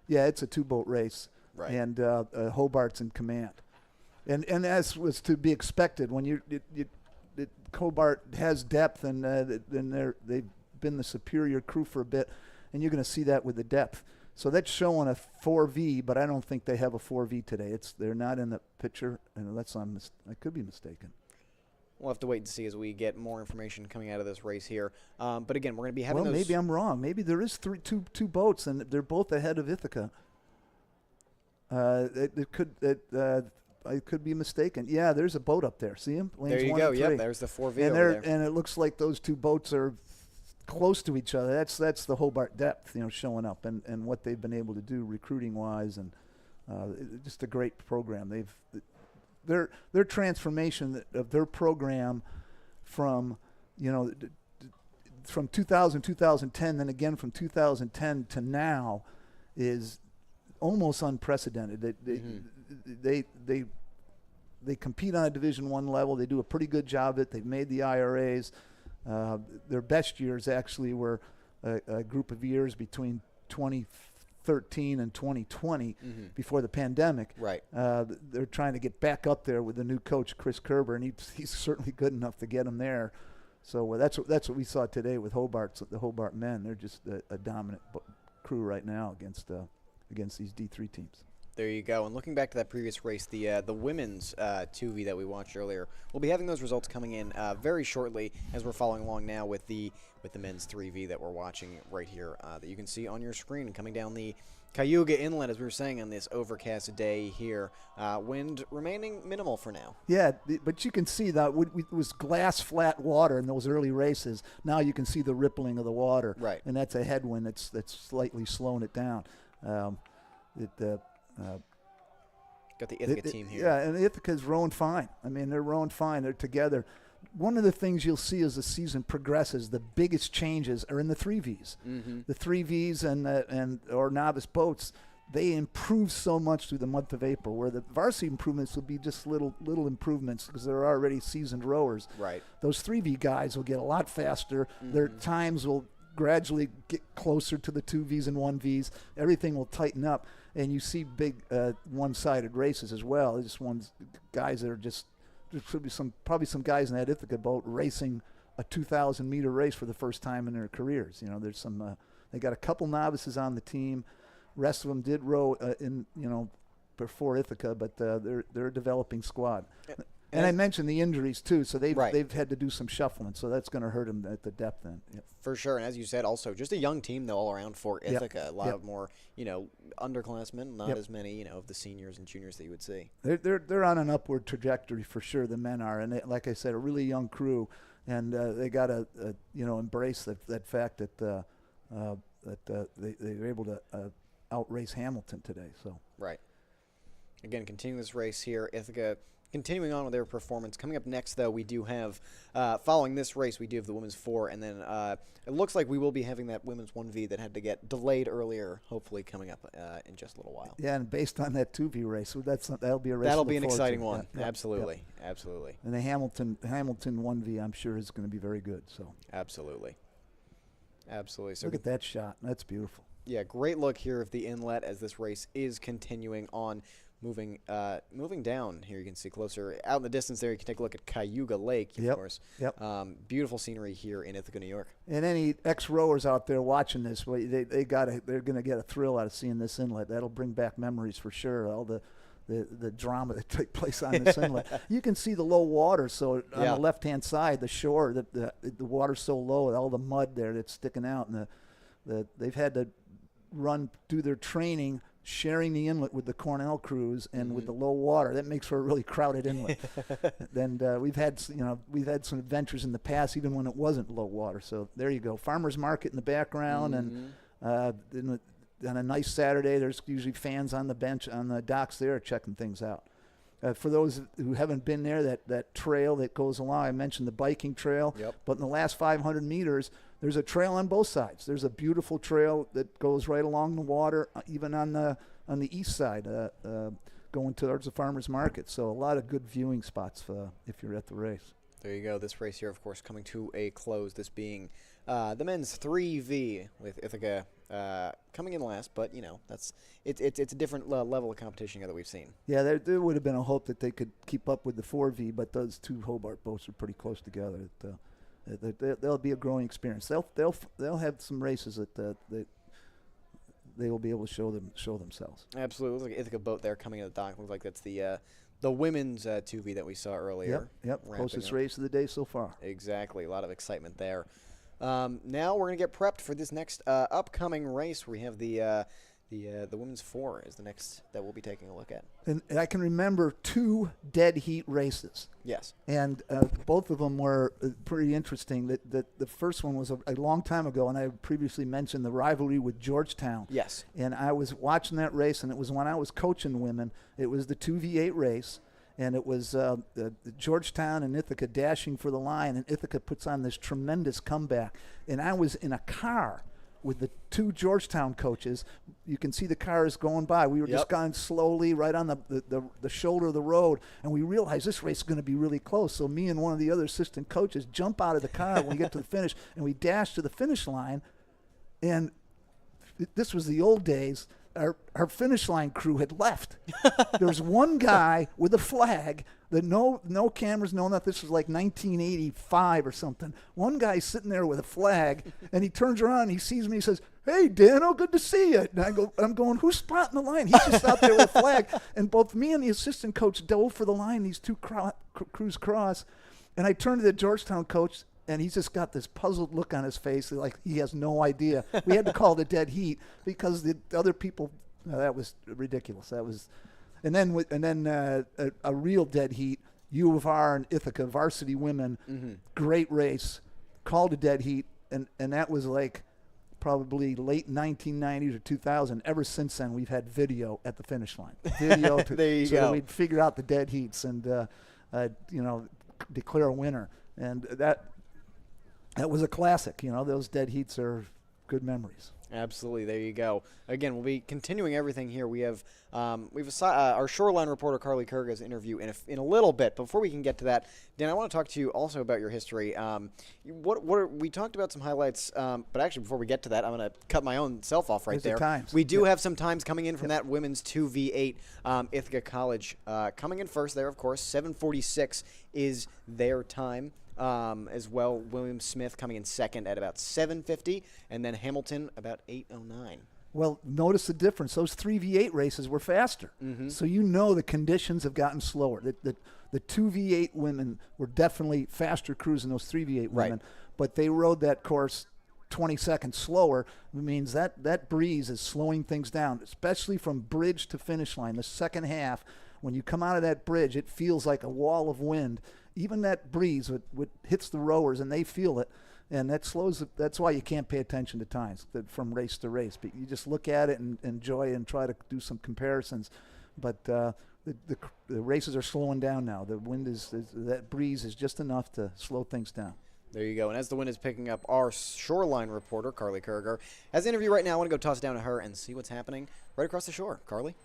Yeah, it's a 2-boat race, Right. and Hobart's in command, and as was to be expected when Hobart has depth, and then they've been the superior crew for a bit, and you're going to see that with the depth. So that's showing a 4V, but I don't think they have a 4V today. They're not in the picture, unless I could be mistaken. We'll have to wait and see as we get more information coming out of this race here. But again, we're going to be having Well, those. maybe I'm wrong. Maybe there is two boats, and they're both ahead of Ithaca. I could be mistaken. Yeah, there's a boat up there. See him? There Lanes you 1 go. and Yep, 3. there's the 4V And over there. and it looks like those 2 boats are close to each other. That's the Hobart depth, showing up, and what they've been able to do recruiting wise, and just a great program. Their transformation of their program from from 2010, then again from 2010 to now is almost unprecedented. They compete on a Division I level. They do a pretty good job of it. They've made the IRAs. Their best years actually were a group of years between 2013 and 2020 before the pandemic. Right. They're trying to get back up there with the new coach, Chris Kerber, and he's certainly good enough to get them there. So that's what we saw today with the Hobart men. They're just a dominant crew right now against these D3 teams. There you go. And looking back to that previous race, the women's 2V that we watched earlier, we'll be having those results coming in very shortly as we're following along now with the men's 3V that we're watching right here that you can see on your screen coming down the Cayuga Inlet, as we were saying, on this overcast day here. Wind remaining minimal for now. Yeah, but you can see that it was glass flat water in those early races. Now you can see the rippling of the water. Right. And that's a headwind that's slightly slowing it down. Got the Ithaca team here. Yeah, and Ithaca's rowing fine. I mean, they're rowing fine. They're together. One of the things you'll see as the season progresses, the biggest changes are in the 3Vs. Mm-hmm. The 3Vs or novice boats, they improve so much through the month of April, where the varsity improvements will be just little improvements because they're already seasoned rowers. Right. Those 3V guys will get a lot faster. Mm-hmm. Their times will gradually get closer to the 2Vs and 1Vs. Everything will tighten up, and you see big one-sided races as well. Just guys that are just there should be probably some guys in that Ithaca boat racing a 2,000-meter race for the first time in their careers. You know, there's some. They got a couple novices on the team. Rest of them did row before Ithaca, but they're a developing squad. And I mentioned the injuries too, so they've had to do some shuffling, so that's going to hurt them at the depth end. Yep. For sure, and as you said, also just a young team though all around for Ithaca. Yep. A lot of more, underclassmen, not Yep. as many, of the seniors and juniors that you would see. They're on an upward trajectory for sure. The men are, and like I said, a really young crew, and they got to embrace that fact that they were able to outrace Hamilton today. So right. Again, continuing this race here, Ithaca continuing on with their performance. Coming up next, though, we do have, following this race, we do have the women's 4, and then it looks like we will be having that women's 1V that had to get delayed earlier, hopefully coming up in just a little while. Yeah, and based on that 2V race, so that'll be a race. That'll be an exciting one. Yeah, absolutely, yeah. Absolutely. And the Hamilton 1V, I'm sure, is going to be very good. So absolutely. So look at that shot. That's beautiful. Yeah, great look here of the inlet as this race is continuing on. Moving down here, you can see closer out in the distance there. You can take a look at Cayuga Lake, of course. Yep. Beautiful scenery here in Ithaca, New York. And any ex-rowers out there watching this, they're going to get a thrill out of seeing this inlet. That'll bring back memories for sure. All the drama that took place on this inlet. You can see the low water. So on the left-hand side, the shore, the water's so low, all the mud there that's sticking out, and they've had to do their training sharing the inlet with the Cornell crews, and with the low water, that makes for a really crowded inlet. And we've had some adventures in the past, even when it wasn't low water. So there you go, farmers market in the background, and on a nice Saturday, there's usually fans on the bench on the docks there checking things out. For those who haven't been there, that trail that goes along, I mentioned the biking trail, but in the last 500 meters, there's a trail on both sides. There's a beautiful trail that goes right along the water, even on the east side, going towards the farmers market. So a lot of good viewing spots if you're at the race. There you go. This race here, of course, coming to a close. This being the men's 3V with Ithaca coming in last, but it's a different level of competition here that we've seen. Yeah, there would have been a hope that they could keep up with the 4V, but those two Hobart boats are pretty close together. They'll be a growing experience. They'll have some races that they will be able to show themselves. Absolutely. Looks like Ithaca boat there coming in the dock. Looks like that's the women's 2V that we saw earlier. Yep. Closest race of the day so far. Exactly. A lot of excitement there. Now we're going to get prepped for this next upcoming race. We have the women's 4 is the next that we'll be taking a look at. And I can remember 2 dead heat races. Yes. And both of them were pretty interesting. The first one was a long time ago, and I previously mentioned the rivalry with Georgetown. Yes. And I was watching that race, and it was when I was coaching women. It was the 2v8 race, and it was the Georgetown and Ithaca dashing for the line, and Ithaca puts on this tremendous comeback. And I was in a car with the 2 Georgetown coaches. You can see the cars going by. We were just going slowly right on the shoulder of the road, and we realized this race is going to be really close. So me and one of the other assistant coaches jump out of the car when we get to the finish, and we dash to the finish line. And this was the old days. our finish line crew had left. There was one guy with a flag that no cameras, no nothing. This was like 1985 or something. One guy sitting there with a flag, and he turns around and he sees me. He says, "Hey, Dano, good to see you." And I'm going, who's spotting the line? He's just out there with a flag. And both me and the assistant coach dove for the line. These two crews cross. And I turned to the Georgetown coach, and he's just got this puzzled look on his face, like he has no idea. We had to call the dead heat because the other people. That was ridiculous. That was, and then a real dead heat. U of R and Ithaca varsity women, great race, called a dead heat, and that was like probably late 1990s or 2000. Ever since then, we've had video at the finish line. Video to, there you so go. that we'd figure out the dead heats and declare a winner, and that was a classic. Those dead heats are good memories. Absolutely. There you go. Again, we'll be continuing everything here. We have our Shoreline reporter Carly Kurga's interview in a little bit. Before we can get to that, Dan, I want to talk to you also about your history. We talked about some highlights, but actually before we get to that, I'm going to cut my own self off right There's the there. times. We do have some times coming in from that women's 2v8 Ithaca College. Coming in first there, of course, 7:46 is their time. As well, William Smith coming in second at about 7:50, and then Hamilton about 8:09. Well, notice the difference. Those 3v8 races were faster. So the conditions have gotten slower. The 2v8 women were definitely faster crews than those 3v8 women, Right. but they rode that course 20 seconds slower. It means that breeze is slowing things down, especially from bridge to finish line. The second half, when you come out of that bridge, it feels like a wall of wind. Even that breeze hits the rowers, and they feel it, and that slows. That's why you can't pay attention to times from race to race. But you just look at it and enjoy and try to do some comparisons. But the races are slowing down now. The wind that breeze is just enough to slow things down. There you go. And as the wind is picking up, our Shoreline reporter, Carly Kurger, has an interview right now. I want to go toss it down to her and see what's happening right across the shore. Carly?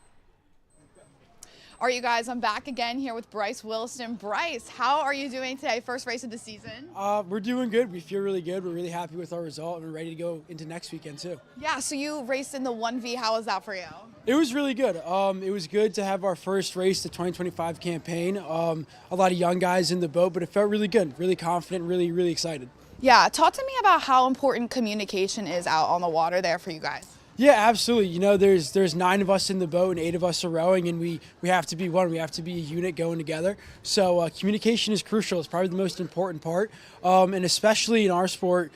All right, you guys, I'm back again here with Bryce Williston. Bryce, how are you doing today? First race of the season. We're doing good. We feel really good. We're really happy with our result, and we're ready to go into next weekend, too. Yeah, so you raced in the 1V. How was that for you? It was really good. It was good to have our first race, the 2025 campaign. A lot of young guys in the boat, but it felt really good, really confident, really, really excited. Yeah, talk to me about how important communication is out on the water there for you guys. Yeah, absolutely. There's 9 of us in the boat and 8 of us are rowing, and we have to be one. We have to be a unit going together. So communication is crucial. It's probably the most important part. And especially in our sport,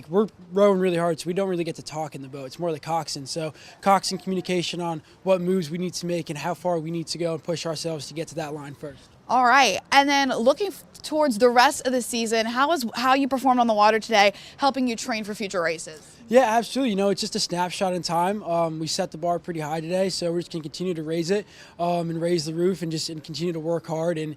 we're rowing really hard, so we don't really get to talk in the boat. It's more the coxswain. So coxswain communication on what moves we need to make and how far we need to go and push ourselves to get to that line first. All right, and then looking towards the rest of the season, how you performed on the water today helping you train for future races? Yeah, absolutely. It's just a snapshot in time. We set the bar pretty high today, so we're just going to continue to raise it and raise the roof and continue to work hard and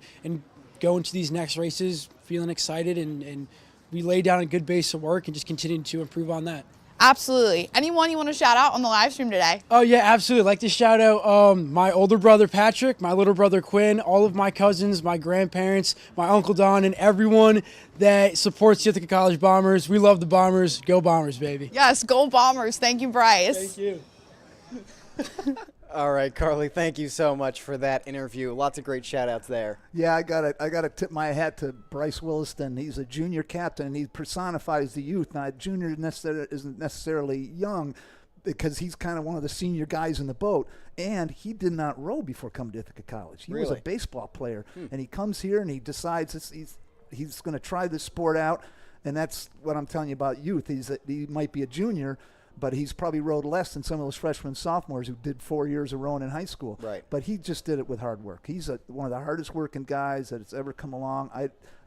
go into these next races feeling excited and we lay down a good base of work and just continue to improve on that. Absolutely. Anyone you want to shout out on the live stream today? Oh, yeah, absolutely. I'd like to shout out my older brother, Patrick, my little brother, Quinn, all of my cousins, my grandparents, my Uncle Don, and everyone that supports the Ithaca College Bombers. We love the Bombers. Go Bombers, baby. Yes, go Bombers. Thank you, Bryce. Thank you. All right, Carly, thank you so much for that interview. Lots of great shout-outs there. Yeah, I gotta tip my hat to Bryce Williston. He's a junior captain, and he personifies the youth. Now, junior isn't necessarily young because he's kind of one of the senior guys in the boat, and he did not row before coming to Ithaca College. He was a baseball player, and he comes here and he decides he's going to try this sport out, and that's what I'm telling you about youth. He might be a junior, but he's probably rowed less than some of those freshmen and sophomores who did 4 years of rowing in high school. Right. But he just did it with hard work. He's one of the hardest working guys that has ever come along.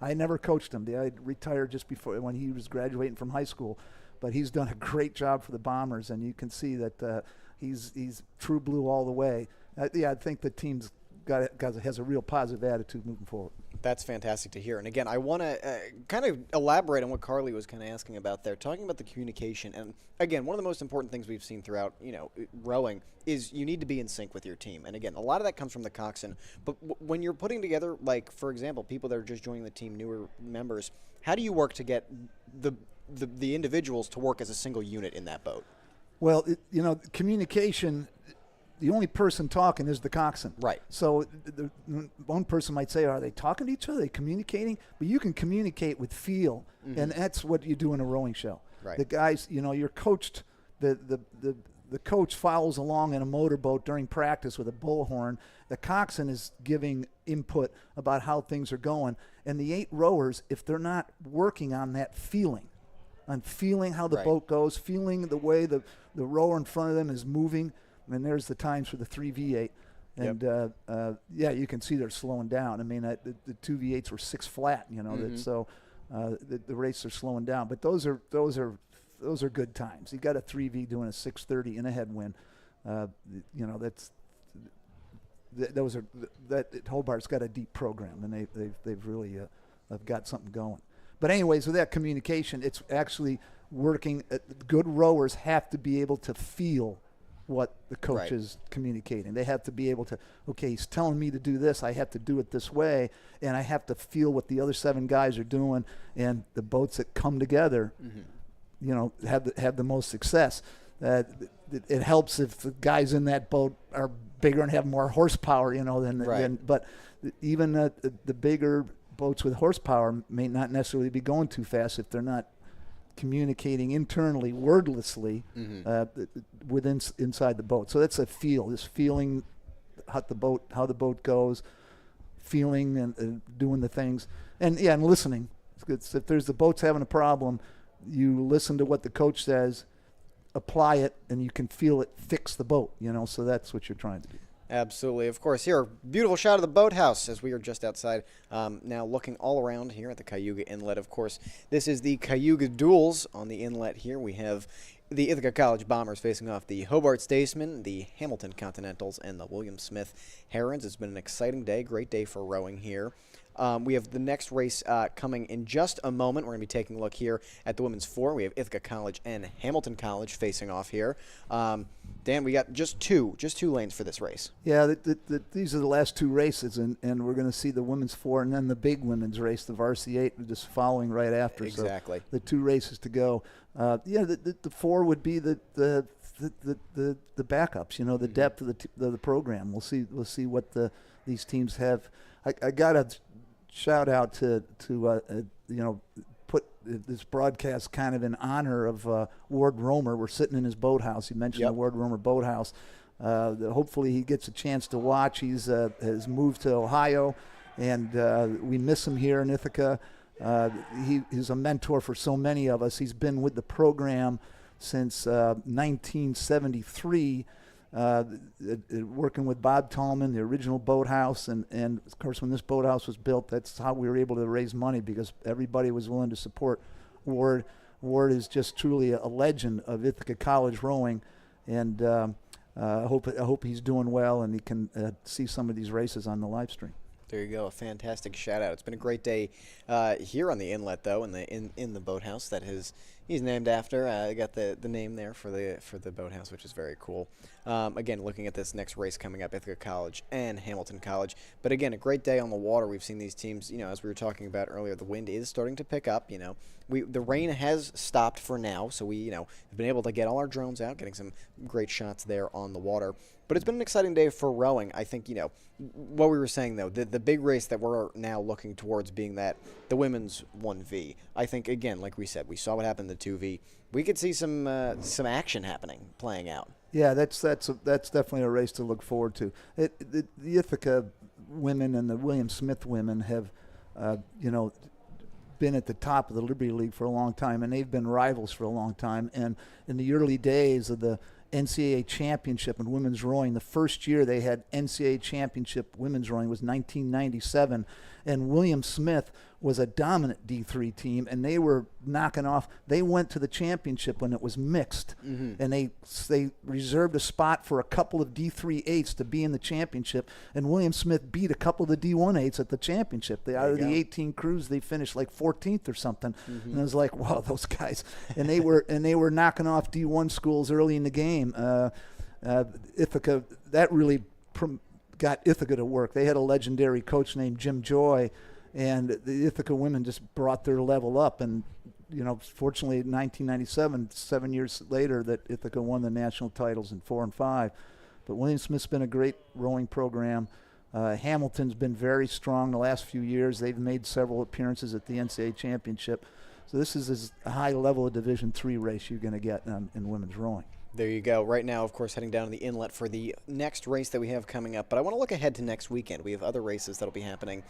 I never coached him. I retired just before when he was graduating from high school. But he's done a great job for the Bombers, and you can see that he's true blue all the way. I think the team's has a real positive attitude moving forward. That's fantastic to hear. And again, I want to kind of elaborate on what Carly was kind of asking about there, talking about the communication. And again, one of the most important things we've seen throughout, rowing is you need to be in sync with your team. And again, a lot of that comes from the coxswain. But when you're putting together, like, for example, people that are just joining the team, newer members, how do you work to get the individuals to work as a single unit in that boat? Well, communication. The only person talking is the coxswain. Right. So one person might say, are they talking to each other? Are they communicating? But you can communicate with feel, and that's what you do in a rowing show. Right. The guys, you're coached. The coach follows along in a motorboat during practice with a bullhorn. The coxswain is giving input about how things are going. And the 8 rowers, if they're not working on that feeling, on feeling how the Right. boat goes, feeling the way the rower in front of them is moving, and there's the times for the 3v8. And, you can see they're slowing down. I mean, the 2v8s were 6 flat, so the races are slowing down. But those are good times. You got a 3v doing a 6:30 in a headwind. Hobart's got a deep program, and they've really have got something going. But anyways, with that communication, it's actually working. Good rowers have to be able to feel what the coach Right. is communicating. They have to be able to, okay, he's telling me to do this, I have to do it this way, and I have to feel what the other 7 guys are doing, and the boats that come together, have the most success. It helps if the guys in that boat are bigger and have more horsepower, but even the bigger boats with horsepower may not necessarily be going too fast if they're not communicating internally, wordlessly, inside the boat. So that's a feel, this feeling how the boat goes, feeling and doing the things, and listening. It's if the boat's having a problem, you listen to what the coach says, apply it, and you can feel it fix the boat. So that's what you're trying to do. Absolutely. Of course, here, beautiful shot of the boathouse as we are just outside. Now looking all around here at the Cayuga Inlet. Of course, this is the Cayuga Duels on the inlet here. We have the Ithaca College Bombers facing off the Hobart Statesmen, the Hamilton Continentals, and the William Smith Herons. It's been an exciting day, great day for rowing here. We have the next race coming in just a moment. We're going to be taking a look here at the women's 4. We have Ithaca College and Hamilton College facing off here. Dan, we got just two lanes for this race. Yeah, these are the last 2 races, and we're going to see the women's 4 and then the big women's race, the varsity 8, just following right after. Exactly. So the 2 races to go. The 4 would be the backups. The depth of the program. We'll see what these teams have. I got a shout out to put this broadcast kind of in honor of Ward Romer. We're sitting in his boathouse. You mentioned the Ward Romer boathouse. Hopefully he gets a chance to watch. He's has moved to Ohio, and we miss him here in Ithaca. He's a mentor for so many of us. He's been with the program since 1973. Working with Bob Tallman, the original boathouse, and of course when this boathouse was built, that's how we were able to raise money, because everybody was willing to support Ward. Ward is just truly a legend of Ithaca College rowing, and I hope he's doing well and he can see some of these races on the live stream. There you go, a fantastic shout out. It's been a great day here on the inlet, though, in the boathouse that he's named after. I got the name there for the boathouse, which is very cool. Again, looking at this next race coming up, Ithaca College and Hamilton College. But again, a great day on the water. We've seen these teams, as we were talking about earlier, the wind is starting to pick up. The rain has stopped for now, so we have been able to get all our drones out, getting some great shots there on the water. But it's been an exciting day for rowing. I think, what we were saying, though, the big race that we're now looking towards being the women's 1V. I think, again, like we said, we saw what happened in the 2V. We could see some action playing out. Yeah, that's definitely a race to look forward to. The Ithaca women and the William Smith women have, been at the top of the Liberty League for a long time, and they've been rivals for a long time. And in the early days of the NCAA championship in women's rowing, the first year they had NCAA championship women's rowing was 1997, and William Smith was a dominant D3 team, and they were knocking off. They went to the championship when it was mixed, and they reserved a spot for a couple of D3 8s to be in the championship, and William Smith beat a couple of the D1 8s at the championship. Out of the 18 crews, they finished like 14th or something, and it was like, wow, those guys. And they were knocking off D1 schools early in the game. Ithaca, that really got Ithaca to work. They had a legendary coach named Jim Joy, and the Ithaca women just brought their level up, and fortunately, in 1997, 7 years later, that Ithaca won the national titles in 4 and 5. But William Smith's been a great rowing program. Hamilton's been very strong the last few years. They've made several appearances at the NCAA championship. So this is as high level of Division III race you're going to get in women's rowing. There you go. Right now, of course, heading down to the inlet for the next race that we have coming up. But I want to look ahead to next weekend. We have other races that will be happening.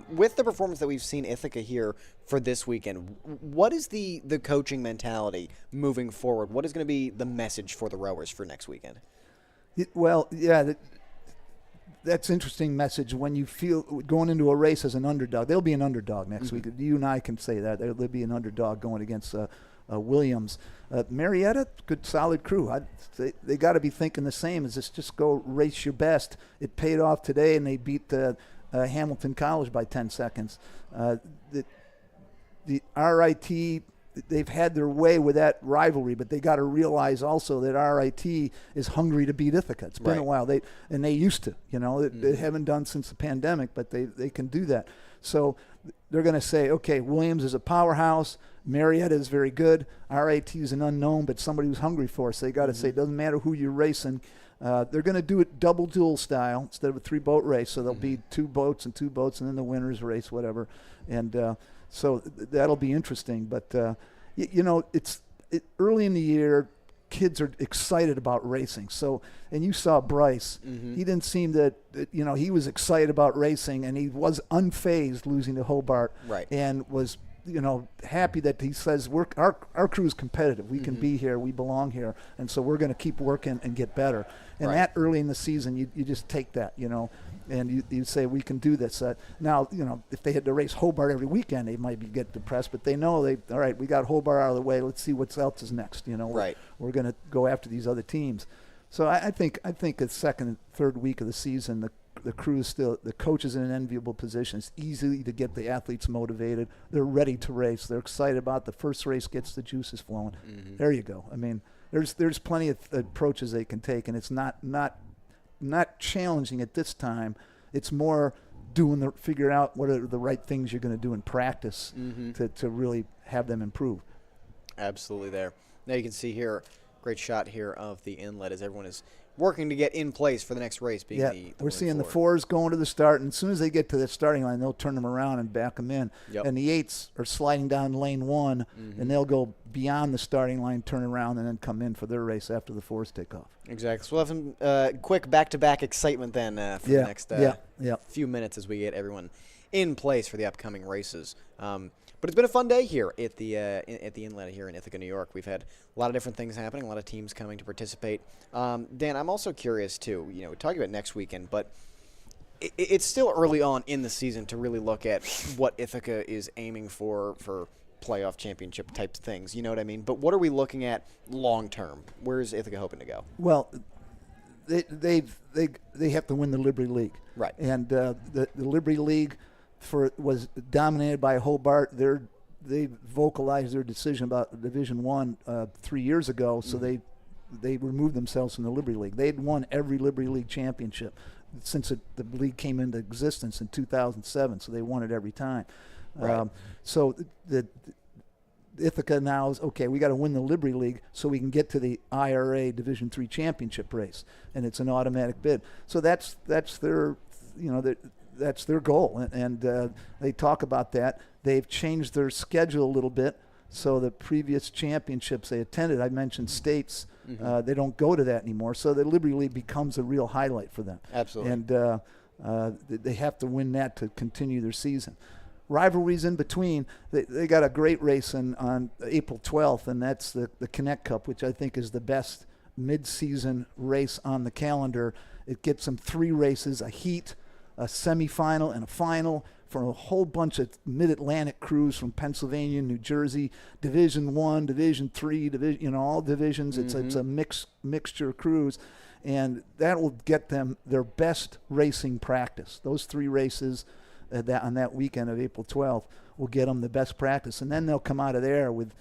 With the performance that we've seen Ithaca here for this weekend, what is the coaching mentality moving forward? What is going to be the message for the rowers for next weekend? That's interesting message when you feel going into a race as an underdog. They'll be an underdog next week. You and I can say that. They'll be an underdog going against Williams. Marietta, good solid crew. They got to be thinking the same as this. Just go race your best. It paid off today, and they beat Hamilton College by 10 seconds. The RIT, they've had their way with that rivalry, but they got to realize also that RIT is hungry to beat Ithaca. It's been a while. They used to. They haven't done since the pandemic, but they can do that. So they're going to say, okay, Williams is a powerhouse. Marietta is very good. RIT is an unknown, but somebody who's hungry for us. They got to say it doesn't matter who you're racing. They're going to do it double duel style instead of a 3-boat race. So there'll be 2 boats, and then the winners race, whatever. And so that'll be interesting. But, it's early in the year. Kids are excited about racing. So, and you saw Bryce. He didn't seem that, he was excited about racing, and he was unfazed losing to Hobart. Right. And was, happy that he says our crew is competitive. We can be here. We belong here. And so we're going to keep working and get better. And that early in the season, you just take that, and you say we can do this. Now, if they had to race Hobart every weekend, they might get depressed. But they know all right, we got Hobart out of the way. Let's see what else is next. We're going to go after these other teams. So I think the second and third week of the season, the crew is still, the coach is in an enviable position. It's easy to get the athletes motivated. They're ready to race. They're excited about the first race, gets the juices flowing. There you go. I mean, there's plenty of approaches they can take, and it's not challenging at this time. It's more figure out what are the right things you're going to do in practice to really have them improve. Absolutely there. Now you can see here, great shot here of the inlet as everyone is working to get in place for the next race. We're seeing the 4s going to the start, and as soon as they get to the starting line, they'll turn them around and back them in. And the 8s are sliding down lane 1, and they'll go beyond the starting line, turn around, and then come in for their race after the 4s take off. Exactly. So we'll have some quick back-to-back excitement then for the next few minutes as we get everyone in place for the upcoming races. But it's been a fun day here at the inlet here in Ithaca, New York. We've had a lot of different things happening, a lot of teams coming to participate. Dan, I'm also curious, too, we're talking about next weekend, but it's still early on in the season to really look at what Ithaca is aiming for playoff championship types of things. You know what I mean? But what are we looking at long term? Where is Ithaca hoping to go? Well, they have to win the Liberty League. Right. And the Liberty League was dominated by Hobart. They vocalized their decision about Division I 3 years ago, so they removed themselves from the Liberty League. They'd won every Liberty League championship since the league came into existence in 2007, so they won it every time. Right. So the Ithaca now is, okay, we got to win the Liberty League so we can get to the IRA Division III championship race, and it's an automatic bid. So that's their, that's their goal, and they talk about that. They've changed their schedule a little bit. So the previous championships they attended, I mentioned states, they don't go to that anymore. So the Liberty League becomes a real highlight for them. Absolutely. And they have to win that to continue their season. Rivalries in between, they got a great race on April 12th, and that's the Connect Cup, which I think is the best mid-season race on the calendar. It gets them 3 races, a heat, a semifinal, and a final for a whole bunch of mid-Atlantic crews from Pennsylvania, New Jersey, Division I, Division III, all divisions. It's a mixture of crews, and that will get them their best racing practice. Those 3 races on that weekend of April 12th will get them the best practice, and then they'll come out of there with,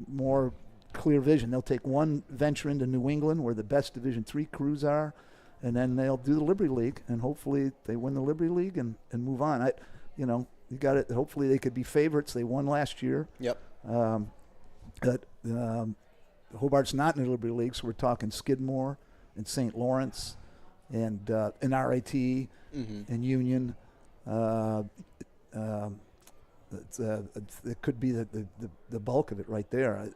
more clear vision. They'll take one venture into New England where the best Division III crews are, and then they'll do the Liberty League, and hopefully they win the Liberty League and move on. you got it. Hopefully they could be favorites. They won last year. Yep. But Hobart's not in the Liberty League, so we're talking Skidmore and St. Lawrence and RIT and Union. It could be the bulk of it right there.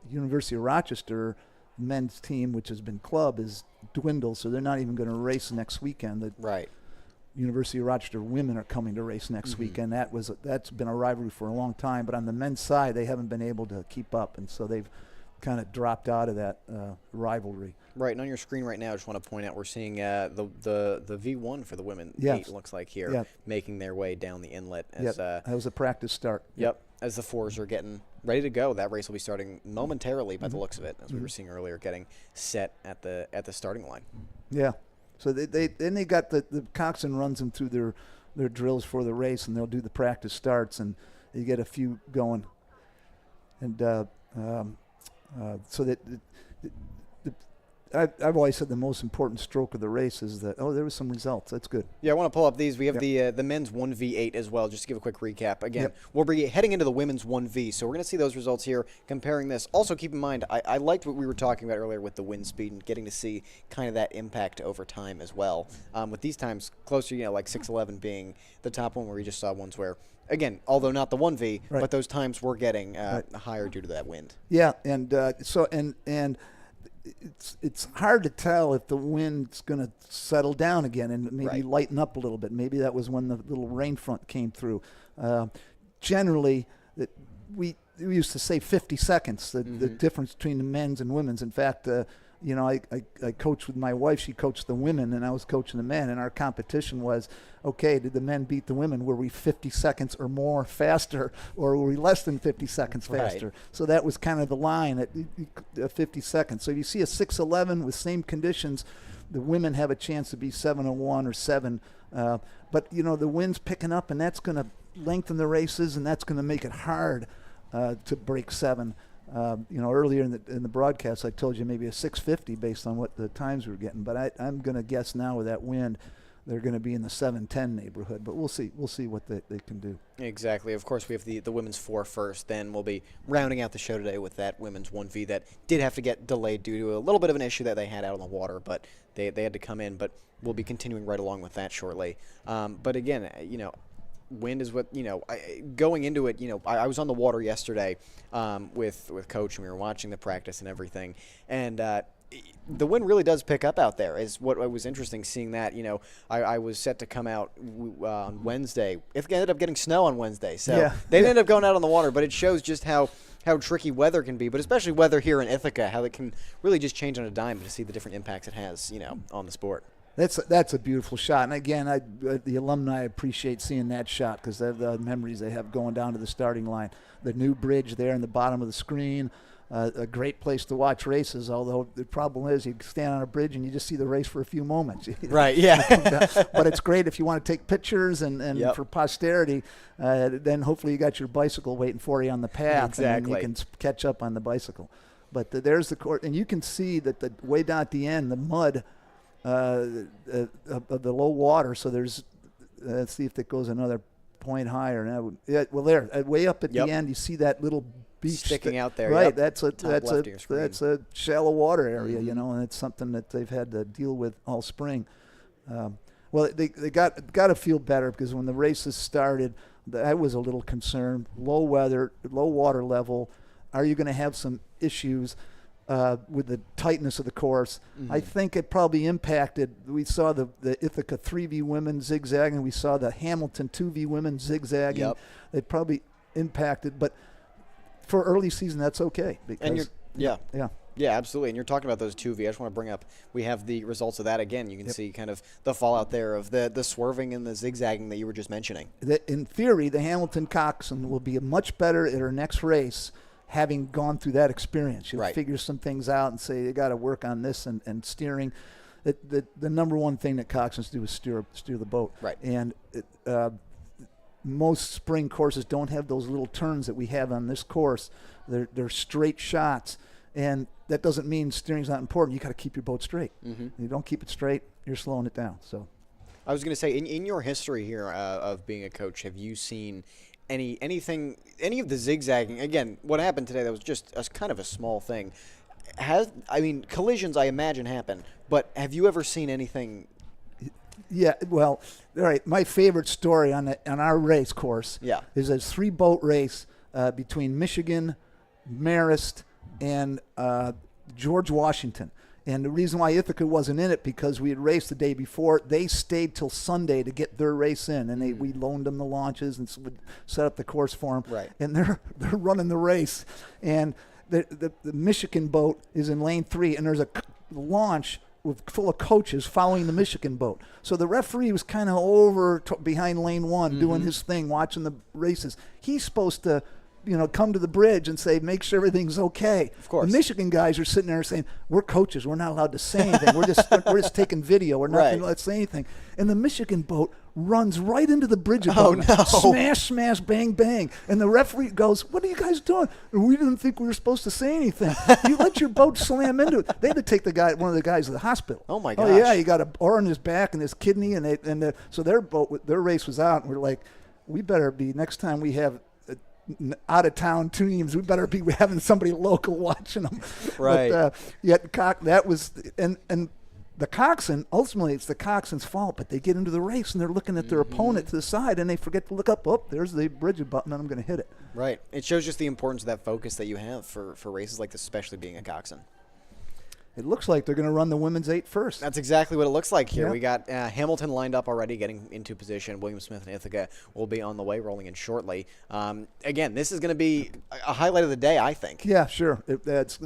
University of Rochester men's team, which has been club, is dwindled, so they're not even going to race next weekend. Right. University of Rochester women are coming to race next weekend. That's been a rivalry for a long time, but on the men's side, they haven't been able to keep up, and so they've kind of dropped out of that rivalry. Right, and on your screen right now, I just want to point out we're seeing the V1 for the women. Yes. It looks like here, making their way down the inlet. As, that was a practice start. Yep, as the fours are getting ready to go. That race will be starting momentarily by the looks of it, as we were seeing earlier, getting set at the starting line. Yeah. So they got the coxswain runs them through their drills for the race, and they'll do the practice starts, and you get a few going. And so that I've always said the most important stroke of the race is that, there was some results. That's good. Yeah, I want to pull up these. We have the men's 1v8 as well, just to give a quick recap. Again, we'll be heading into the women's 1v, so we're going to see those results here, comparing this. Also, keep in mind, I liked what we were talking about earlier with the wind speed and getting to see kind of that impact over time as well. With these times closer, like 6:11 being the top one, where we just saw ones where, again, although not the 1v, but those times were getting higher due to that wind. Yeah, and it's hard to tell if the wind's going to settle down again and maybe lighten up a little bit. Maybe that was when the little rain front came through. Generally, we used to say 50 seconds, the difference between the men's and women's. In fact, I coached with my wife. She coached the women, and I was coaching the men. And our competition was, okay, did the men beat the women? Were we 50 seconds or more faster, or were we less than 50 seconds faster? So that was kind of the line at 50 seconds. So if you see a 6:11 with same conditions, the women have a chance to be 7:01 or 7. But, the wind's picking up, and that's going to lengthen the races, and that's going to make it hard to break 7. Earlier in the broadcast, I told you maybe a 6:50 based on what the times we were getting. But I'm going to guess now with that wind, they're going to be in the 7:10 neighborhood. But we'll see. We'll see what they can do. Exactly. Of course, we have the women's 4 first. Then we'll be rounding out the show today with that women's 1v that did have to get delayed due to a little bit of an issue that they had out on the water. But they had to come in. But we'll be continuing right along with that shortly. But again, wind is what, going into it, I was on the water yesterday with Coach, and we were watching the practice and everything. And the wind really does pick up out there, is what was interesting seeing that. I was set to come out on Wednesday. It ended up getting snow on Wednesday. So they ended up going out on the water, but it shows just how tricky weather can be, but especially weather here in Ithaca, how it can really just change on a dime to see the different impacts it has, on the sport. That's a beautiful shot, and again, the alumni appreciate seeing that shot because the memories they have going down to the starting line. The new bridge there in the bottom of the screen, a great place to watch races. Although the problem is you stand on a bridge and you just see the race for a few moments. Right. Yeah. But it's great if you want to take pictures and for posterity. Then hopefully you got your bicycle waiting for you on the path, exactly, and then you can catch up on the bicycle. But there's the court, and you can see that the way down at the end, the mud. Of the low water, so there's let's see if it goes another point higher. Now, there, way up at the end, you see that little beach sticking out there. Right, that's a shallow water area, and it's something that they've had to deal with all spring. Well, they got to feel better because when the races started, I was a little concerned. Low weather, low water level. Are you going to have some issues with the tightness of the course? I think it probably impacted. We saw the Ithaca 3v women zigzagging. We saw the Hamilton 2v women zigzagging. It probably impacted, but for early season, that's okay. Because yeah, absolutely. And you're talking about those 2v. I just want to bring up, we have the results of that again. You can see kind of the fallout there of the swerving and the zigzagging that you were just mentioning. In theory, the Hamilton coxswain will be much better at her next race, having gone through that experience. You'll figure some things out and say, you got to work on this and steering. The number one thing that coxswains do is steer the boat. Right. And most spring courses don't have those little turns that we have on this course. They're straight shots. And that doesn't mean steering's not important. You got to keep your boat straight. You don't keep it straight, you're slowing it down. So I was going to say, in your history here of being a coach, have you seen any of the zigzagging? Again, what happened today, that was just a kind of a small thing. Collisions, I imagine, happen, but have you ever seen anything? Yeah, well, all right. My favorite story on our race course is a 3-boat race between Michigan, Marist, and George Washington. And the reason why Ithaca wasn't in it, because we had raced the day before. They stayed till Sunday to get their race in, and we loaned them the launches and would set up the course for them. Right. And they're running the race, and the Michigan boat is in lane 3, and there's a launch full of coaches following the Michigan boat. So the referee was kind of over behind lane 1 doing his thing, watching the races. He's supposed to, come to the bridge and say, make sure everything's okay. Of course. The Michigan guys are sitting there saying, we're coaches. We're not allowed to say anything. We're just taking video. We're not going to say anything. And the Michigan boat runs right into the bridge above them. Smash, smash, bang, bang. And the referee goes, what are you guys doing? We didn't think we were supposed to say anything. You let your boat slam into it. They had to take one of the guys to the hospital. Oh, my gosh. Oh, yeah, he got an ore in his back and his kidney. So their race was out. And we're like, we better be, next time we have out-of-town teams, we better be having somebody local watching them. Right. But, that was, and the coxswain, ultimately it's the coxswain's fault, but they get into the race and they're looking at their opponent to the side and they forget to look up. Oh, there's the bridge button and I'm going to hit it. Right. It shows just the importance of that focus that you have for races like this, especially being a coxswain. It looks like they're going to run the women's 8 first. That's exactly what it looks like here. Yep. We got Hamilton lined up already, getting into position. William Smith and Ithaca will be on the way, rolling in shortly. Again, this is going to be a highlight of the day, I think. Yeah, sure. It's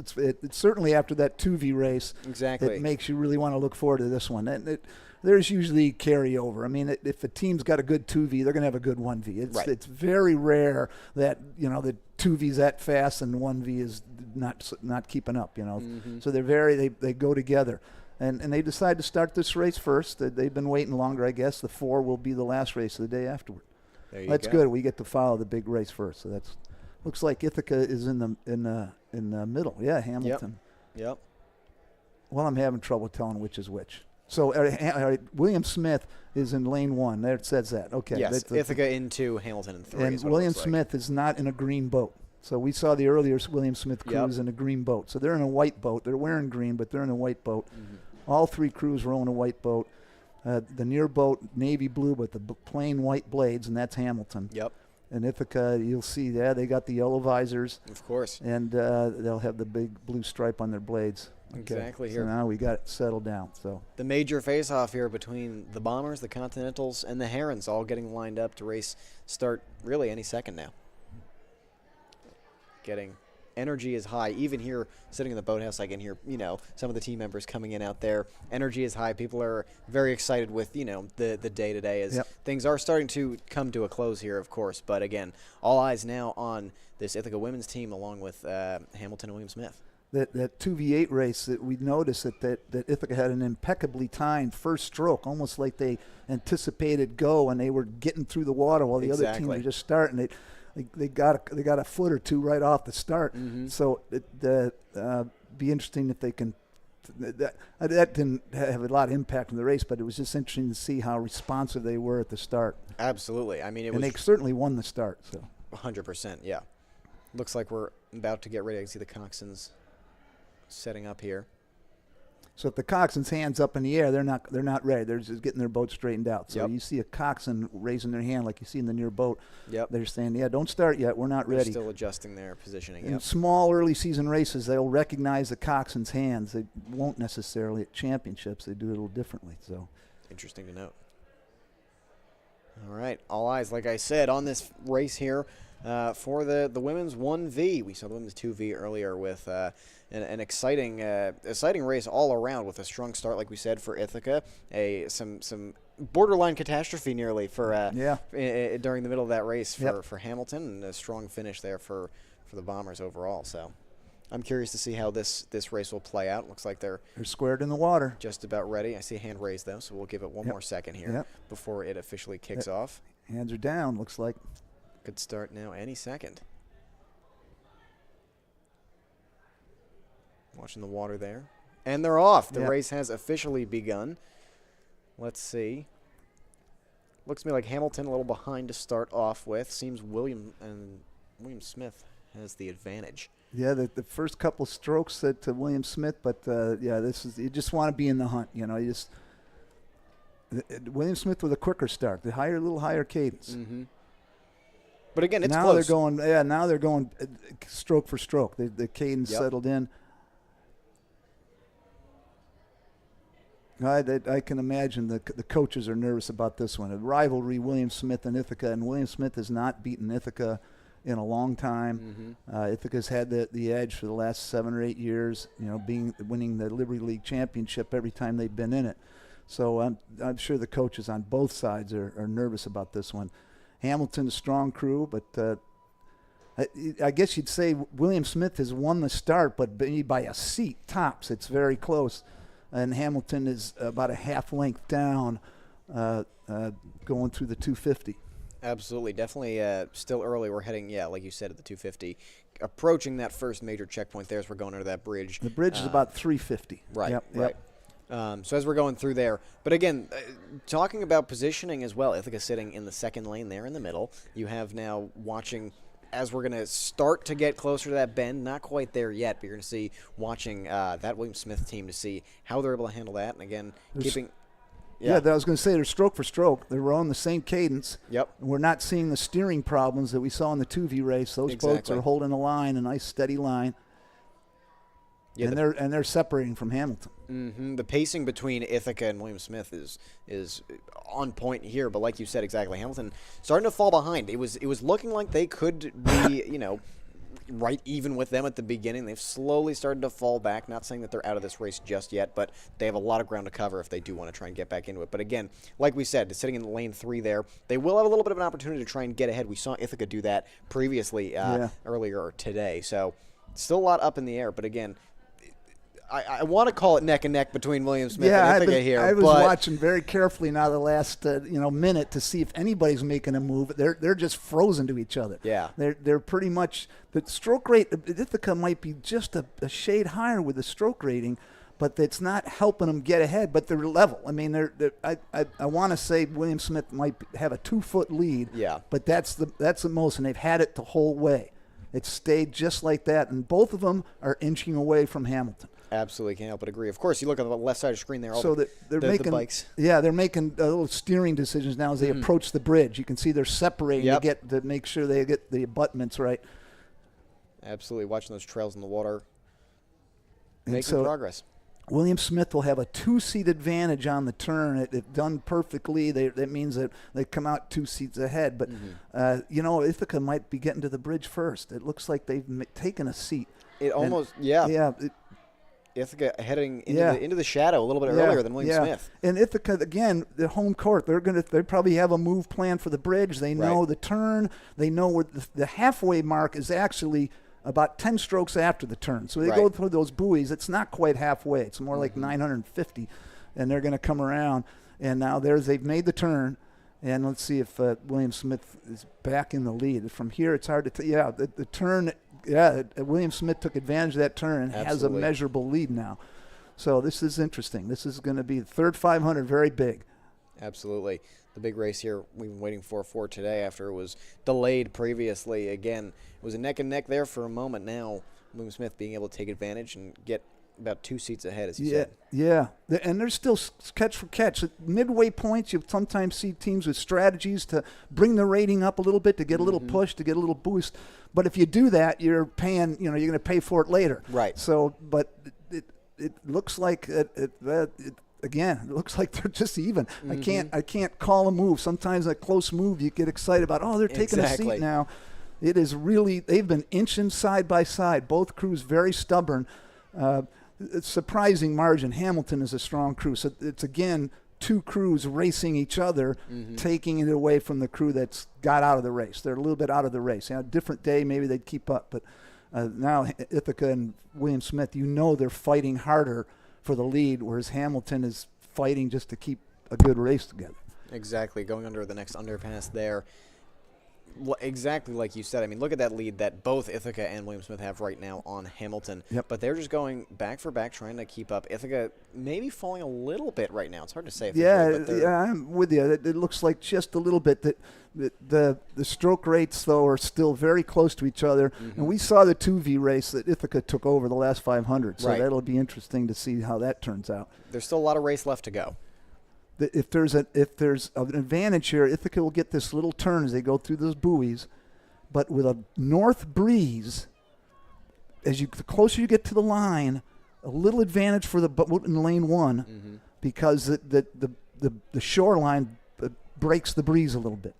certainly after that 2V race. Exactly. It makes you really want to look forward to this one. There's usually carryover. I mean, if a team's got a good 2V, they're going to have a good 1V. It's very rare that, the 2V's that fast and 1V is not keeping up, So they go together. And they decide to start this race first. They've been waiting longer, I guess. The 4 will be the last race of the day afterward. That's good. We get to follow the big race first. So looks like Ithaca is in the middle. Yeah, Hamilton. Yep. Well, I'm having trouble telling which is which. So William Smith is in lane 1. There it says that. Okay. Yes, Ithaca into Hamilton in 3. And William Smith is not in a green boat. So we saw the earlier William Smith crews in a green boat. So they're in a white boat. They're wearing green, but they're in a white boat. All 3 crews row in a white boat. The near boat, navy blue, but the plain white blades, and that's Hamilton. Yep. And Ithaca, you'll see they got the yellow visors. Of course. And they'll have the big blue stripe on their blades. Okay. Exactly So here. now we got it settled down. So the major face-off here between the Bombers, the Continentals, and the Herons, all getting lined up to race start really any second now. Getting energy is high. Even here, sitting in the boathouse, I can hear some of the team members coming in out there. Energy is high. People are very excited with the day today as things are starting to come to a close here, of course. But again, all eyes now on this Ithaca women's team along with Hamilton and William Smith. That 2v8 race, that we noticed that Ithaca had an impeccably timed first stroke, almost like they anticipated go and they were getting through the water while the other team were just starting. They got a foot or 2 right off the start. So it be interesting if they can. That didn't have a lot of impact on the race, but it was just interesting to see how responsive they were at the start. Absolutely. I mean, they certainly won the start. So 100%. Yeah. Looks like we're about to get ready. I see the coxswains setting up here. So if the coxswain's hands up in the air, they're not ready. They're just getting their boat straightened out. So you see a coxswain raising their hand like you see in the near boat. They're saying, don't start yet. We're not ready. They're still adjusting their positioning. In small early season races, they'll recognize the coxswain's hands. They won't necessarily at championships. They do it a little differently. So interesting to note. All right, all eyes, like I said, on this race here for the women's 1V. We saw the women's 2V earlier with an exciting race all around with a strong start, like we said, for Ithaca. Some borderline catastrophe nearly for during the middle of that race for Hamilton, and a strong finish there for the Bombers overall. So I'm curious to see how this race will play out. Looks like they're squared in the water. Just about ready. I see a hand raised, though, so we'll give it one more second here before it officially kicks off. Hands are down, looks like. Could start now any second. Watching the water there. And they're off. The race has officially begun. Let's see. Looks to me like Hamilton a little behind to start off with. Seems William Smith has the advantage. Yeah, the first couple strokes to William Smith, but this is, you just want to be in the hunt. William Smith with a quicker start, the little higher cadence. Mm-hmm. But again, it's now close. Now they're going stroke for stroke. The cadence settled in. I can imagine the coaches are nervous about this one. A rivalry, William Smith and Ithaca, and William Smith has not beaten Ithaca in a long time. Mm-hmm. Ithaca's had the edge for the last 7 or 8 years, winning the Liberty League championship every time they've been in it. So I'm sure the coaches on both sides are nervous about this one. Hamilton's a strong crew, but I guess you'd say William Smith has won the start, but by a seat tops. It's very close. And Hamilton is about a half length down going through the 250. Absolutely. Definitely still early. We're heading, like you said, at the 250. Approaching that first major checkpoint there as we're going under that bridge. The bridge is about 350. Right, Yep. right. So as we're going through there, but again, talking about positioning as well, Ithaca sitting in the second lane there in the middle. You have now watching as we're going to start to get closer to that bend, not quite there yet, but you're going to see watching that William Smith team to see how they're able to handle that. And again, keeping. Yeah, I was going to say they're stroke for stroke. They're on the same cadence. Yep. We're not seeing the steering problems that we saw in the 2V race. Those boats are holding a line, a nice steady line. Yeah, and they're separating from Hamilton. Mm-hmm. The pacing between Ithaca and William Smith is on point here, but like you said, exactly, Hamilton starting to fall behind. It was looking like they could be, right even with them at the beginning. They've slowly started to fall back. Not saying that they're out of this race just yet, but they have a lot of ground to cover if they do want to try and get back into it. But again, like we said, sitting in lane 3 there, they will have a little bit of an opportunity to try and get ahead. We saw Ithaca do that previously earlier today, so still a lot up in the air. But again, I want to call it neck and neck between William Smith and Ithaca here. I was watching very carefully now the last minute to see if anybody's making a move. They're just frozen to each other. Yeah, they're pretty much the stroke rate. Ithaca might be just a shade higher with the stroke rating, but it's not helping them get ahead. But they're level. I mean, I want to say William Smith might have a 2-foot lead. Yeah, but that's the most, and they've had it the whole way. It stayed just like that, and both of them are inching away from Hamilton. Absolutely, can't help but agree. Of course, you look at the left side of the screen there. So they're making the bikes. Yeah, they're making little steering decisions now as they approach the bridge. You can see they're separating to make sure they get the abutments right. Absolutely, watching those trails in the water, making progress. William Smith will have a 2-seat advantage on the turn. If done perfectly, that means that they come out 2 seats ahead. But Ithaca might be getting to the bridge first. It looks like they've taken a seat. Ithaca heading into the shadow a little bit earlier than William Smith. And Ithaca, again, the home court, they probably have a move plan for the bridge. They know the turn. They know where the halfway mark is actually about 10 strokes after the turn. So they go through those buoys. It's not quite halfway. It's more like 950, and they're going to come around. And now they've made the turn. And let's see if William Smith is back in the lead. From here, it's hard to tell. Yeah, the turn. Yeah, William Smith took advantage of that turn and has a measurable lead now. So this is interesting. This is going to be the third 500, very big. Absolutely. The big race here we've been waiting for today after it was delayed previously. Again, it was a neck and neck there for a moment. Now William Smith being able to take advantage and get about 2 seats ahead, as you said. Yeah, and there's still catch for catch. At midway points, you sometimes see teams with strategies to bring the rating up a little bit, to get a little push, to get a little boost. But if you do that, you're paying. You're going to pay for it later. Right. So, but it looks like again, it looks like they're just even. I can't call a move. Sometimes a close move, you get excited about. Oh, they're taking a seat now. It is really. They've been inching side by side. Both crews very stubborn. It's surprising margin. Hamilton is a strong crew. So it's, again, 2 crews racing each other, taking it away from the crew that's got out of the race. They're a little bit out of the race. Different day, maybe they'd keep up. But now Ithaca and William Smith, they're fighting harder for the lead, whereas Hamilton is fighting just to keep a good race together. Exactly. Going under the next underpass there. exactly like you said. I mean, look at that lead that both Ithaca and William Smith have right now on Hamilton. Yep. But they're just going back for back, trying to keep up. Ithaca maybe falling a little bit right now. It's hard to say. I'm with you. It looks like just a little bit. That the stroke rates, though, are still very close to each other. And we saw the 2V race that Ithaca took over the last 500. So that'll be interesting to see how that turns out. There's still a lot of race left to go. If there's an advantage here, Ithaca will get this little turn as they go through those buoys, but with a north breeze, the closer you get to the line, a little advantage for the boat in lane 1 because the shoreline breaks the breeze a little bit.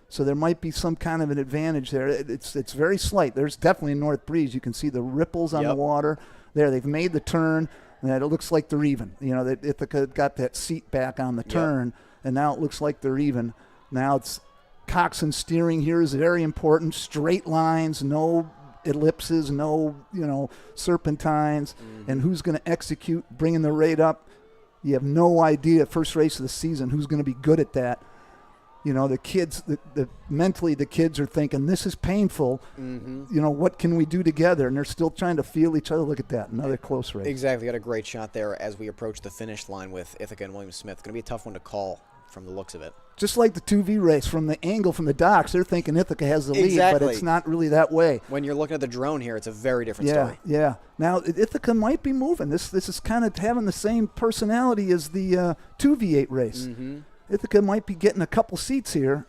So there might be some kind of an advantage there. It's very slight. There's definitely a north breeze. You can see the ripples on the water there. They've made the turn. And it looks like they're even. That Ithaca got that seat back on the turn, and now it looks like they're even. Now it's coxswain steering here is very important. Straight lines, no ellipses, no serpentines. And who's going to execute bringing the rate up? You have no idea. First race of the season, who's going to be good at that? The kids, mentally the kids are thinking, this is painful. What can we do together? And they're still trying to feel each other. Look at that, another close race. Exactly, got a great shot there as we approach the finish line with Ithaca and William Smith. Going to be a tough one to call from the looks of it. Just like the 2V race, from the angle from the docks, they're thinking Ithaca has the lead, but it's not really that way. When you're looking at the drone here, it's a very different story. Yeah. Now, Ithaca might be moving. This is kind of having the same personality as the 2V8 race. Ithaca might be getting a couple seats here.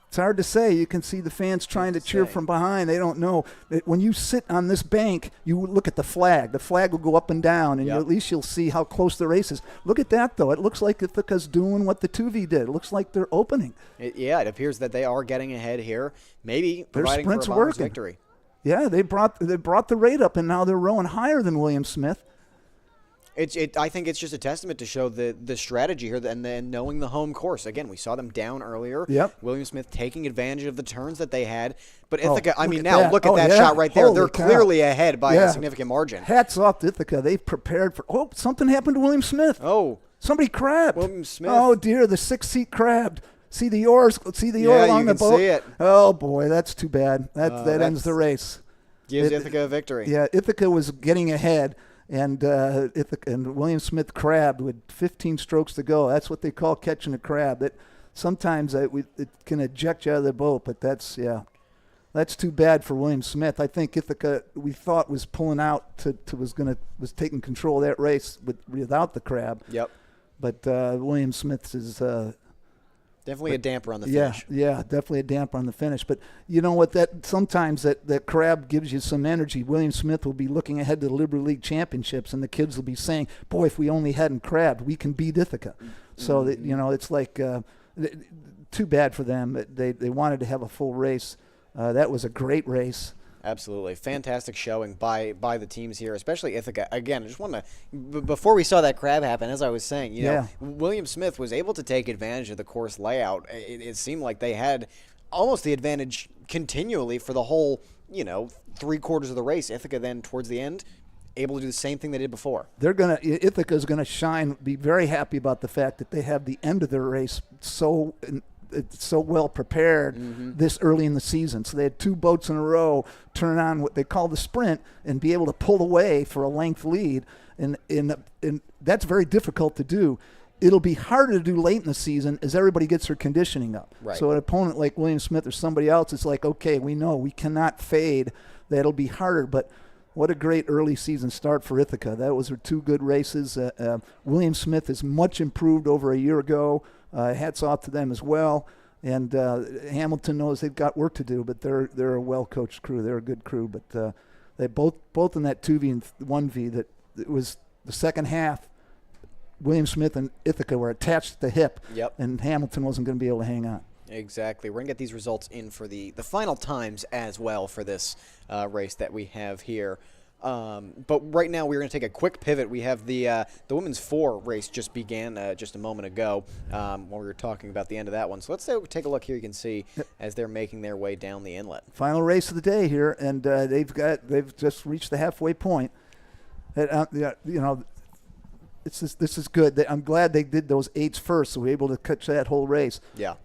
It's hard to say. You can see the fans trying to cheer from behind. They don't know. When you sit on this bank, you look at the flag. The flag will go up and down, and at least you'll see how close the race is. Look at that, though. It looks like Ithaca's doing what the 2V did. It looks like they're opening. It appears that they are getting ahead here, maybe providing for a bomber's victory. Yeah, they brought the rate up, and now they're rowing higher than William Smith. I think it's just a testament to show the strategy here and then knowing the home course. Again, we saw them down earlier. Yep. William Smith taking advantage of the turns that they had. But Ithaca, look look at that shot right there. Holy They're cow. clearly ahead by a significant margin. Hats off to Ithaca. They've prepared for. Oh, something happened to William Smith. Oh. Somebody crabbed. William Smith. Oh, dear. The 6th seat crabbed. See the oars. See the oar along the boat. Yeah, you can see it. Oh, boy. That's too bad. That ends the race. Gives Ithaca a victory. Yeah, Ithaca was getting ahead. And William Smith crabbed with 15 strokes to go. That's what they call catching a crab. That sometimes it can eject you out of the boat, but that's too bad for William Smith. I think Ithaca we thought was pulling out was taking control of that race without the crab. Yep. But William Smith's is. Definitely a damper on the finish. Yeah, definitely a damper on the finish. But you know what? Sometimes that crab gives you some energy. William Smith will be looking ahead to the Liberty League Championships, and the kids will be saying, "Boy, if we only hadn't crabbed, we can beat Ithaca." So that, it's like too bad for them. They wanted to have a full race. That was a great race. Absolutely. Fantastic showing by the teams here, especially Ithaca. Again, I just want to, before we saw that crab happen, as I was saying, William Smith was able to take advantage of the course layout. It seemed like they had almost the advantage continually for the whole, 3/4 of the race. Ithaca then, towards the end, able to do the same thing they did before. Ithaca's going to shine, be very happy about the fact that they have the end of their race so well prepared this early in the season. So they had 2 boats in a row turn on what they call the sprint and be able to pull away for a length lead. And that's very difficult to do. It'll be harder to do late in the season as everybody gets their conditioning up. Right. So an opponent like William Smith or somebody else, it's like, okay, we know we cannot fade. That'll be harder. But what a great early season start for Ithaca. That was 2 good races. William Smith is much improved over a year ago. Hats off to them as well. And Hamilton knows they've got work to do, but they're a well-coached crew. They're a good crew. But they both in that 2V and 1V, that it was the second half, William Smith and Ithaca were attached at the hip, and Hamilton wasn't going to be able to hang on. Exactly. We're going to get these results in for the final times as well for this race that we have here. But right now we're going to take a quick pivot. We have the women's 4 race just began just a moment ago when we were talking about the end of that one. So let's take a look here. You can see as they're making their way down the inlet. Final race of the day here, and they've just reached the halfway point. This is good. I'm glad they did those 8s first, so we're able to catch that whole race. Yeah.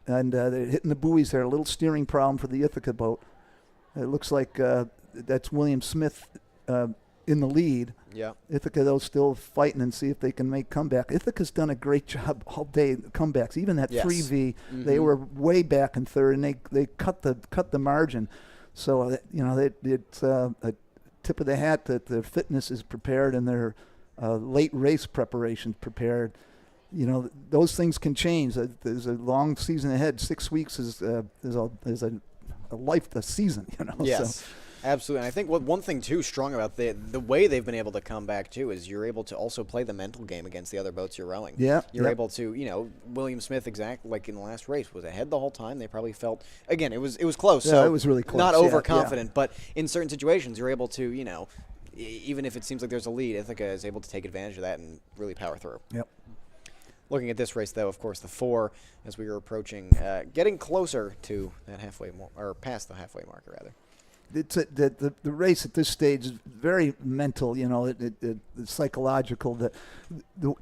and they're hitting the buoys there. A little steering problem for the Ithaca boat. It looks like that's William Smith in the lead. Yeah. Ithaca, though, still fighting and see if they can make comeback. Ithaca's done a great job all day comebacks. Even that Yes. 3V, they were way back in third, and they cut the margin. So it's a tip of the hat that their fitness is prepared and their late race preparation prepared. Those things can change. There's a long season ahead. 6 weeks is a season. Yes. So. Absolutely. And I think one thing, too, strong about the way they've been able to come back, too, is you're able to also play the mental game against the other boats you're rowing. Yeah. You're able to, William Smith, like in the last race, was ahead the whole time. They probably felt, again, it was close. Yeah, so it was really close. Not Yeah, overconfident, but in certain situations, you're able to, even if it seems like there's a lead, Ithaca is able to take advantage of that and really power through. Yep. Looking at this race, though, of course, the 4, as we were approaching, getting closer to that or past the halfway marker, rather. It's the race at this stage is very mental, it's psychological.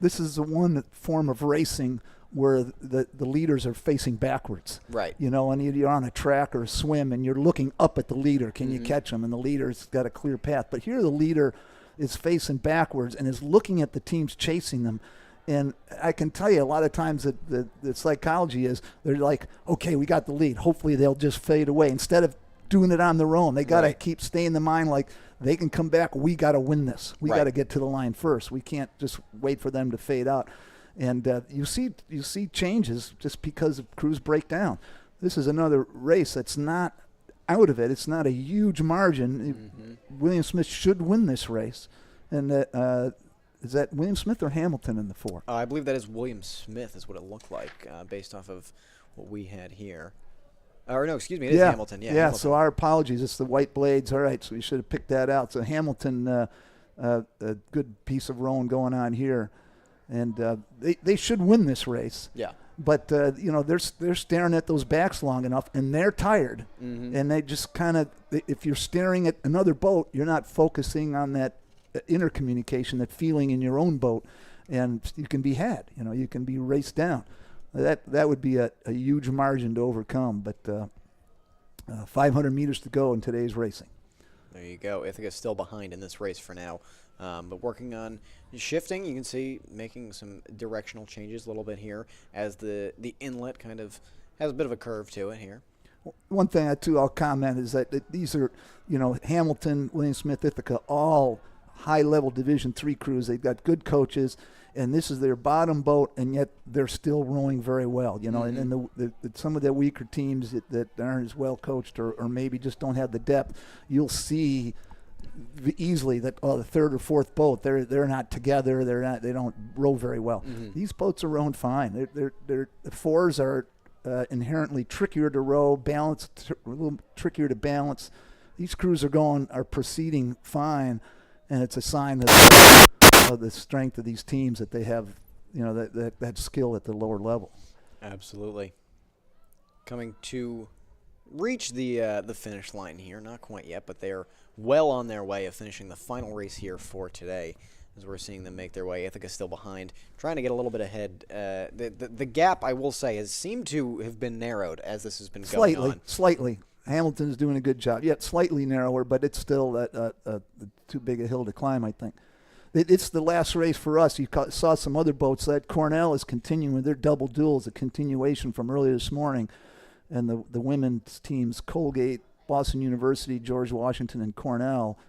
This is the one form of racing where the leaders are facing backwards. Right. And you're on a track or a swim and you're looking up at the leader. Can you catch him? And the leader's got a clear path. But here the leader is facing backwards and is looking at the teams chasing them. And I can tell you a lot of times that the psychology is they're like, okay, we got the lead. Hopefully they'll just fade away. Instead of doing it on their own, they got to keep staying in the mind like they can come back. We got to win this. We got to get to the line first. We can't just wait for them to fade out. And you see changes just because of crews break down. This is another race that's not out of it. It's not a huge margin. William Smith should win this race. And is that William Smith or Hamilton in the 4? I believe that is William Smith is what it looked like based off of what we had here. Or no, excuse me, it is Hamilton. Yeah, Hamilton. So our apologies. It's the white blades. All right, so we should have picked that out. So Hamilton, a good piece of rowing going on here. And they should win this race. Yeah. But, they're staring at those backs long enough, and they're tired. And they just kind of, if you're staring at another boat, you're not focusing on that intercommunication, that feeling in your own boat, and you can be had. You can be raced down. That would be a huge margin to overcome, but 500 meters to go in today's racing. There you go. Ithaca's still behind in this race for now, but working on shifting. You can see making some directional changes a little bit here as the inlet kind of has a bit of a curve to it here. One thing I'll comment is that these are, Hamilton, William Smith, Ithaca, all high-level Division III crews. They've got good coaches. And this is their bottom boat, and yet they're still rowing very well, And some of the weaker teams that aren't as well coached or maybe just don't have the depth, you'll see easily that the third or fourth boat they're not together. They don't row very well. These boats are rowing fine. The 4s are inherently trickier to row, a little trickier to balance. These crews are proceeding fine, and it's a sign that of the strength of these teams that they have, that skill at the lower level. Absolutely. Coming to reach the finish line here, not quite yet, but they're well on their way of finishing the final race here for today. As we're seeing them make their way, Ithaca's still behind, trying to get a little bit ahead. The gap, I will say, has seemed to have been narrowed as this has been going on. Slightly. Hamilton's doing a good job. Yet slightly narrower, but it's still too big a hill to climb, I think. It's the last race for us. You saw some other boats. That Cornell is continuing their double duels, a continuation from earlier this morning. And the women's teams, Colgate, Boston University, George Washington, and Cornell,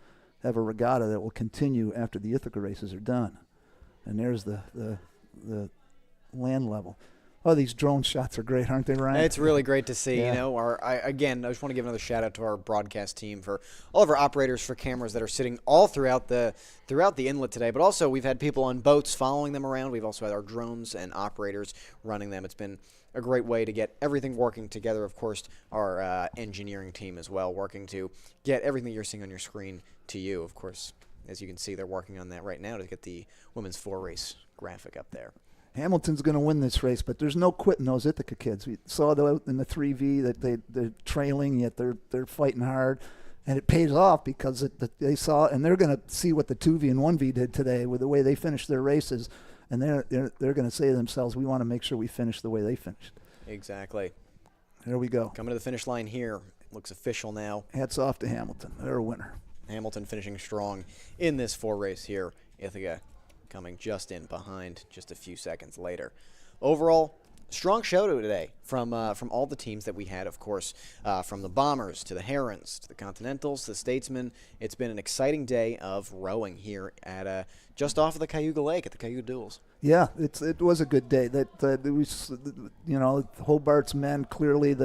have a regatta that will continue after the Ithaca races are done. And there's the land level. Oh, these drone shots are great, aren't they, Ryan? It's really great to see. Yeah. I just want to give another shout out to our broadcast team for all of our operators for cameras that are sitting all throughout the inlet today. But also, we've had people on boats following them around. We've also had our drones and operators running them. It's been a great way to get everything working together. Of course, our engineering team as well, working to get everything you're seeing on your screen to you. Of course, as you can see, they're working on that right now to get the women's 4 race graphic up there. Hamilton's going to win this race, but there's no quitting those Ithaca kids. We saw in the 3V that they're trailing, yet they're fighting hard, and it pays off because they saw, and they're going to see what the 2V and 1V did today with the way they finished their races, and they're going to say to themselves, we want to make sure we finish the way they finished. Exactly. There we go. Coming to the finish line here. Looks official now. Hats off to Hamilton. They're a winner. Hamilton finishing strong in this 4 race here. Ithaca coming just in behind just a few seconds later. Overall, strong show today from all the teams that we had, of course, from the Bombers to the Herons to the Continentals to the Statesmen. It's been an exciting day of rowing here at just off of the Cayuga Lake at the Cayuga Duels. Yeah, it was a good day. Hobart's men clearly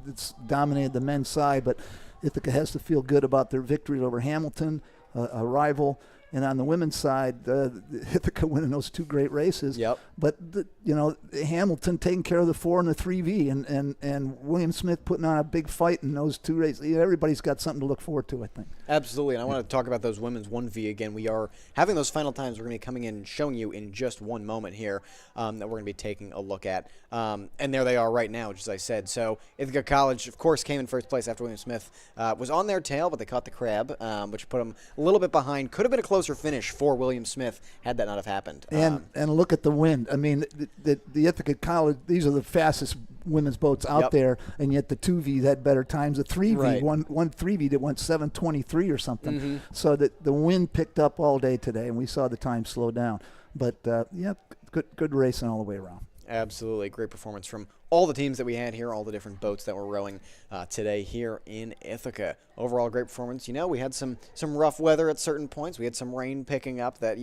it's dominated the men's side, but Ithaca has to feel good about their victory over Hamilton, a rival. And on the women's side, Ithaca winning those 2 great races. Yep. But Hamilton taking care of the 4 and the 3V, and William Smith putting on a big fight in those 2 races. Everybody's got something to look forward to, I think. Absolutely, and I want to talk about those women's 1V again. We are having those final times. We're going to be coming in and showing you in just one moment here that we're going to be taking a look at. And there they are right now, just as I said. So Ithaca College, of course, came in first place after William Smith was on their tail, but they caught the crab, which put them a little bit behind. Could have been a closer finish for William Smith had that not have happened. And look at the wind. I mean, the Ithaca College, these are the fastest women's boats out there, and yet the 2V had better times. The 3V, right. one 3V that went 7:23 or something. Mm-hmm. So that the wind picked up all day today, and we saw the time slow down. But, good racing all the way around. Absolutely. Great performance from all the teams that we had here, all the different boats that were rowing today here in Ithaca. Overall, great performance. We had some rough weather at certain points. We had some rain picking up that,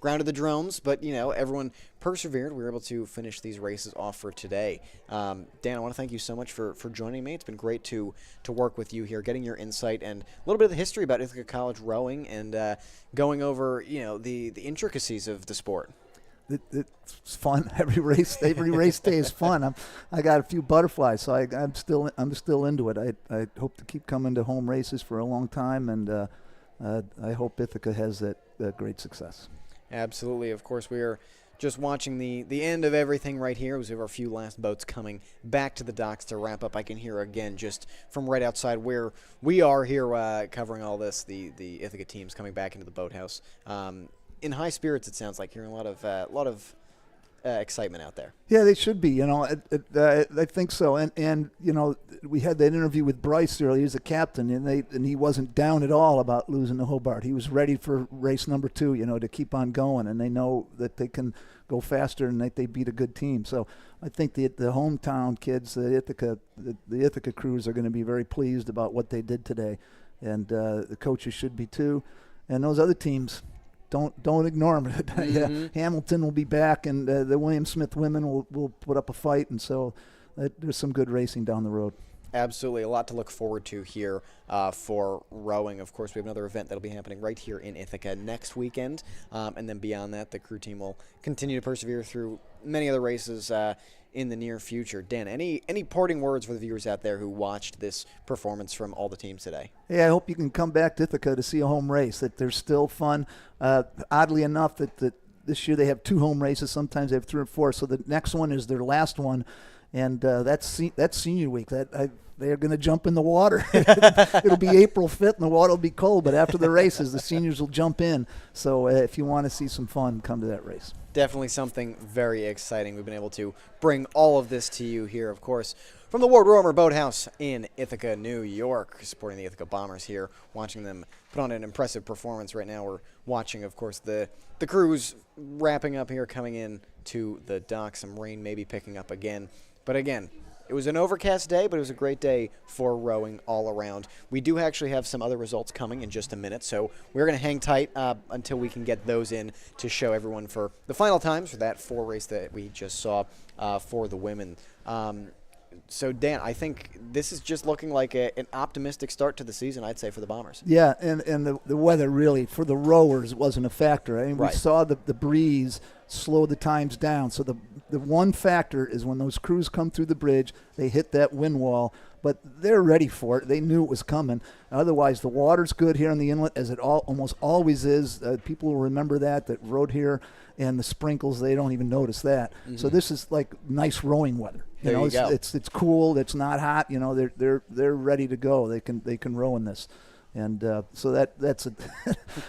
grounded the drones, but, everyone persevered. We were able to finish these races off for today. Dan, I want to thank you so much for joining me. It's been great to work with you here, getting your insight and a little bit of the history about Ithaca College rowing and going over, the intricacies of the sport. It's fun. Every race day is fun. I got a few butterflies, so I'm still into it. I hope to keep coming to home races for a long time, and I hope Ithaca has that great success. Absolutely. Of course, we are just watching the end of everything right here. We have our few last boats coming back to the docks to wrap up. I can hear again just from right outside where we are here covering all this, the Ithaca teams coming back into the boathouse. In high spirits, it sounds like. Hearing a lot of excitement out there. Yeah, they should be. I think so. And we had that interview with Bryce earlier. He's the captain, and he wasn't down at all about losing to Hobart. He was ready for race number 2. To keep on going, and they know that they can go faster and that they beat a good team. So I think the hometown kids, the Ithaca crews, are going to be very pleased about what they did today, and the coaches should be too. And those other teams, don't ignore them. Mm-hmm. Hamilton will be back, and the William Smith women will put up a fight, and so there's some good racing down the road. Absolutely. A lot to look forward to here for rowing. Of course, we have another event that will be happening right here in Ithaca next weekend. And then beyond that, the crew team will continue to persevere through many other races in the near future. Dan, any parting words for the viewers out there who watched this performance from all the teams today? Yeah, I hope you can come back to Ithaca to see a home race, that there's still fun. Oddly enough, that this year they have 2 home races. Sometimes they have 3 or 4. So the next one is their last one. And that's senior week. They're going to jump in the water. It'll be April 5th, and the water will be cold. But after the races, the seniors will jump in. So if you want to see some fun, come to that race. Definitely something very exciting. We've been able to bring all of this to you here, of course, from the Ward Romer Boathouse in Ithaca, New York, supporting the Ithaca Bombers here, watching them put on an impressive performance right now. We're watching, of course, the crews wrapping up here, coming in to the dock. Some rain maybe picking up again. But again, it was an overcast day, but it was a great day for rowing all around. We do actually have some other results coming in just a minute, so we're going to hang tight until we can get those in to show everyone for the final times for that 4 race that we just saw for the women. So, Dan, I think this is just looking like an optimistic start to the season, I'd say, for the Bombers. Yeah, and the weather really, for the rowers, wasn't a factor. I mean, Right. We saw the breeze slow the times down. So the one factor is when those crews come through the bridge, they hit that wind wall. But they're ready for it. They knew it was coming. Otherwise, the water's good here in the inlet, as it almost always is. People will remember that rode here. And the sprinkles, they don't even notice that. Mm-hmm. So this is like nice rowing weather. There you go. It's cool. It's not hot. They're ready to go. They can row in this. And so that's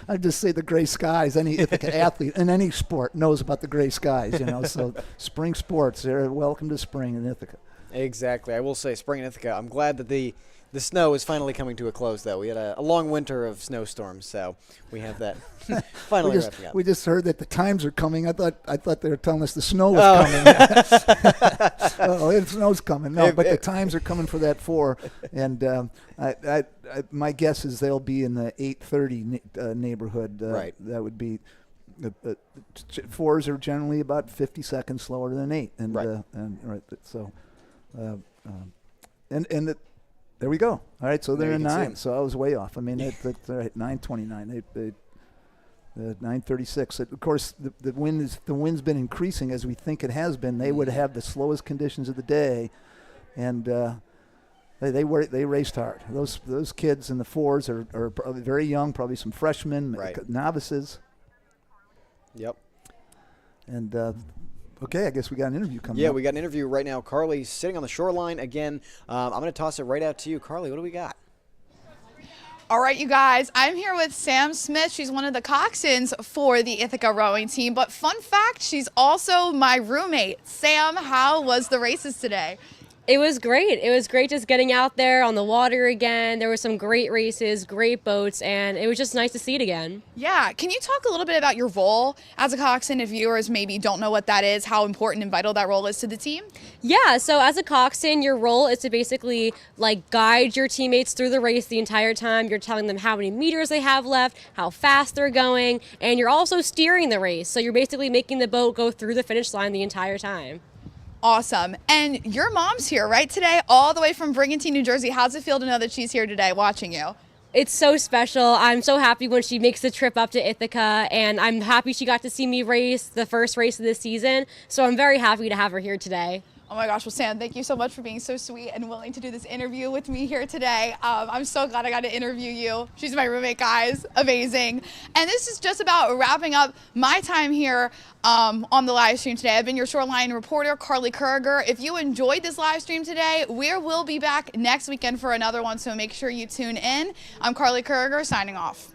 I just say the gray skies. Any athlete in any sport knows about the gray skies. So spring sports. They're welcome to spring in Ithaca. Exactly. I will say, spring in Ithaca, I'm glad that the snow is finally coming to a close, though. We had a long winter of snowstorms, so we have that finally wrapping up. We just heard that the times are coming. I thought they were telling us the snow was coming. Oh, the snow's coming. No, but the times are coming for that 4. And my guess is they'll be in the 8:30 neighborhood. Right. That would be. 4s are generally about 50 seconds slower than 8, and right. So, there we go. All right, so they're in 9. So I was way off. I mean, that's all right. 9:29. 9:36. Of course, the wind's been increasing as we think it has been. They would have the slowest conditions of the day, and they raced hard. Those kids in the 4s are probably very young, probably some freshmen, novices. Yep. And okay, I guess we got an interview coming up. Yeah, we got an interview right now. Carly's sitting on the shoreline again. I'm going to toss it right out to you. Carly, what do we got? All right, you guys, I'm here with Sam Smith. She's one of the coxswains for the Ithaca rowing team. But fun fact, she's also my roommate. Sam, how was the races today? It was great. It was great just getting out there on the water again. There were some great races, great boats, and it was just nice to see it again. Yeah. Can you talk a little bit about your role as a coxswain if viewers maybe don't know what that is, how important and vital that role is to the team? Yeah, so as a coxswain, your role is to basically guide your teammates through the race the entire time. You're telling them how many meters they have left, how fast they're going, and you're also steering the race. So you're basically making the boat go through the finish line the entire time. Awesome. And your mom's here, right, today, all the way from Brigantine, New Jersey. How's it feel to know that she's here today watching you? It's so special. I'm so happy when she makes the trip up to Ithaca, and I'm happy she got to see me race the first race of the season. So I'm very happy to have her here today. Oh my gosh, well, Sam, thank you so much for being so sweet and willing to do this interview with me here today. I'm so glad I got to interview you. She's my roommate, guys. Amazing. And this is just about wrapping up my time here on the live stream today. I've been your Shoreline reporter, Carly Kurger. If you enjoyed this live stream today, we will be back next weekend for another one, so make sure you tune in. I'm Carly Kurger, signing off.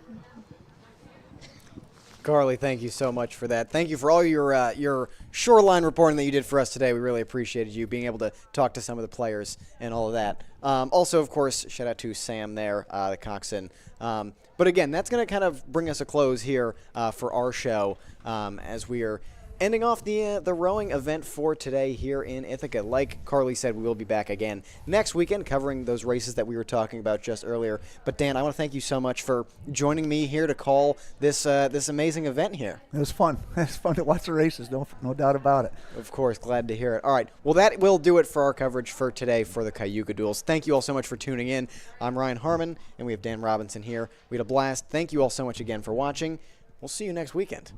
Carly, thank you so much for that. Thank you for all your shoreline reporting that you did for us today. We really appreciated you being able to talk to some of the players and all of that. Also, of course, shout out to Sam there, the coxswain. But again, that's going to kind of bring us a close here for our show as we are ending off the rowing event for today here in Ithaca. Like Carly said, we will be back again next weekend covering those races that we were talking about just earlier. But Dan, I want to thank you so much for joining me here to call this amazing event here. It was fun. It was fun to watch the races, no doubt about it. Of course, glad to hear it. All right, well, that will do it for our coverage for today for the Cayuga Duels. Thank you all so much for tuning in. I'm Ryan Harmon, and we have Dan Robinson here. We had a blast. Thank you all so much again for watching. We'll see you next weekend.